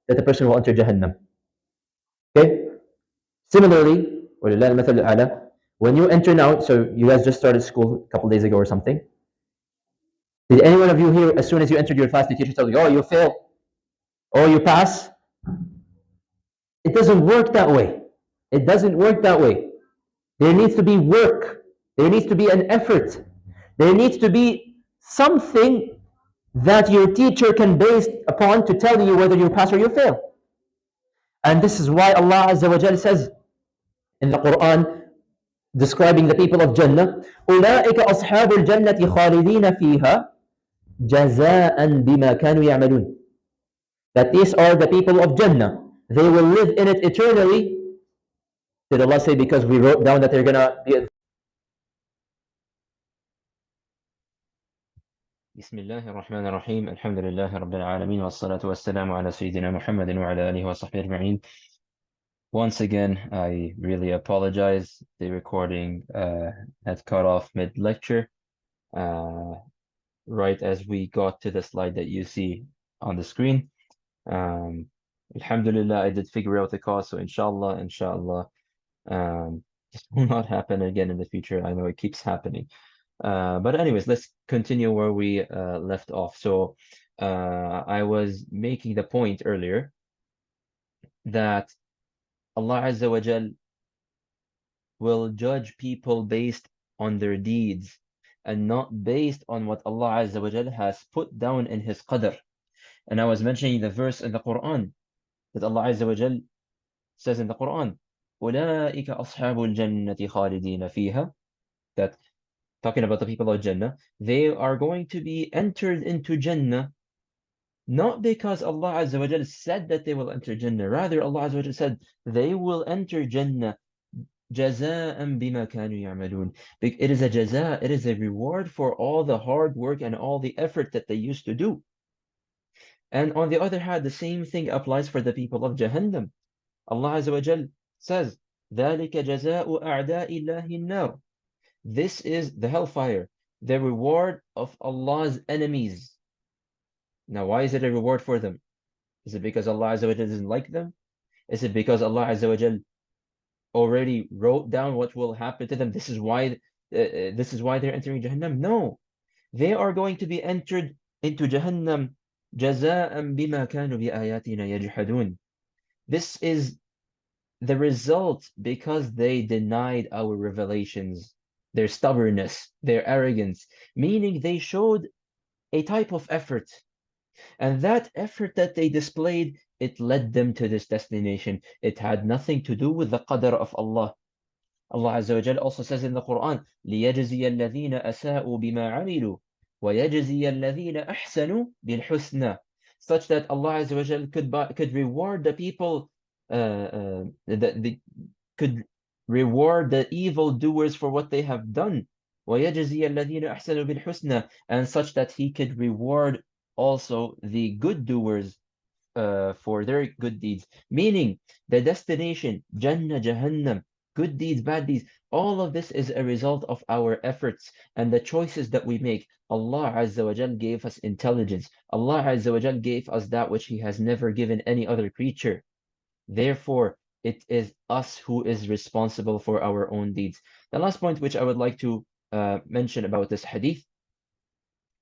that the person will enter Jahannam. Okay? Similarly, when you enter now, so you guys just started school a couple days ago or something. Did any one of you here, as soon as you entered your class, the teacher told you, oh, you fail, oh, you pass? It doesn't work that way. It doesn't work that way. There needs to be work. There needs to be an effort. There needs to be something that your teacher can base upon to tell you whether you pass or you fail. And this is why Allah Azza wa Jal says in the Quran, describing the people of Jannah, أُولَٰئِكَ أَصْحَابُ الْجَنَّةِ خَالِدِينَ فِيهَا جَزَاءً بِمَا كَانُوا يَعْمَلُونَ. That these are the people of Jannah. They will live in it eternally. Did Allah say because we wrote down that they're going to be... بسم الله الرحمن الرحيم الحمد لله رب العالمين والصلاة والسلام على سيدنا محمد وعلى آله وصحبه أجمعين. Once again, I really apologize. The recording had cut off mid-lecture, right as we got to the slide that you see on the screen. Alhamdulillah, I did figure out the cause, so inshallah, this will not happen again in the future. I know it keeps happening. But anyways, let's continue where we left off. So I was making the point earlier that Allah Azza wa Jal will judge people based on their deeds, and not based on what Allah Azza wa Jal has put down in His qadr. And I was mentioning the verse in the Quran that Allah Azza wa Jal says in the Quran, أولئك أصحاب الجنة خالدين فيها, that talking about the people of Jannah, they are going to be entered into Jannah not because Allah Azza wa Jal said that they will enter Jannah. Rather, Allah Azza wa Jal said they will enter Jannah جزاء بما كانوا يعملون. It is a jaza, it is a reward for all the hard work and all the effort that they used to do. And on the other hand, the same thing applies for the people of Jahannam. Allah Azza wa Jal says, ذلك جزاء أعداء الله النار. This is the hellfire, the reward of Allah's enemies. Now, why is it a reward for them? Is it because Allah Azza wa Jal doesn't like them? Is it because Allah Azza wa Jal already wrote down what will happen to them? This is why they're entering Jahannam? No, they are going to be entered into Jahannam جزاء بما كانوا بآياتنا يجحدون. This is the result because they denied our revelations, their stubbornness, their arrogance, meaning they showed a type of effort. And that effort that they displayed, it led them to this destination. It had nothing to do with the qadr of Allah. Allah Azza wa Jal also says in the Quran, لِيَجْزِيَ الَّذِينَ أَسَاءُوا بِمَا عَمِلُوا وَيَجْزِيَ الَّذِينَ أَحْسَنُوا بِالْحُسْنَى, such that Allah Azza wa Jal could reward the people, could reward the evildoers for what they have done. وَيَجْزِيَ الَّذِينَ أَحْسَنُوا بِالْحُسْنَى, and such that He could reward also the good doers for their good deeds. Meaning, the destination, Jannah, Jahannam, good deeds, bad deeds, all of this is a result of our efforts and the choices that we make. Allah Azza wa Jal gave us intelligence. Allah Azza wa Jal gave us that which He has never given any other creature. Therefore, it is us who is responsible for our own deeds. The last point which I would like to mention about this hadith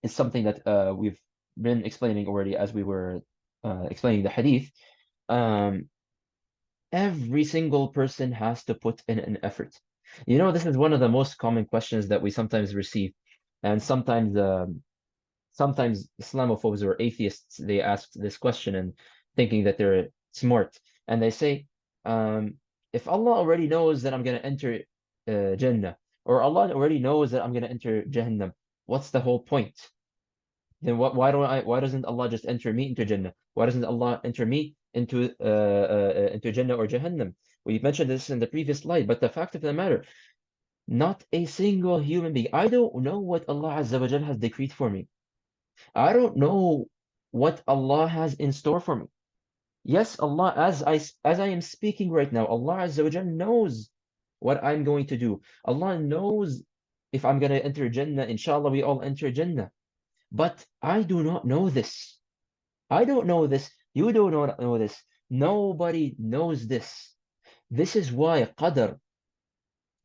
is something that we've been explaining already as we were explaining the hadith. Every single person has to put in an effort. You know, this is one of the most common questions that we sometimes receive, and sometimes Islamophobes or atheists, they ask this question and thinking that they're smart, and they say, if Allah already knows that I'm going to enter Jannah, or Allah already knows that I'm going to enter Jahannam, what's the whole point? Then why doesn't Allah just enter me into Jannah? Why doesn't Allah enter me into Jannah or Jahannam? We mentioned this in the previous slide, but the fact of the matter, not a single human being. I don't know what Allah Azza wa Jal has decreed for me. I don't know what Allah has in store for me. Yes, Allah, as I am speaking right now, Allah Azza wa Jal knows what I'm going to do. Allah knows if I'm going to enter Jannah. Inshallah, we all enter Jannah. But I do not know this. I don't know this. You do not know this. Nobody knows this. This is why qadr,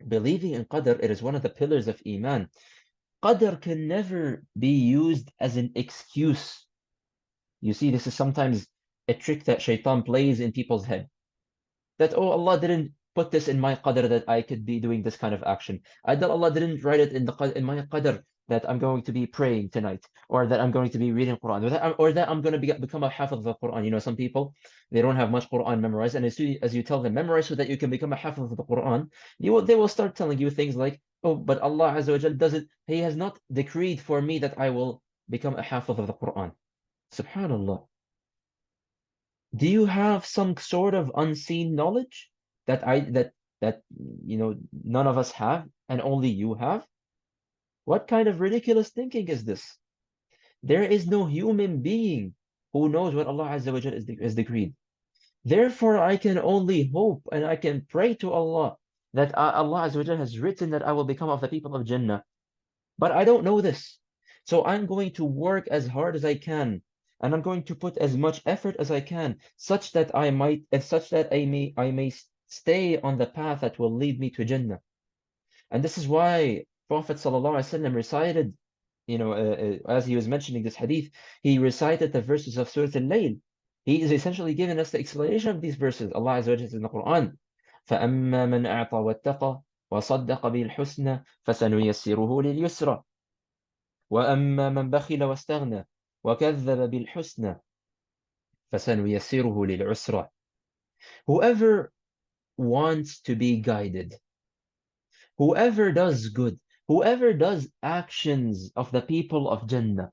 believing in qadr, it is one of the pillars of Iman. Qadr can never be used as an excuse. You see, this is sometimes a trick that shaitan plays in people's head. That, oh, Allah didn't put this in my qadr that I could be doing this kind of action. Allah didn't write it in my qadr that I'm going to be praying tonight, or that I'm going to be reading Quran, or that I'm going to become a hafiz of the Quran. You know, some people, they don't have much Quran memorized, and as you tell them, memorize so that you can become a hafiz of the Quran, they will start telling you things like, oh, but Allah Azza wa Jal doesn't, He has not decreed for me that I will become a hafiz of the Quran. Subhanallah. Do you have some sort of unseen knowledge that you know none of us have and only you have? What kind of ridiculous thinking is this? There is no human being who knows what Allah Azza wa Jal is decreed. Therefore, I can only hope and I can pray to Allah that Allah Azza wa Jal has written that I will become of the people of Jannah. But I don't know this. So I'm going to work as hard as I can, and I'm going to put as much effort as I can, such that I may stay on the path that will lead me to Jannah. And this is why Prophet ﷺ recited, you know, as he was mentioning this hadith, he recited the verses of Surah Al-Layl. He is essentially giving us the explanation of these verses. Allah Azza wa Jalla says in the Quran, فَأَمَّا مَنْ أَعْطَى وَاتَّقَى وَصَدَّقَ بِالْحُسْنَى فَسَنُيَسِّرُهُ لِلْيُسْرَى. وأما من بخل واستغنى وكذب بالحسنى فسنيسره للعسرى. Whoever wants to be guided, whoever does good, whoever does actions of the people of Jannah,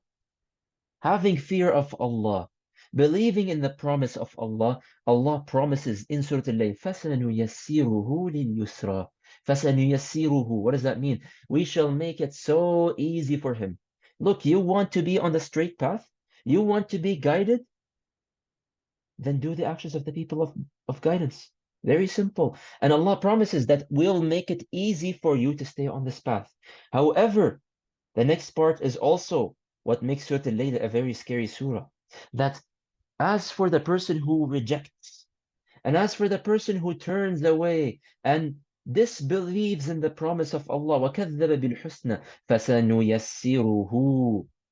having fear of Allah, believing in the promise of Allah, Allah promises in Surah Al-Layl, فَسَنُيَسِّرُهُ لِلْيُسْرَى. فَسَنُيَسِّرُهُ. What does that mean? We shall make it so easy for him. Look, you want to be on the straight path? You want to be guided? Then do the actions of the people of guidance. Very simple. And Allah promises that we'll make it easy for you to stay on this path. However, the next part is also what makes Surah Al-Layl a very scary surah. That as for the person who rejects, and as for the person who turns away and disbelieves in the promise of Allah, وَكَذَّبَ بِالْحُسْنَى فَسَنُيَسِّرُهُ.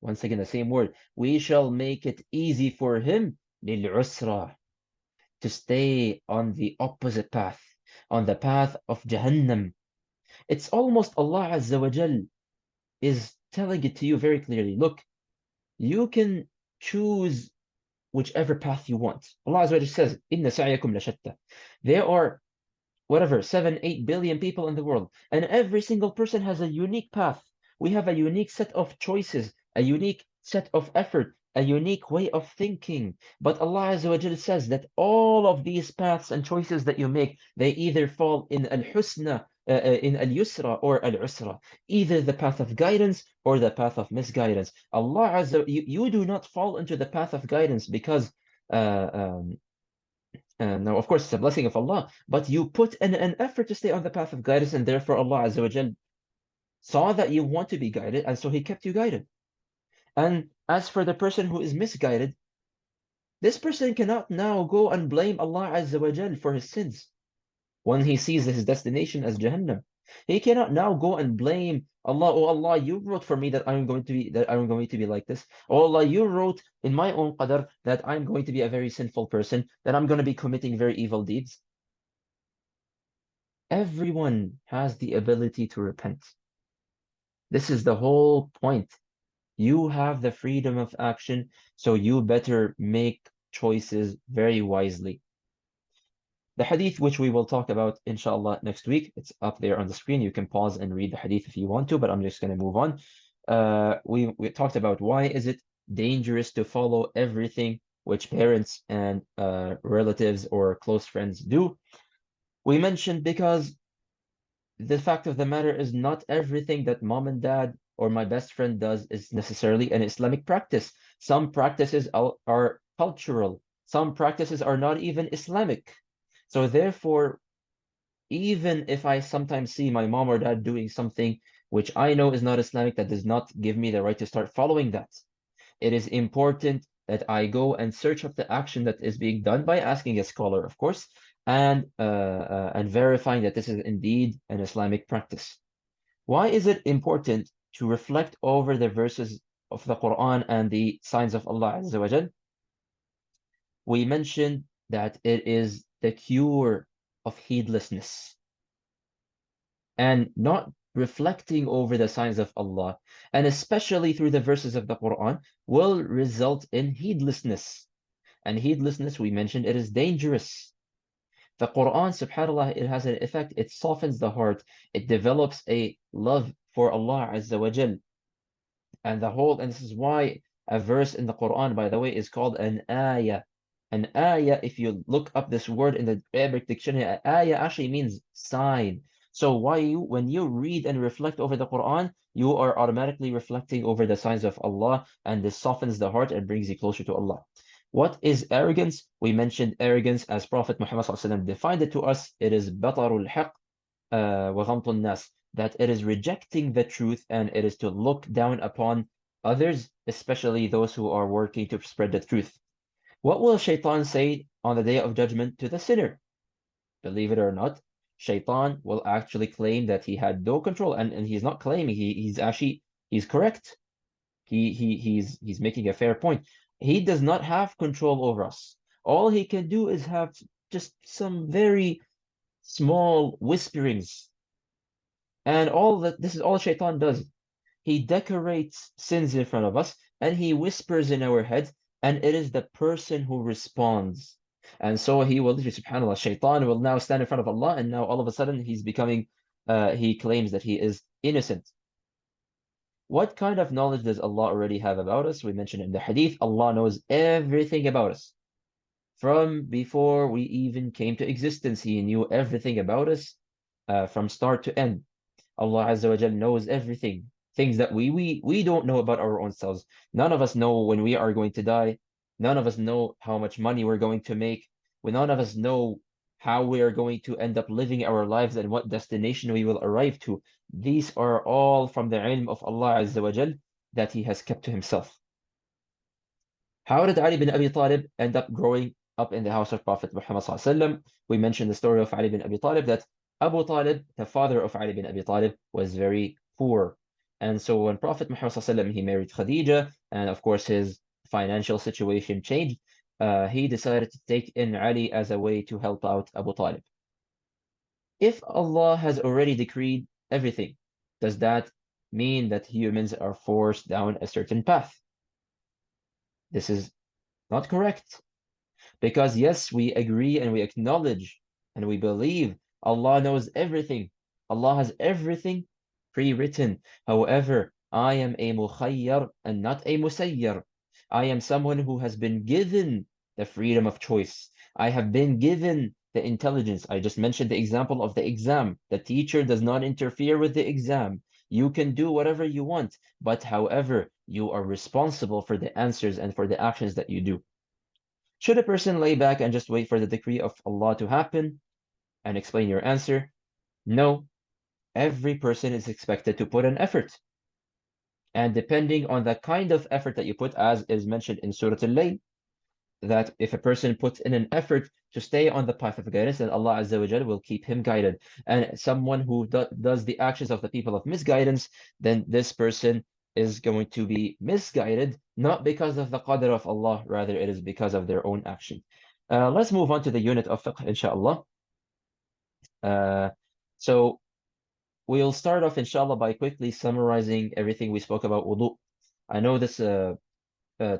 Once again, the same word. We shall make it easy for him, لِلْعُسْرَى, to stay on the opposite path, on the path of Jahannam. It's almost Allah Azza wa Jal is telling it to you very clearly. Look, you can choose whichever path you want. Allah Azza wa Jal says, "Inna sa'yakum lashatta." There are whatever 7-8 billion people in the world, and every single person has a unique path. We have a unique set of choices, a unique set of effort, a unique way of thinking. But Allah Azza wa Jal says that all of these paths and choices that you make, they either fall in al-husna, in al-yusra or al-usra, either the path of guidance or the path of misguidance. Allah Azza, you do not fall into the path of guidance because uh, um, now, of course, it's a blessing of Allah, but you put in an effort to stay on the path of guidance, and therefore Allah Azza wa Jal saw that you want to be guided, and so He kept you guided. And as for the person who is misguided, this person cannot now go and blame Allah Azza wa Jal for his sins when he sees his destination as Jahannam. He cannot now go and blame Allah. Oh Allah, you wrote for me that I'm going to be like this. Oh Allah, you wrote in my own qadar that I'm going to be a very sinful person, that I'm going to be committing very evil deeds. Everyone has the ability to repent. This is the whole point. You have the freedom of action, so you better make choices very wisely. The hadith, which we will talk about, inshallah, next week, it's up there on the screen. You can pause and read the hadith if you want to, but I'm just going to move on. We talked about why is it dangerous to follow everything which parents and relatives or close friends do. We mentioned because the fact of the matter is not everything that mom and dad or my best friend does is necessarily an Islamic practice. Some practices are cultural. Some practices are not even Islamic. So therefore, even if I sometimes see my mom or dad doing something which I know is not Islamic, that does not give me the right to start following that. It is important that I go and search up the action that is being done by asking a scholar, of course, and verifying that this is indeed an Islamic practice. Why is it important to reflect over the verses of the Quran and the signs of Allah Azza wa Jal? We mentioned that it is the cure of heedlessness, and not reflecting over the signs of Allah, and especially through the verses of the Quran, will result in heedlessness. And heedlessness, we mentioned, it is dangerous. The Quran, subhanAllah, it has an effect. It softens the heart. It develops a love for Allah Azza wa Jal. And this is why a verse in the Quran, by the way, is called an ayah. An ayah, if you look up this word in the Arabic dictionary, ayah actually means sign. So when you read and reflect over the Quran, you are automatically reflecting over the signs of Allah, and this softens the heart and brings you closer to Allah. What is arrogance? We mentioned arrogance as Prophet Muhammad ﷺ defined it to us. It is batarul haqq wa ghamtun nas, that it is rejecting the truth and it is to look down upon others, especially those who are working to spread the truth. What will Shaitan say on the day of judgment to the sinner? Believe it or not, Shaitan will actually claim that he had no control, and he's not claiming, he's correct. He's making a fair point. He does not have control over us. All he can do is have just some very small whisperings. And all that, this is all Shaitan does. He decorates sins in front of us and he whispers in our heads, and it is the person who responds. And so he will, subhanAllah, shaitan will now stand in front of Allah, and now all of a sudden he's becoming, he claims that he is innocent. What kind of knowledge does Allah already have about us? We mentioned in the Hadith, Allah knows everything about us. From before we even came to existence, He knew everything about us from start to end. Allah Azza wa Jal knows everything. Things that we don't know about our own selves. None of us know when we are going to die. None of us know how much money we're going to make. None of us know how we are going to end up living our lives and what destination we will arrive to. These are all from the ilm of Allah Azza wa Jal that He has kept to Himself. How did Ali bin Abi Talib end up growing up in the house of Prophet Muhammad ﷺ? We mentioned the story of Ali bin Abi Talib, that Abu Talib, the father of Ali bin Abi Talib, was very poor. And so when Prophet Muhammad ﷺ, he married Khadija, and of course his financial situation changed, he decided to take in Ali as a way to help out Abu Talib. If Allah has already decreed everything, does that mean that humans are forced down a certain path? This is not correct. Because yes, we agree and we acknowledge and we believe Allah knows everything. Allah has everything pre-written. However, I am a mukhayyar and not a musayyar. I am someone who has been given the freedom of choice. I have been given the intelligence. I just mentioned the example of the exam. The teacher does not interfere with the exam. You can do whatever you want, but however, you are responsible for the answers and for the actions that you do. Should a person lay back and just wait for the decree of Allah to happen and explain your answer? No. Every person is expected to put an effort. And depending on the kind of effort that you put, as is mentioned in Surah Al-Layl, that if a person puts in an effort to stay on the path of guidance, then Allah Azza wa Jalla will keep him guided. And someone who does the actions of the people of misguidance, then this person is going to be misguided, not because of the qadr of Allah, rather it is because of their own action. Let's move on to the unit of fiqh, inshallah. So we'll start off, inshallah, by quickly summarizing everything we spoke about wudu. I know this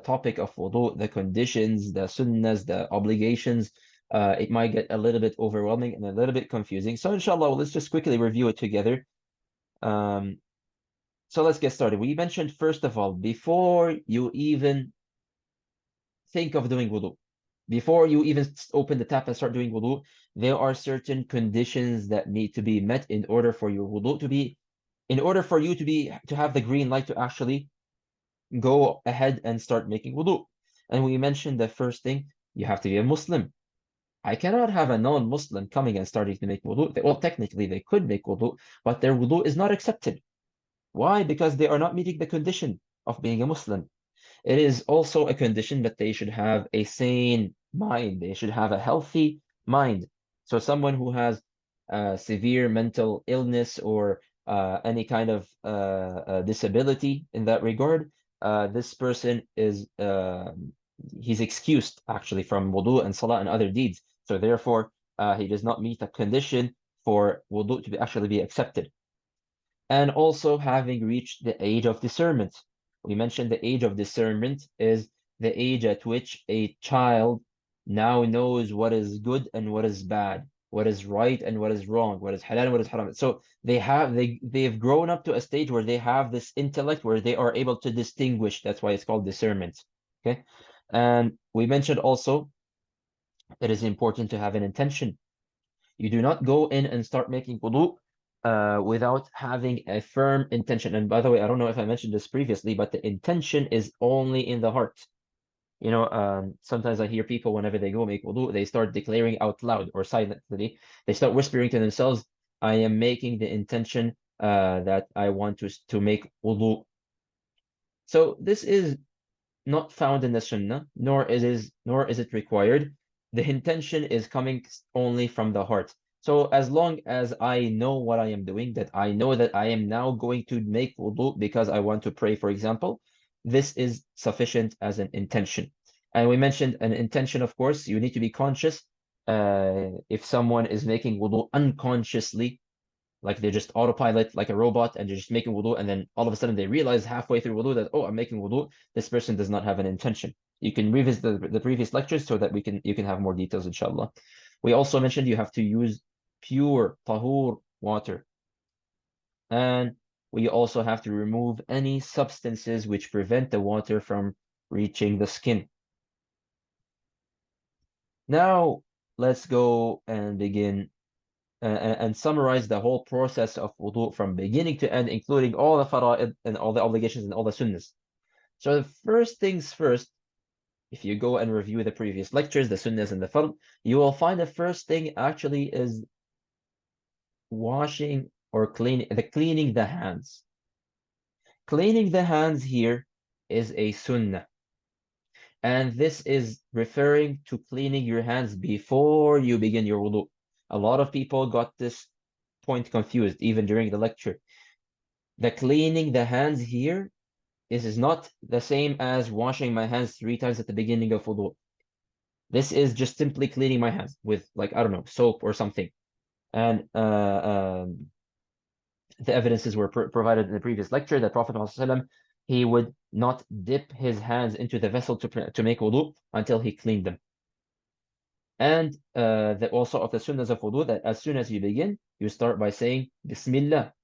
topic of wudu, the conditions, the sunnahs, the obligations, it might get a little bit overwhelming and a little bit confusing. So inshallah, let's just quickly review it together. So let's get started. We mentioned, first of all, before you even think of doing wudu, before you even open the tap and start doing wudu, there are certain conditions that need to be met in order for your wudu to be, in order for you to have the green light to actually go ahead and start making wudu. And we mentioned the first thing, you have to be a Muslim. I cannot have a non-Muslim coming and starting to make wudu. Well, technically they could make wudu, but their wudu is not accepted. Why? Because they are not meeting the condition of being a Muslim. It is also a condition that they should have a sane mind. They should have a healthy mind. So someone who has severe mental illness or any kind of disability in that regard, this person is he's excused actually from wudu and salah and other deeds. So therefore, he does not meet the condition for wudu to actually be accepted. And also having reached the age of discernment. We mentioned the age of discernment is the age at which a child now knows what is good and what is bad, what is right and what is wrong, what is halal and what is haram. So they've grown up to a stage where they have this intellect where they are able to distinguish. That's why it's called discernment. Okay. And we mentioned also it is important to have an intention. You do not go in and start making wudu without having a firm intention. And by the way, I don't know if I mentioned this previously, but the intention is only in the heart. You know, sometimes I hear people whenever they go make wudu, they start declaring out loud or silently. They start whispering to themselves, I am making the intention that I want to make wudu. So this is not found in the Sunnah, nor is it required. The intention is coming only from the heart. So as long as I know what I am doing, that I know that I am now going to make wudu because I want to pray, for example, this is sufficient as an intention. And we mentioned an intention, of course, you need to be conscious. If someone is making wudu unconsciously, like they're just autopilot like a robot and they're just making wudu, and then all of a sudden they realize halfway through wudu that, oh, I'm making wudu. This person does not have an intention. You can revisit the previous lectures so that you can have more details, inshallah. We also mentioned you have to use pure tahur water. And we also have to remove any substances which prevent the water from reaching the skin. Now, let's go and begin and summarize the whole process of wudu from beginning to end, including all the fara'id and all the obligations and all the sunnahs. So the first things first, if you go and review the previous lectures, the sunnahs and the fard, you will find the first thing actually is washing or cleaning the hands. Cleaning the hands here is a sunnah. And this is referring to cleaning your hands before you begin your wudu. A lot of people got this point confused even during the lecture. The cleaning the hands here is not the same as washing my hands 3 times at the beginning of wudu. This is just simply cleaning my hands with, like, I don't know, soap or something. And the evidences were provided in the previous lecture that Prophet ﷺ, he would not dip his hands into the vessel to make wudu until he cleaned them. And that also of the sunnahs of wudu, that as soon as you begin, you start by saying Bismillah.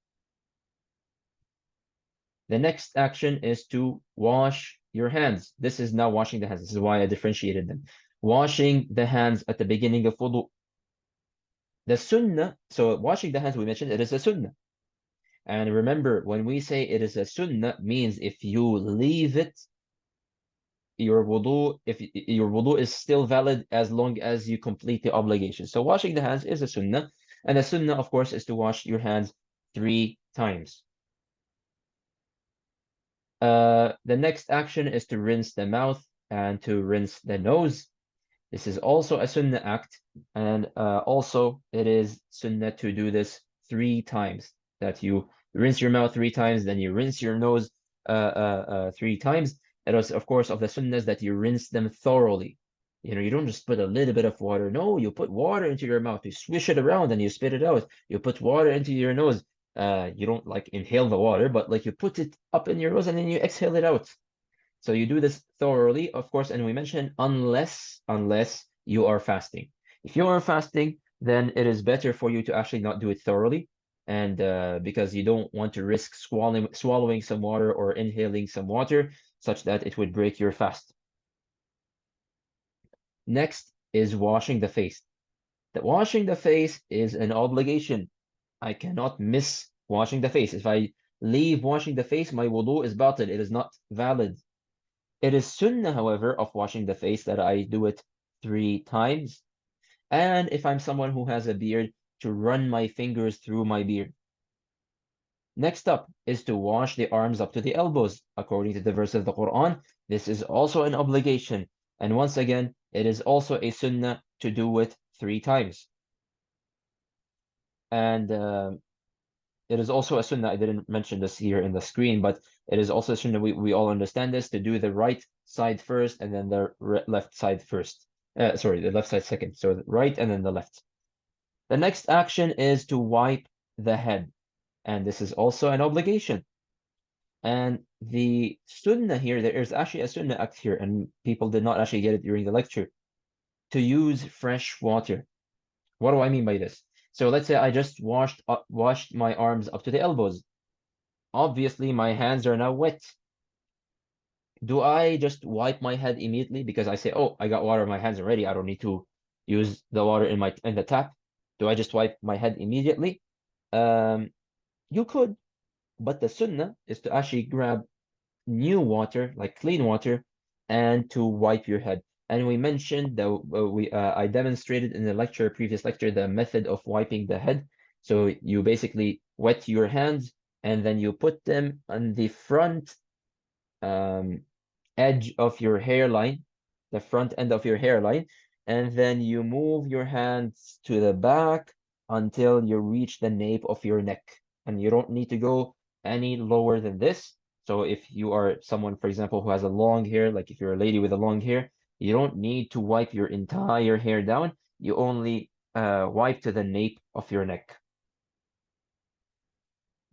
The next action is to wash your hands. This is now washing the hands. This is why I differentiated them. Washing the hands at the beginning of wudu. The sunnah, so washing the hands, we mentioned it is a sunnah. And remember, when we say it is a sunnah, means if you leave it, your wudu is still valid as long as you complete the obligation. So washing the hands is a sunnah, and a sunnah, of course, is to wash your hands 3 times. The next action is to rinse the mouth and to rinse the nose. This is also a sunnah act, and also it is sunnah to do this 3 times, that you rinse your mouth 3 times, then you rinse your nose 3 times. It was, of course, of the sunnahs that you rinse them thoroughly. You know, you don't just put a little bit of water. No, you put water into your mouth. You swish it around and you spit it out. You put water into your nose. You don't like inhale the water, but like you put it up in your nose and then you exhale it out. So you do this thoroughly, of course, and we mentioned unless you are fasting. If you are fasting, then it is better for you to actually not do it thoroughly, and because you don't want to risk swallowing some water or inhaling some water such that it would break your fast. Next is washing the face. Washing the face is an obligation. I cannot miss washing the face. If I leave washing the face, my wudu is batil. It is not valid. It is sunnah, however, of washing the face that I do it 3 times. And if I'm someone who has a beard, to run my fingers through my beard. Next up is to wash the arms up to the elbows. According to the verse of the Quran, this is also an obligation. And once again, it is also a sunnah to do it 3 times. And it is also a sunnah, I didn't mention this here in the screen, but it is also a sunnah, we all understand this, to do the right side first and then the left side first. Sorry, the left side second. So the right and then the left. The next action is to wipe the head. And this is also an obligation. And the sunnah here, there is actually a sunnah act here, and people did not actually get it during the lecture, to use fresh water. What do I mean by this? So let's say I just washed my arms up to the elbows. Obviously, my hands are now wet. Do I just wipe my head immediately because I say, oh, I got water in my hands already, I don't need to use the water in the tap? Do I just wipe my head immediately? You could, but the sunnah is to actually grab new water, like clean water, and to wipe your head. And we mentioned that I demonstrated in the previous lecture, the method of wiping the head. So you basically wet your hands and then you put them on the front edge of your hairline, the front end of your hairline, and then you move your hands to the back until you reach the nape of your neck. And you don't need to go any lower than this. So if you are someone, for example, who has a long hair, like if you're a lady with a long hair, you don't need to wipe your entire hair down. You only wipe to the nape of your neck.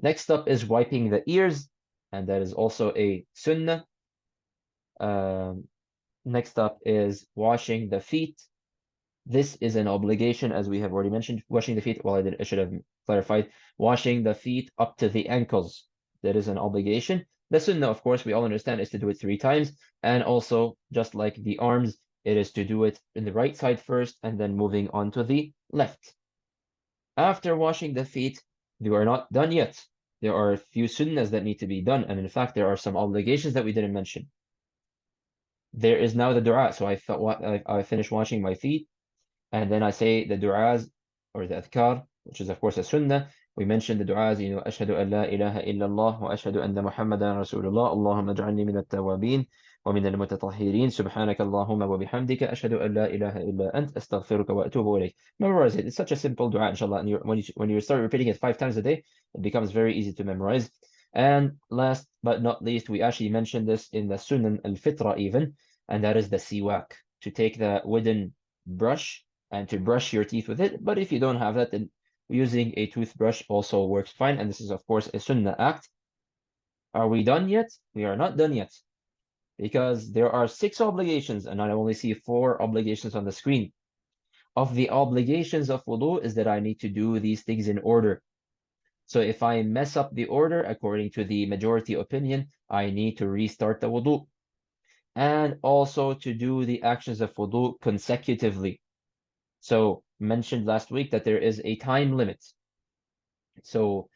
Next up is wiping the ears, and that is also a sunnah. Um, Next up is washing the feet. This is an obligation, as we have already mentioned. Washing the feet, well, I should have clarified. Washing the feet up to the ankles. That is an obligation. The sunnah, of course, we all understand is to do it 3 times. And also, just like the arms, it is to do it in the right side first and then moving on to the left. After washing the feet, you are not done yet. There are a few sunnahs that need to be done. And in fact, there are some obligations that we didn't mention. There is now the dua. So I finished washing my feet. And then I say the du'as or the adhkar, which is of course a sunnah. We mentioned the du'as, أشهد أن لا إله إلا الله وأشهد أن محمدا رسول الله اللهم اجعلني من التوابين ومن المتطهرين سبحانك اللهم وبحمدك أشهد أن لا إله إلا أنت أستغفرك وأتوب إليك. Memorize it. It's such a simple dua, inshallah. And when you start repeating it 5 times a day, it becomes very easy to memorize. And last but not least, we actually mentioned this in the Sunan al-Fitra even, and that is the siwak, to take the wooden brush and to brush your teeth with it. But if you don't have that, then using a toothbrush also works fine. And this is, of course, a sunnah act. Are we done yet? We are not done yet, because there are 6 obligations, and I only see 4 obligations on the screen. Of the obligations of wudu is that I need to do these things in order. So if I mess up the order, according to the majority opinion, I need to restart the wudu. And also to do the actions of wudu consecutively. So mentioned last week that there is a time limit. So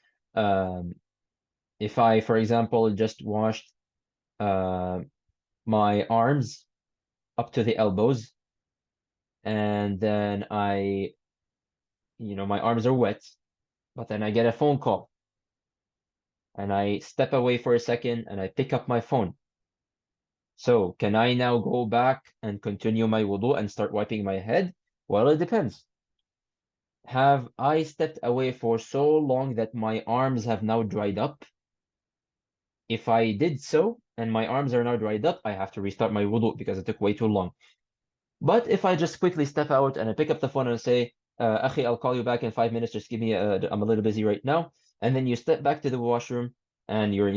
if I, for example, just washed my arms up to the elbows, and then my arms are wet, but then I get a phone call, and I step away for a second, and I pick up my phone. So can I now go back and continue my wudu and start wiping my head? Well, it depends. Have I stepped away for so long that my arms have now dried up? If I did so, and my arms are now dried up, I have to restart my wudu because it took way too long. But if I just quickly step out and I pick up the phone and say, Akhi, I'll call you back in 5 minutes, just give me I'm a little busy right now. And then you step back to the washroom and your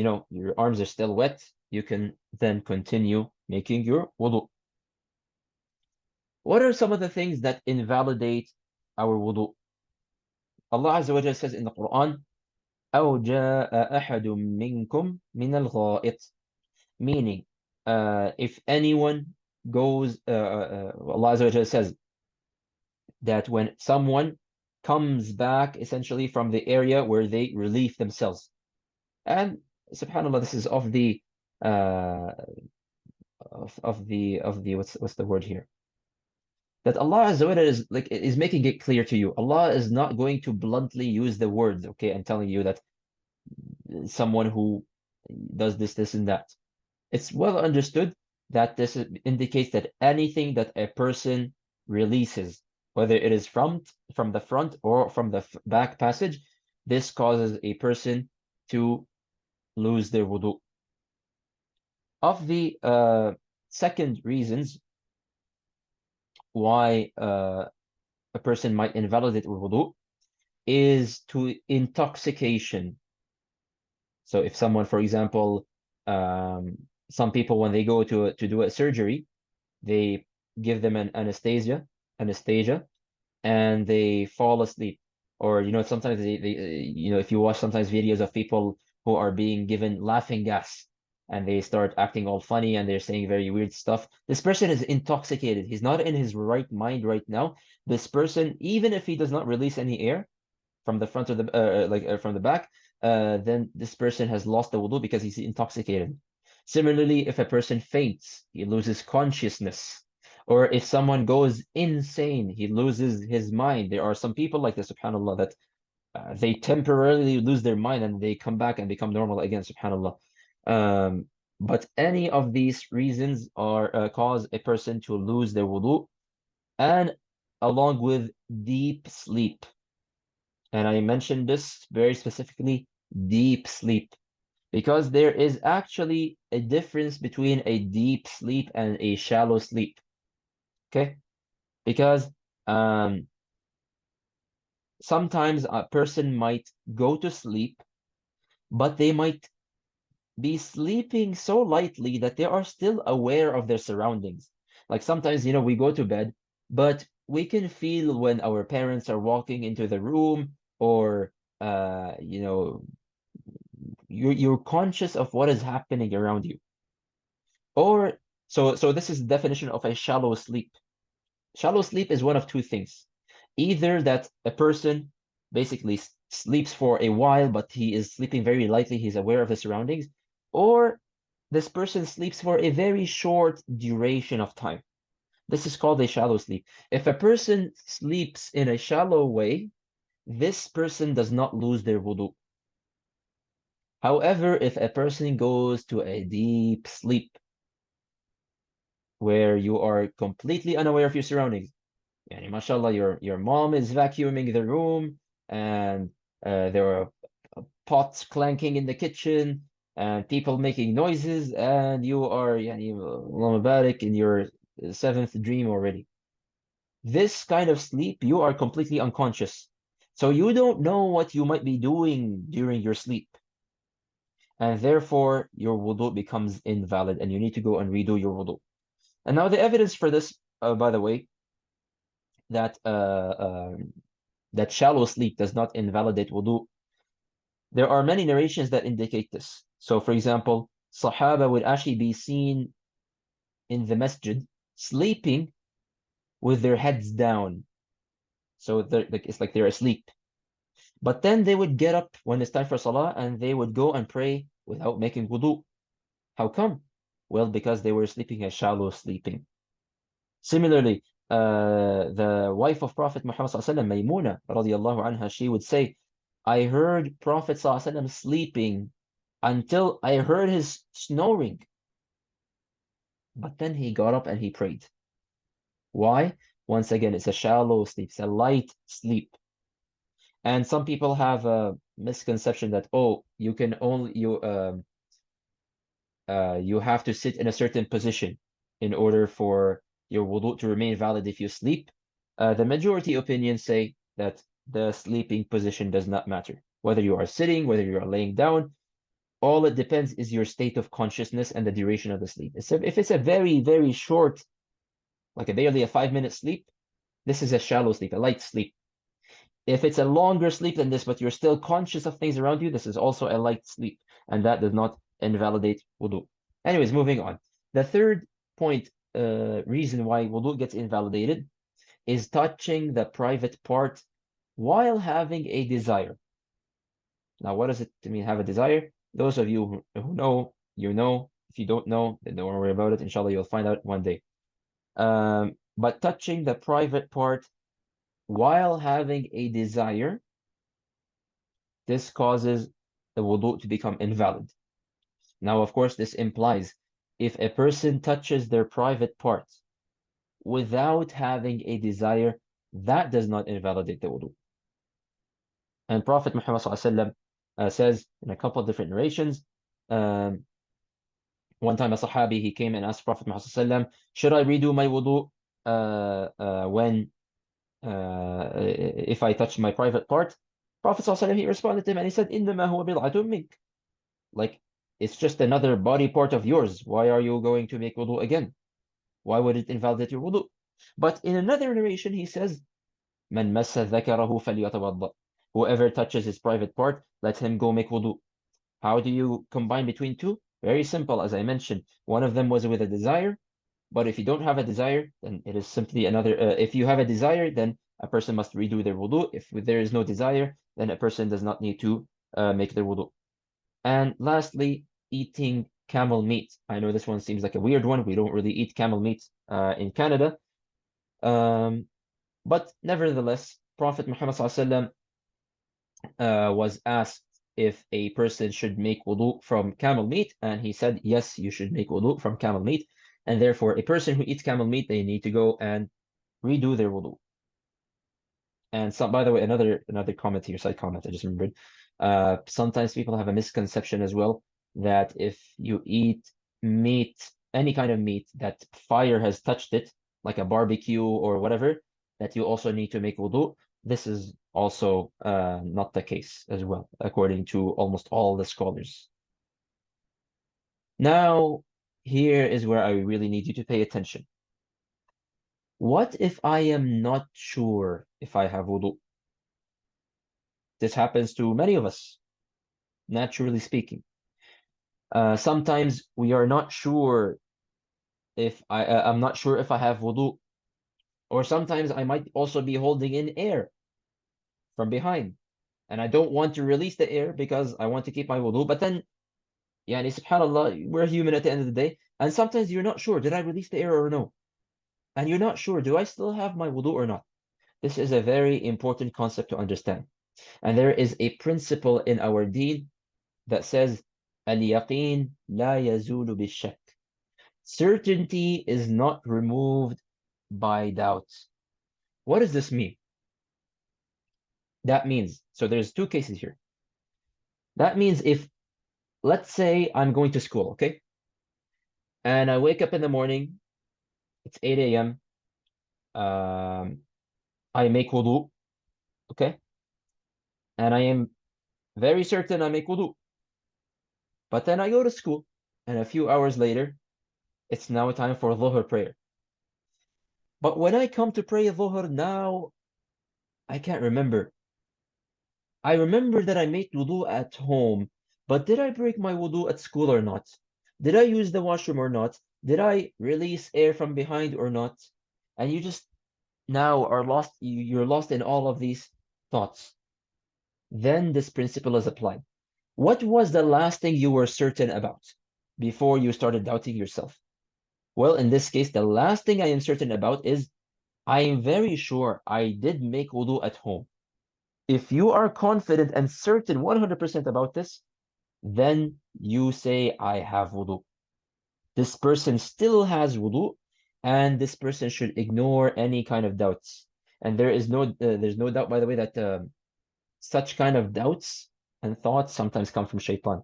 arms are still wet, you can then continue making your wudu. What are some of the things that invalidate our wudu? Allah Azza wa Jalla says in the Quran, أو جاء أحد منكم من الغائط, meaning if anyone goes, Allah Azza wa Jalla says that when someone comes back essentially from the area where they relieve themselves, and subhanallah, this is of the what's the word here, that Allah Azza wa Jalla is making it clear to you. Allah is not going to bluntly use the words, okay, and telling you that someone who does this and that. It's well understood that this indicates that anything that a person releases, whether it is from the front or from the back passage, this causes a person to lose their wudu. Of the second reasons why a person might invalidate wudu is to intoxication. So if someone, for example, some people, when they go to do a surgery, they give them an anesthesia, and they fall asleep. Or sometimes they if you watch sometimes videos of people who are being given laughing gas, and they start acting all funny and they're saying very weird stuff. This person is intoxicated. He's not in his right mind right now. This person, even if he does not release any air from the front of the from the back, then this person has lost the wudu because he's intoxicated. Similarly, if a person faints, he loses consciousness. Or if someone goes insane, he loses his mind. There are some people like this, subhanAllah, that they temporarily lose their mind and they come back and become normal again, subhanAllah. But any of these reasons are cause a person to lose their wudu, and along with deep sleep. And I mentioned this very specifically, deep sleep, because there is actually a difference between a deep sleep and a shallow sleep. Okay? Because sometimes a person might go to sleep but they might be sleeping so lightly that they are still aware of their surroundings. Like sometimes, we go to bed, but we can feel when our parents are walking into the room, or you're conscious of what is happening around you. Or so this is the definition of a shallow sleep. Shallow sleep is one of two things. Either that a person basically sleeps for a while, but he is sleeping very lightly, he's aware of his surroundings, or this person sleeps for a very short duration of time. This is called a shallow sleep. If a person sleeps in a shallow way, this person does not lose their wudu. However, if a person goes to a deep sleep where you are completely unaware of your surroundings, yani, mashallah, your mom is vacuuming the room, and there are pots clanking in the kitchen and people making noises, and you are, yani, Allah Mubarak, in your seventh dream already. This kind of sleep, you are completely unconscious. So you don't know what you might be doing during your sleep. And therefore, your wudu becomes invalid and you need to go and redo your wudu. And now the evidence for this, by the way, that that shallow sleep does not invalidate wudu, there are many narrations that indicate this. So, for example, Sahaba would actually be seen in the masjid sleeping with their heads down. So it's like they're asleep. But then they would get up when it's time for salah and they would go and pray without making wudu. How come? Well, because they were sleeping a shallow sleeping. Similarly, the wife of Prophet Muhammad sallallahu alaihi wasallam, Maymuna radiallahu anha, she would say, I heard Prophet sallallahu alaihi wasallam sleeping until I heard his snoring. But then he got up and he prayed. Why? Once again, it's a shallow sleep, it's a light sleep. And some people have a misconception that, oh, you can only you have to sit in a certain position in order for your wudu to remain valid if you sleep. The majority opinions say that the sleeping position does not matter. Whether you are sitting, whether you are laying down, all it depends is your state of consciousness and the duration of the sleep. If it's a very, very short, like barely a 5-minute sleep, this is a shallow sleep, a light sleep. If it's a longer sleep than this, but you're still conscious of things around you, this is also a light sleep, and that does not invalidate wudu. Anyways, moving on. The third point, reason why wudu gets invalidated is touching the private part while having a desire. Now, what does it mean, have a desire? Those of you who know, you know. If you don't know, then don't worry about it. Inshallah, you'll find out one day. But touching the private part while having a desire, this causes the wudu to become invalid. Now, of course, this implies if a person touches their private parts without having a desire, that does not invalidate the wudu. And Prophet Muhammad ﷺ, says in a couple of different narrations, one time a Sahabi, he came and asked Prophet Muhammad ﷺ, should I redo my wudu when if I touch my private part? Prophet ﷺ, he responded to him and he said, إِنَّمَا هُوَ بِضْعَةٌ مِنْكَ. Like, it's just another body part of yours. Why are you going to make wudu again? Why would it invalidate your wudu? But in another narration, he says, مَنْ مَسَّ ذَكَرَهُ فَلْيَتَوَضَّأ. Whoever touches his private part, let him go make wudu. How do you combine between two? Very simple, as I mentioned. One of them was with a desire, but if you don't have a desire, then it is simply another. If you have a desire, then a person must redo their wudu. If there is no desire, then a person does not need to make their wudu. And lastly, eating camel meat. I know this one seems like a weird one. We don't really eat camel meat in Canada. But nevertheless, Prophet Muhammad ﷺ was asked if a person should make wudu from camel meat, and he said, yes, you should make wudu from camel meat. And therefore, a person who eats camel meat, they need to go and redo their wudu. And some, by the way, another comment here, side comment, I just remembered. Sometimes people have a misconception as well that if you eat meat, any kind of meat that fire has touched it, like a barbecue or whatever, that you also need to make wudu. This is Also, not the case as well, according to almost all the scholars. Now, here is where I really need you to pay attention. What if I am not sure if I have wudu? This happens to many of us, naturally speaking. Sometimes we are not sure if I'm not sure if I have wudu, or sometimes I might also be holding in air from behind, and I don't want to release the air because I want to keep my wudu. But then, yani, subhanallah, we're human at the end of the day, and sometimes you're not sure, did I release the air or no? And you're not sure, do I still have my wudu or not? This is a very important concept to understand. And there is a principle in our deen that says, al-yaqeen la yazulu bishak. Certainty is not removed by doubt. What does this mean? That means, so there's two cases here. That means if, let's say I'm going to school, okay? And I wake up in the morning, it's 8 a.m. I make wudu, okay? And I am very certain I make wudu. But then I go to school, and a few hours later, it's now time for Dhuhr prayer. But when I come to pray Dhuhr now, I can't remember. I remember that I made wudu at home, but did I break my wudu at school or not? Did I use the washroom or not? Did I release air from behind or not? And you just now are lost, you're lost in all of these thoughts. Then this principle is applied. What was the last thing you were certain about before you started doubting yourself? Well, in this case, the last thing I am certain about is I am very sure I did make wudu at home. If you are confident and certain 100% about this, then you say, I have wudu. This person still has wudu, and this person should ignore any kind of doubts. And there's no doubt, by the way, that such kind of doubts and thoughts sometimes come from shaitan.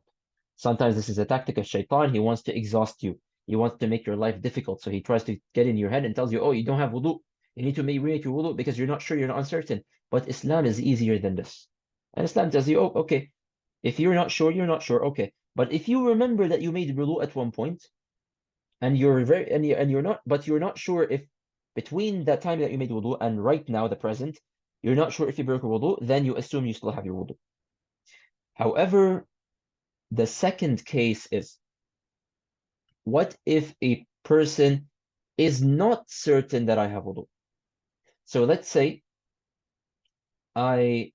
Sometimes this is a tactic of shaitan. He wants to exhaust you. He wants to make your life difficult. So he tries to get in your head and tells you, oh, you don't have wudu. You need to remake your wudu because you're not sure, you're not uncertain. But Islam is easier than this. And Islam tells you, oh, okay, if you're not sure, you're not sure, okay. But if you remember that you made wudu at one point, and you're not, but you're not sure if between that time that you made wudu and right now, the present, you're not sure if you broke your wudu, then you assume you still have your wudu. However, the second case is, what if a person is not certain that I have wudu? So let's say same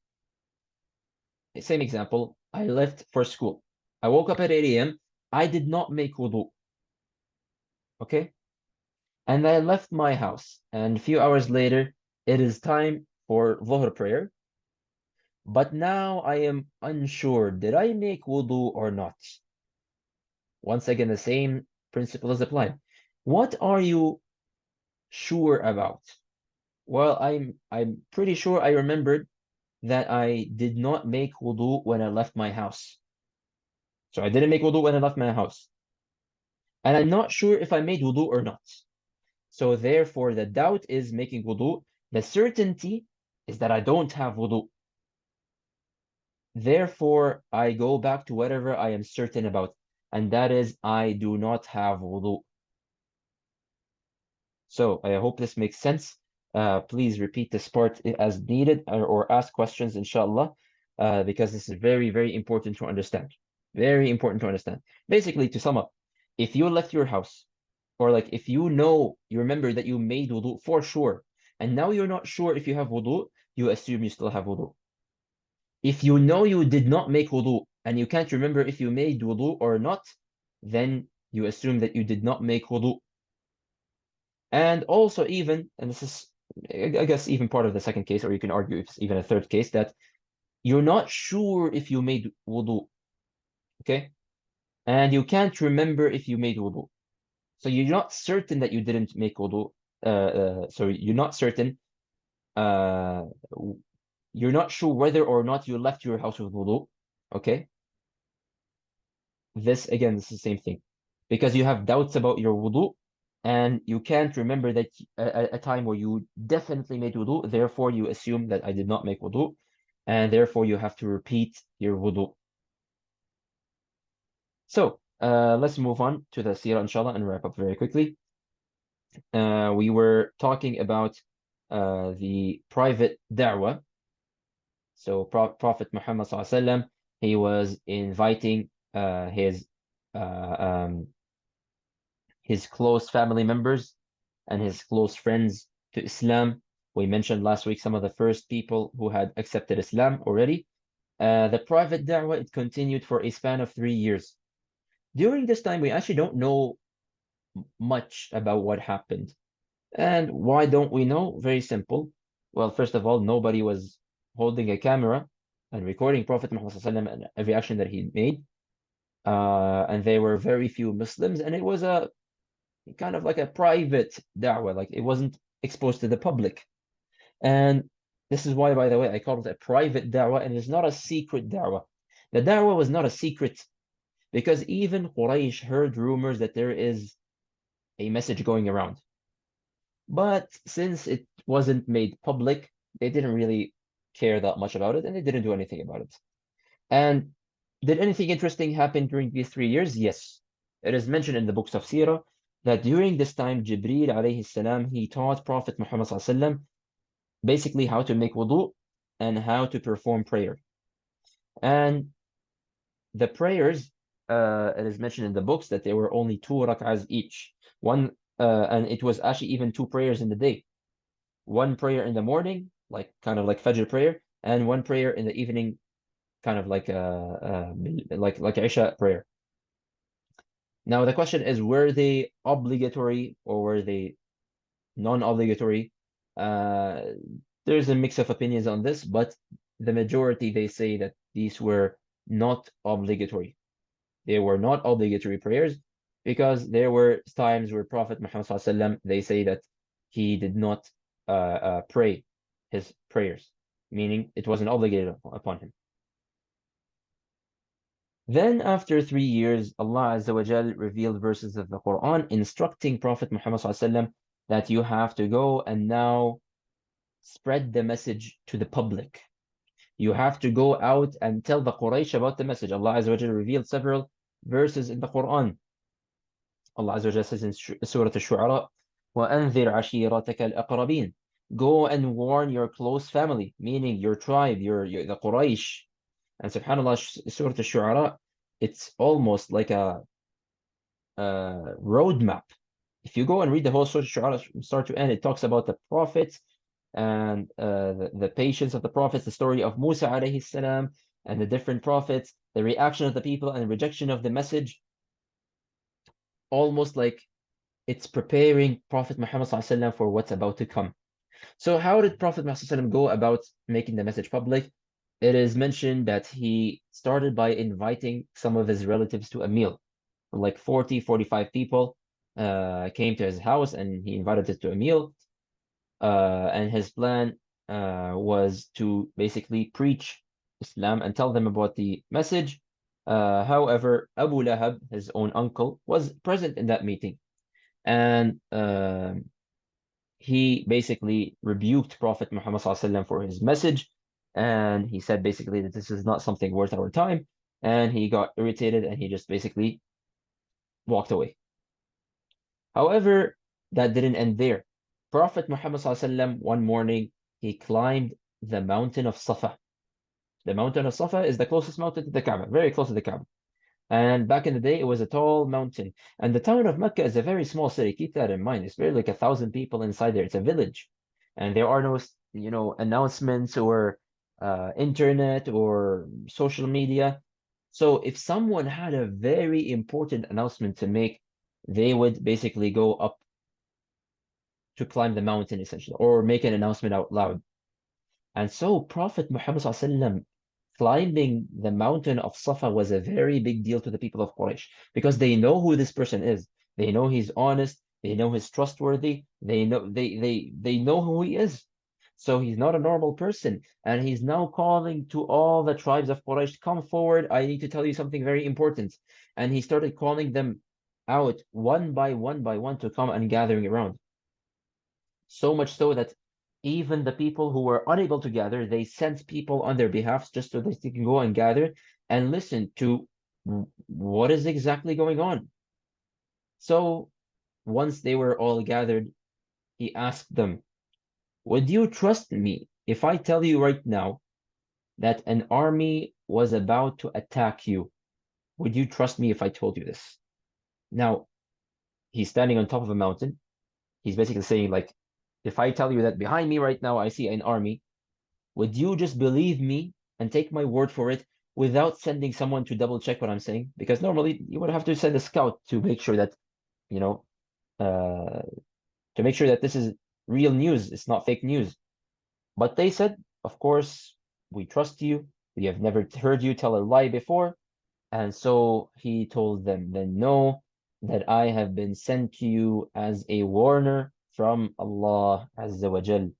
example, I left for school. I woke up at 8 a.m. I did not make wudu. Okay? And I left my house. And a few hours later, it is time for Dhuhr prayer. But now I am unsure, did I make wudu or not? Once again, the same principle is applied. What are you sure about? Well, I'm pretty sure I remembered that I did not make wudu when I left my house. So I didn't make wudu when I left my house. And I'm not sure if I made wudu or not. So therefore, the doubt is making wudu. The certainty is that I don't have wudu. Therefore, I go back to whatever I am certain about, and that is I do not have wudu. So I hope this makes sense. Please repeat this part as needed or ask questions, inshallah, because this is very, very important to understand. Very important to understand. Basically, to sum up, if you left your house, or like if you remember that you made wudu for sure, and now you're not sure if you have wudu, you assume you still have wudu. If you know you did not make wudu, and you can't remember if you made wudu or not, then you assume that you did not make wudu. And also even, and this is, I guess, even part of the second case, or you can argue it's even a third case, that you're not sure if you made wudu, okay? And you can't remember if you made wudu. So you're not certain that you didn't make wudu. So you're not certain, you're not sure whether or not you left your house with wudu, okay? This, again, this is the same thing. Because you have doubts about your wudu, and you can't remember that a time where you definitely made wudu, therefore you assume that I did not make wudu. and therefore you have to repeat your wudu. So let's move on to the seerah, inshallah, and wrap up very quickly. We were talking about the private da'wah. So Prophet Muhammad SAW, he was inviting uh, um, his close family members and his close friends to Islam. We mentioned last week some of the first people who had accepted Islam already. The private da'wah, it continued for a span of 3 years. During this time, we actually don't know much about what happened. And why don't we know? Very simple. Well, first of all, nobody was holding a camera and recording Prophet Muhammad SAW and every action that he made. And there were very few Muslims, and it was a kind of like a private da'wah, like it wasn't exposed to the public. And this is why, by the way, I call it a private da'wah, and it's not a secret da'wah. The da'wah was not a secret because even Quraysh heard rumors that there is a message going around. But since it wasn't made public, they didn't really care that much about it, and they didn't do anything about it. And did anything interesting happen during these 3 years? Yes. It is mentioned in the books of Seerah that during this time, Jibreel alayhi salam, he taught Prophet Muhammad sallallahu alaihi wasallam basically how to make wudu and how to perform prayer. And the prayers, it is mentioned in the books that there were only 2 rak'ahs each. And it was actually even 2 prayers in the day. 1 prayer in the morning, kind of like Fajr prayer, and 1 prayer in the evening, kind of like Isha prayer. Now the question is, were they obligatory or were they non-obligatory? There's a mix of opinions on this, but the majority, they say that these were not obligatory. They were not obligatory prayers because there were times where Prophet Muhammad SAW, they say that he did not pray his prayers, meaning it wasn't obligated upon him. Then after 3 years, Allah Azza wa Jal revealed verses of the Quran instructing Prophet Muhammad SAW that you have to go and now spread the message to the public. You have to go out and tell the Quraysh about the message. Allah Azza wa Jal revealed several verses in the Quran. Allah Azza wa Jal says in Surah Al-Shu'ara, وَأَنذِرْ عَشِيرَتَكَ الْأَقْرَبِينَ. Go and warn your close family, meaning your tribe, the Quraysh. And subhanAllah, Surah Al-Shu'ara, it's almost like a roadmap. If you go and read the whole Surah Al-Shu'ara from start to end, it talks about the prophets and the patience of the prophets, the story of Musa alayhi salam and the different prophets, the reaction of the people and the rejection of the message. Almost like it's preparing Prophet Muhammad ﷺ for what's about to come. So how did Prophet Muhammad ﷺ go about making the message public? It is mentioned that he started by inviting some of his relatives to a meal. Like 40, 45 people came to his house and he invited us to a meal. And his plan was to basically preach Islam and tell them about the message. However, Abu Lahab, his own uncle, was present in that meeting. And he basically rebuked Prophet Muhammad ﷺ for his message. And he said basically that this is not something worth our time. And he got irritated and he just basically walked away. However, that didn't end there. Prophet Muhammad ﷺ, one morning, he climbed the mountain of Safa. The mountain of Safa is the closest mountain to the Kaaba, very close to the Kaaba. And back in the day, it was a tall mountain. And the town of Mecca is a very small city. Keep that in mind. It's barely like 1,000 people inside there. It's a village. And there are no, announcements or internet or social media. So if someone had a very important announcement to make, they would basically go up to climb the mountain, essentially, or make an announcement out loud. And so Prophet Muhammad ﷺ climbing the mountain of Safa was a very big deal to the people of Quraysh because they know who this person is. They know he's honest. They know he's trustworthy. They know who he is. So he's not a normal person. And he's now calling to all the tribes of Quraysh, come forward. I need to tell you something very important. And he started calling them out one by one to come and gathering around. So much so that even the people who were unable to gather, they sent people on their behalf just so that they can go and gather and listen to what is exactly going on. So once they were all gathered, he asked them, would you trust me if I tell you right now that an army was about to attack you? Would you trust me if I told you this? Now, he's standing on top of a mountain. He's basically saying, like, if I tell you that behind me right now I see an army, would you just believe me and take my word for it without sending someone to double check what I'm saying? Because normally you would have to send a scout to make sure that, you know, uh, to make sure that this is real news, it's not fake news. But they said, of course, we trust you. We have never heard you tell a lie before. And so he told them, then know that I have been sent to you as a warner from Allah Azza wa Jal,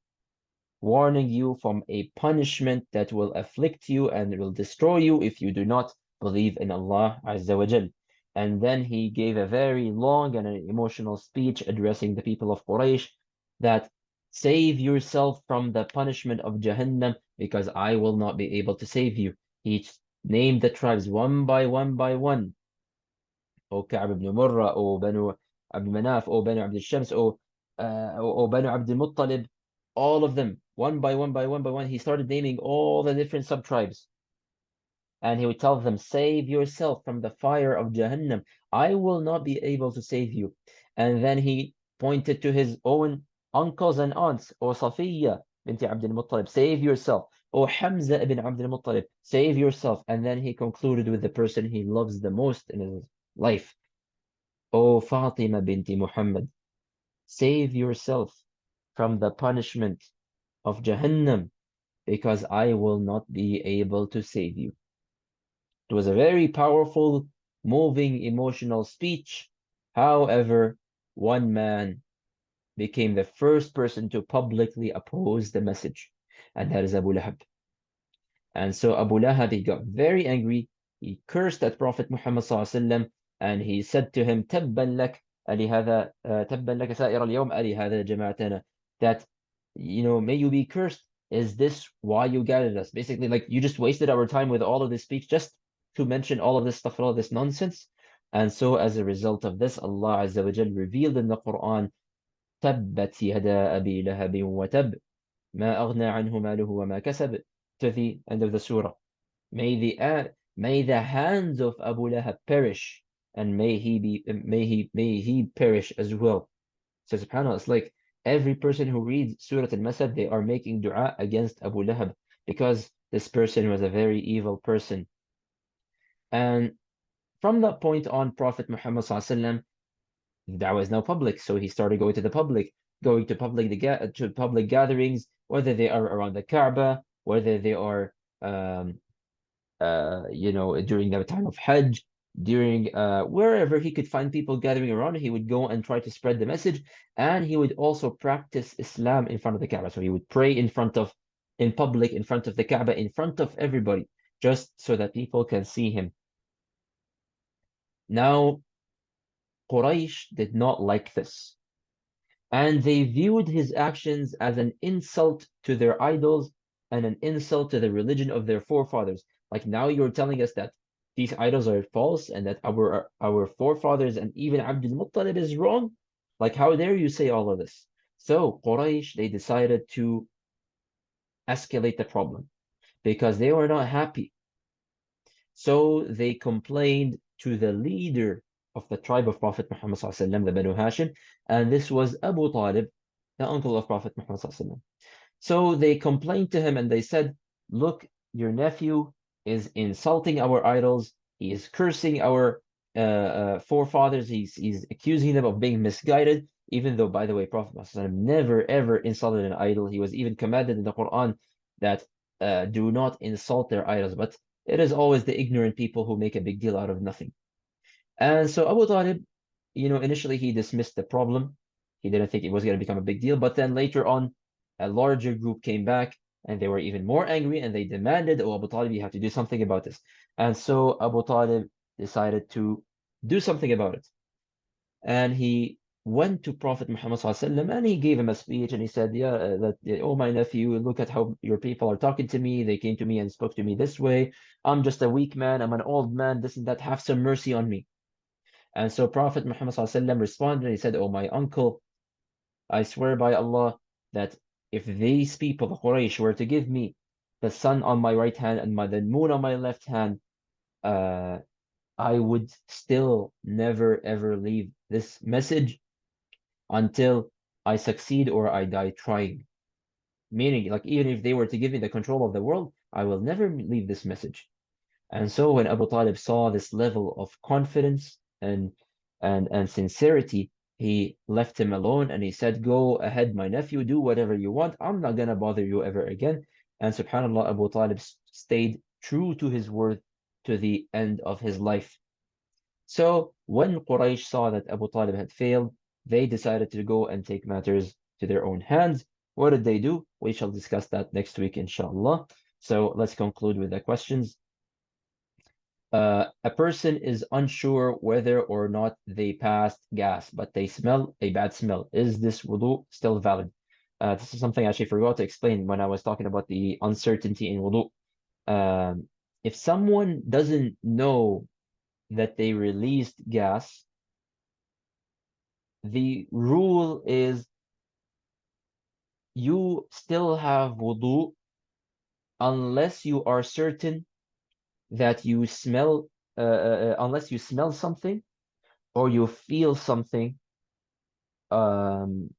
warning you from a punishment that will afflict you and will destroy you if you do not believe in Allah Azza wa Jal. And then he gave a very long and an emotional speech addressing the people of Quraysh that save yourself from the punishment of Jahannam because I will not be able to save you. He named the tribes one by one. O Ka'b ibn Murrah, O Banu Abd Manaf, O Banu Abd al-Shams, O Banu Abd al-Muttalib, all of them, one by one by one by one. He started naming all the different sub-tribes. And he would tell them, save yourself from the fire of Jahannam. I will not be able to save you. And then he pointed to his own uncles and aunts, O Safiya bint Abd al-Muttalib, save yourself. O Hamza ibn Abd al-Muttalib, save yourself. And then he concluded with the person he loves the most in his life. O Fatima binti Muhammad, save yourself from the punishment of Jahannam because I will not be able to save you. It was a very powerful, moving, emotional speech. However, one man became the first person to publicly oppose the message, and that is Abu Lahab. And so Abu Lahab, he got very angry. He cursed at Prophet Muhammad ﷺ, and he said to him, تبا لك ألهذا تبا لك سائر اليوم ألهذا جماعتنا, that, may you be cursed. Is this why you gathered us? Basically, like, you just wasted our time with all of this speech just to mention all of this stuff, all of this nonsense. And so as a result of this, Allah Azza wa Jal revealed in the Quran, تبت يدا أبي لهب وتب ما أغنى عنه ماله وما كسب, to the end of the surah. May the hands of Abu Lahab perish, and may he perish as well. So subhanAllah, it's like every person who reads Surah Al-Masad, they are making dua against Abu Lahab because this person was a very evil person. And from that point on, Prophet Muhammad ﷺ, da'wah is now public, so he started going to the public, going to public gatherings, whether they are around the Kaaba, whether they are during the time of Hajj, during wherever he could find people gathering around, he would go and try to spread the message. And he would also practice Islam in front of the Kaaba. So he would pray in public, in front of the Kaaba, in front of everybody, just so that people can see him. Now, Quraysh did not like this. And they viewed his actions as an insult to their idols and an insult to the religion of their forefathers. Like, now you're telling us that these idols are false and that our forefathers and even Abdul Muttalib is wrong? Like, how dare you say all of this? So Quraysh, they decided to escalate the problem because they were not happy. So they complained to the leader of the tribe of Prophet Muhammad ﷺ, the Banu Hashim, and this was Abu Talib, the uncle of Prophet Muhammad ﷺ. So they complained to him and they said, look, your nephew is insulting our idols. He is cursing our forefathers. He's accusing them of being misguided, even though, by the way, Prophet ﷺ never ever insulted an idol. He was even commanded in the Quran that do not insult their idols, but it is always the ignorant people who make a big deal out of nothing. And so Abu Talib, initially he dismissed the problem. He didn't think it was going to become a big deal, but then later on, a larger group came back and they were even more angry and they demanded, oh, Abu Talib, you have to do something about this. And so Abu Talib decided to do something about it. And he went to Prophet Muhammad ﷺ and he gave him a speech and he said, yeah, oh, my nephew, look at how your people are talking to me. They came to me and spoke to me this way. I'm just a weak man. I'm an old man, this and that. Have some mercy on me. And so Prophet Muhammad ﷺ responded and he said, oh, my uncle, I swear by Allah that if these people, the Quraysh, were to give me the sun on my right hand and the moon on my left hand, uh, I would still never ever leave this message until I succeed or I die trying. Meaning, like, even if they were to give me the control of the world, I will never leave this message. And so when Abu Talib saw this level of confidence and sincerity, he left him alone and he said, go ahead, my nephew, do whatever you want. I'm not gonna bother you ever again. And subhanAllah, Abu Talib stayed true to his word to the end of his life. So when Quraysh saw that Abu Talib had failed, they decided to go and take matters to their own hands. What did they do? We shall discuss that next week, inshallah. So let's conclude with the questions. A person is unsure whether or not they passed gas, but they smell a bad smell. Is this wudu still valid? This is something I actually forgot to explain when I was talking about the uncertainty in wudu. If someone doesn't know that they released gas, the rule is you still have wudu unless you are certain that you smell, unless you smell something or you feel something, um,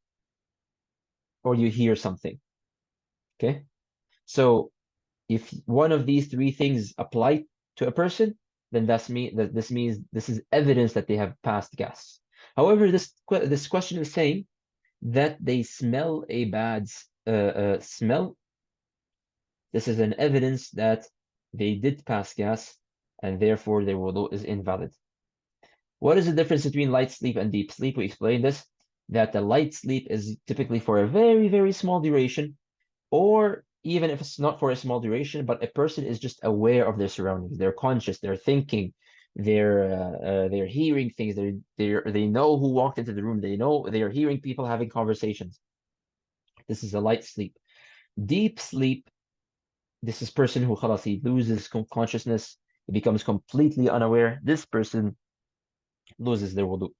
or you hear something. Okay, so if one of these three things apply to a person, then this means this is evidence that they have passed gas. However, this question is saying that they smell a bad smell. This is an evidence that they did pass gas and therefore their wudu is invalid. What is the difference between light sleep and deep sleep? We explained this, that the light sleep is typically for a very, very small duration, or even if it's not for a small duration, but a person is just aware of their surroundings. They're conscious, they're thinking, they're hearing things, they know who walked into the room, they know they are hearing people having conversations. This is a light sleep. Deep sleep, this is person who khalas, he loses consciousness, he becomes completely unaware. This person loses their wudu.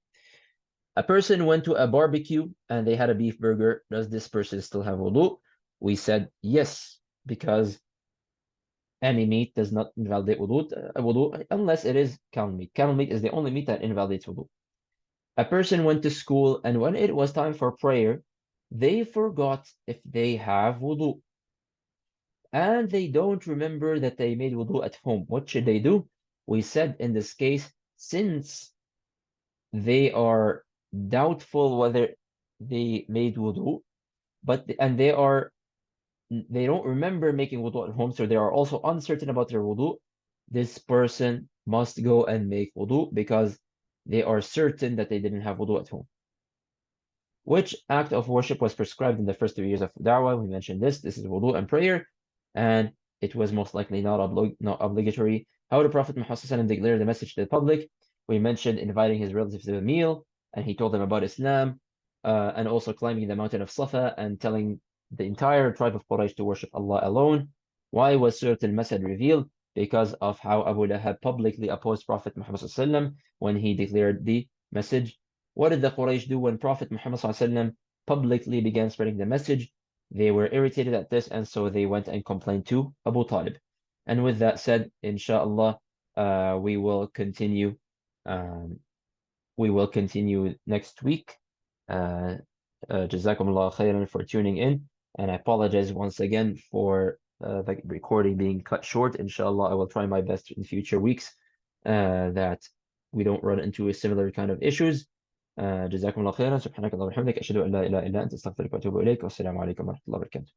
A person went to a barbecue and they had a beef burger. Does this person still have wudu? We said yes, because any meat does not invalidate wudu unless it is camel meat. Camel meat is the only meat that invalidates wudu. A person went to school and when it was time for prayer, they forgot if they have wudu. And they don't remember that they made wudu at home. What should they do? We said in this case, since they are doubtful whether they made wudu, and they don't remember making wudu at home, so they are also uncertain about their wudu, this person must go and make wudu because they are certain that they didn't have wudu at home. Which act of worship was prescribed in the first 2 years of da'wah? We mentioned this. This is wudu and prayer, and it was most likely not obligatory. How did Prophet Muhammad declare the message to the public? We mentioned inviting his relatives to a meal, and he told them about Islam, and also climbing the mountain of Safa and telling the entire tribe of Quraysh to worship Allah alone. Why was Surah Al-Masad revealed? Because of how Abu Lahab publicly opposed Prophet Muhammad when he declared the message. What did the Quraysh do when Prophet Muhammad publicly began spreading the message? They were irritated at this, and so they went and complained to Abu Talib. And with that said, inshallah, we will continue. We will continue next week. Jazakumullah khairan for tuning in, and I apologize once again for the recording being cut short. Inshallah, I will try my best in future weeks that we don't run into a similar kind of issues. جزاكم الله خيرا سبحانك اللهم وبحمدك أشهد أن لا إله إلا أنت أستغفرك وأتوب إليك والسلام عليكم ورحمة الله وبركاته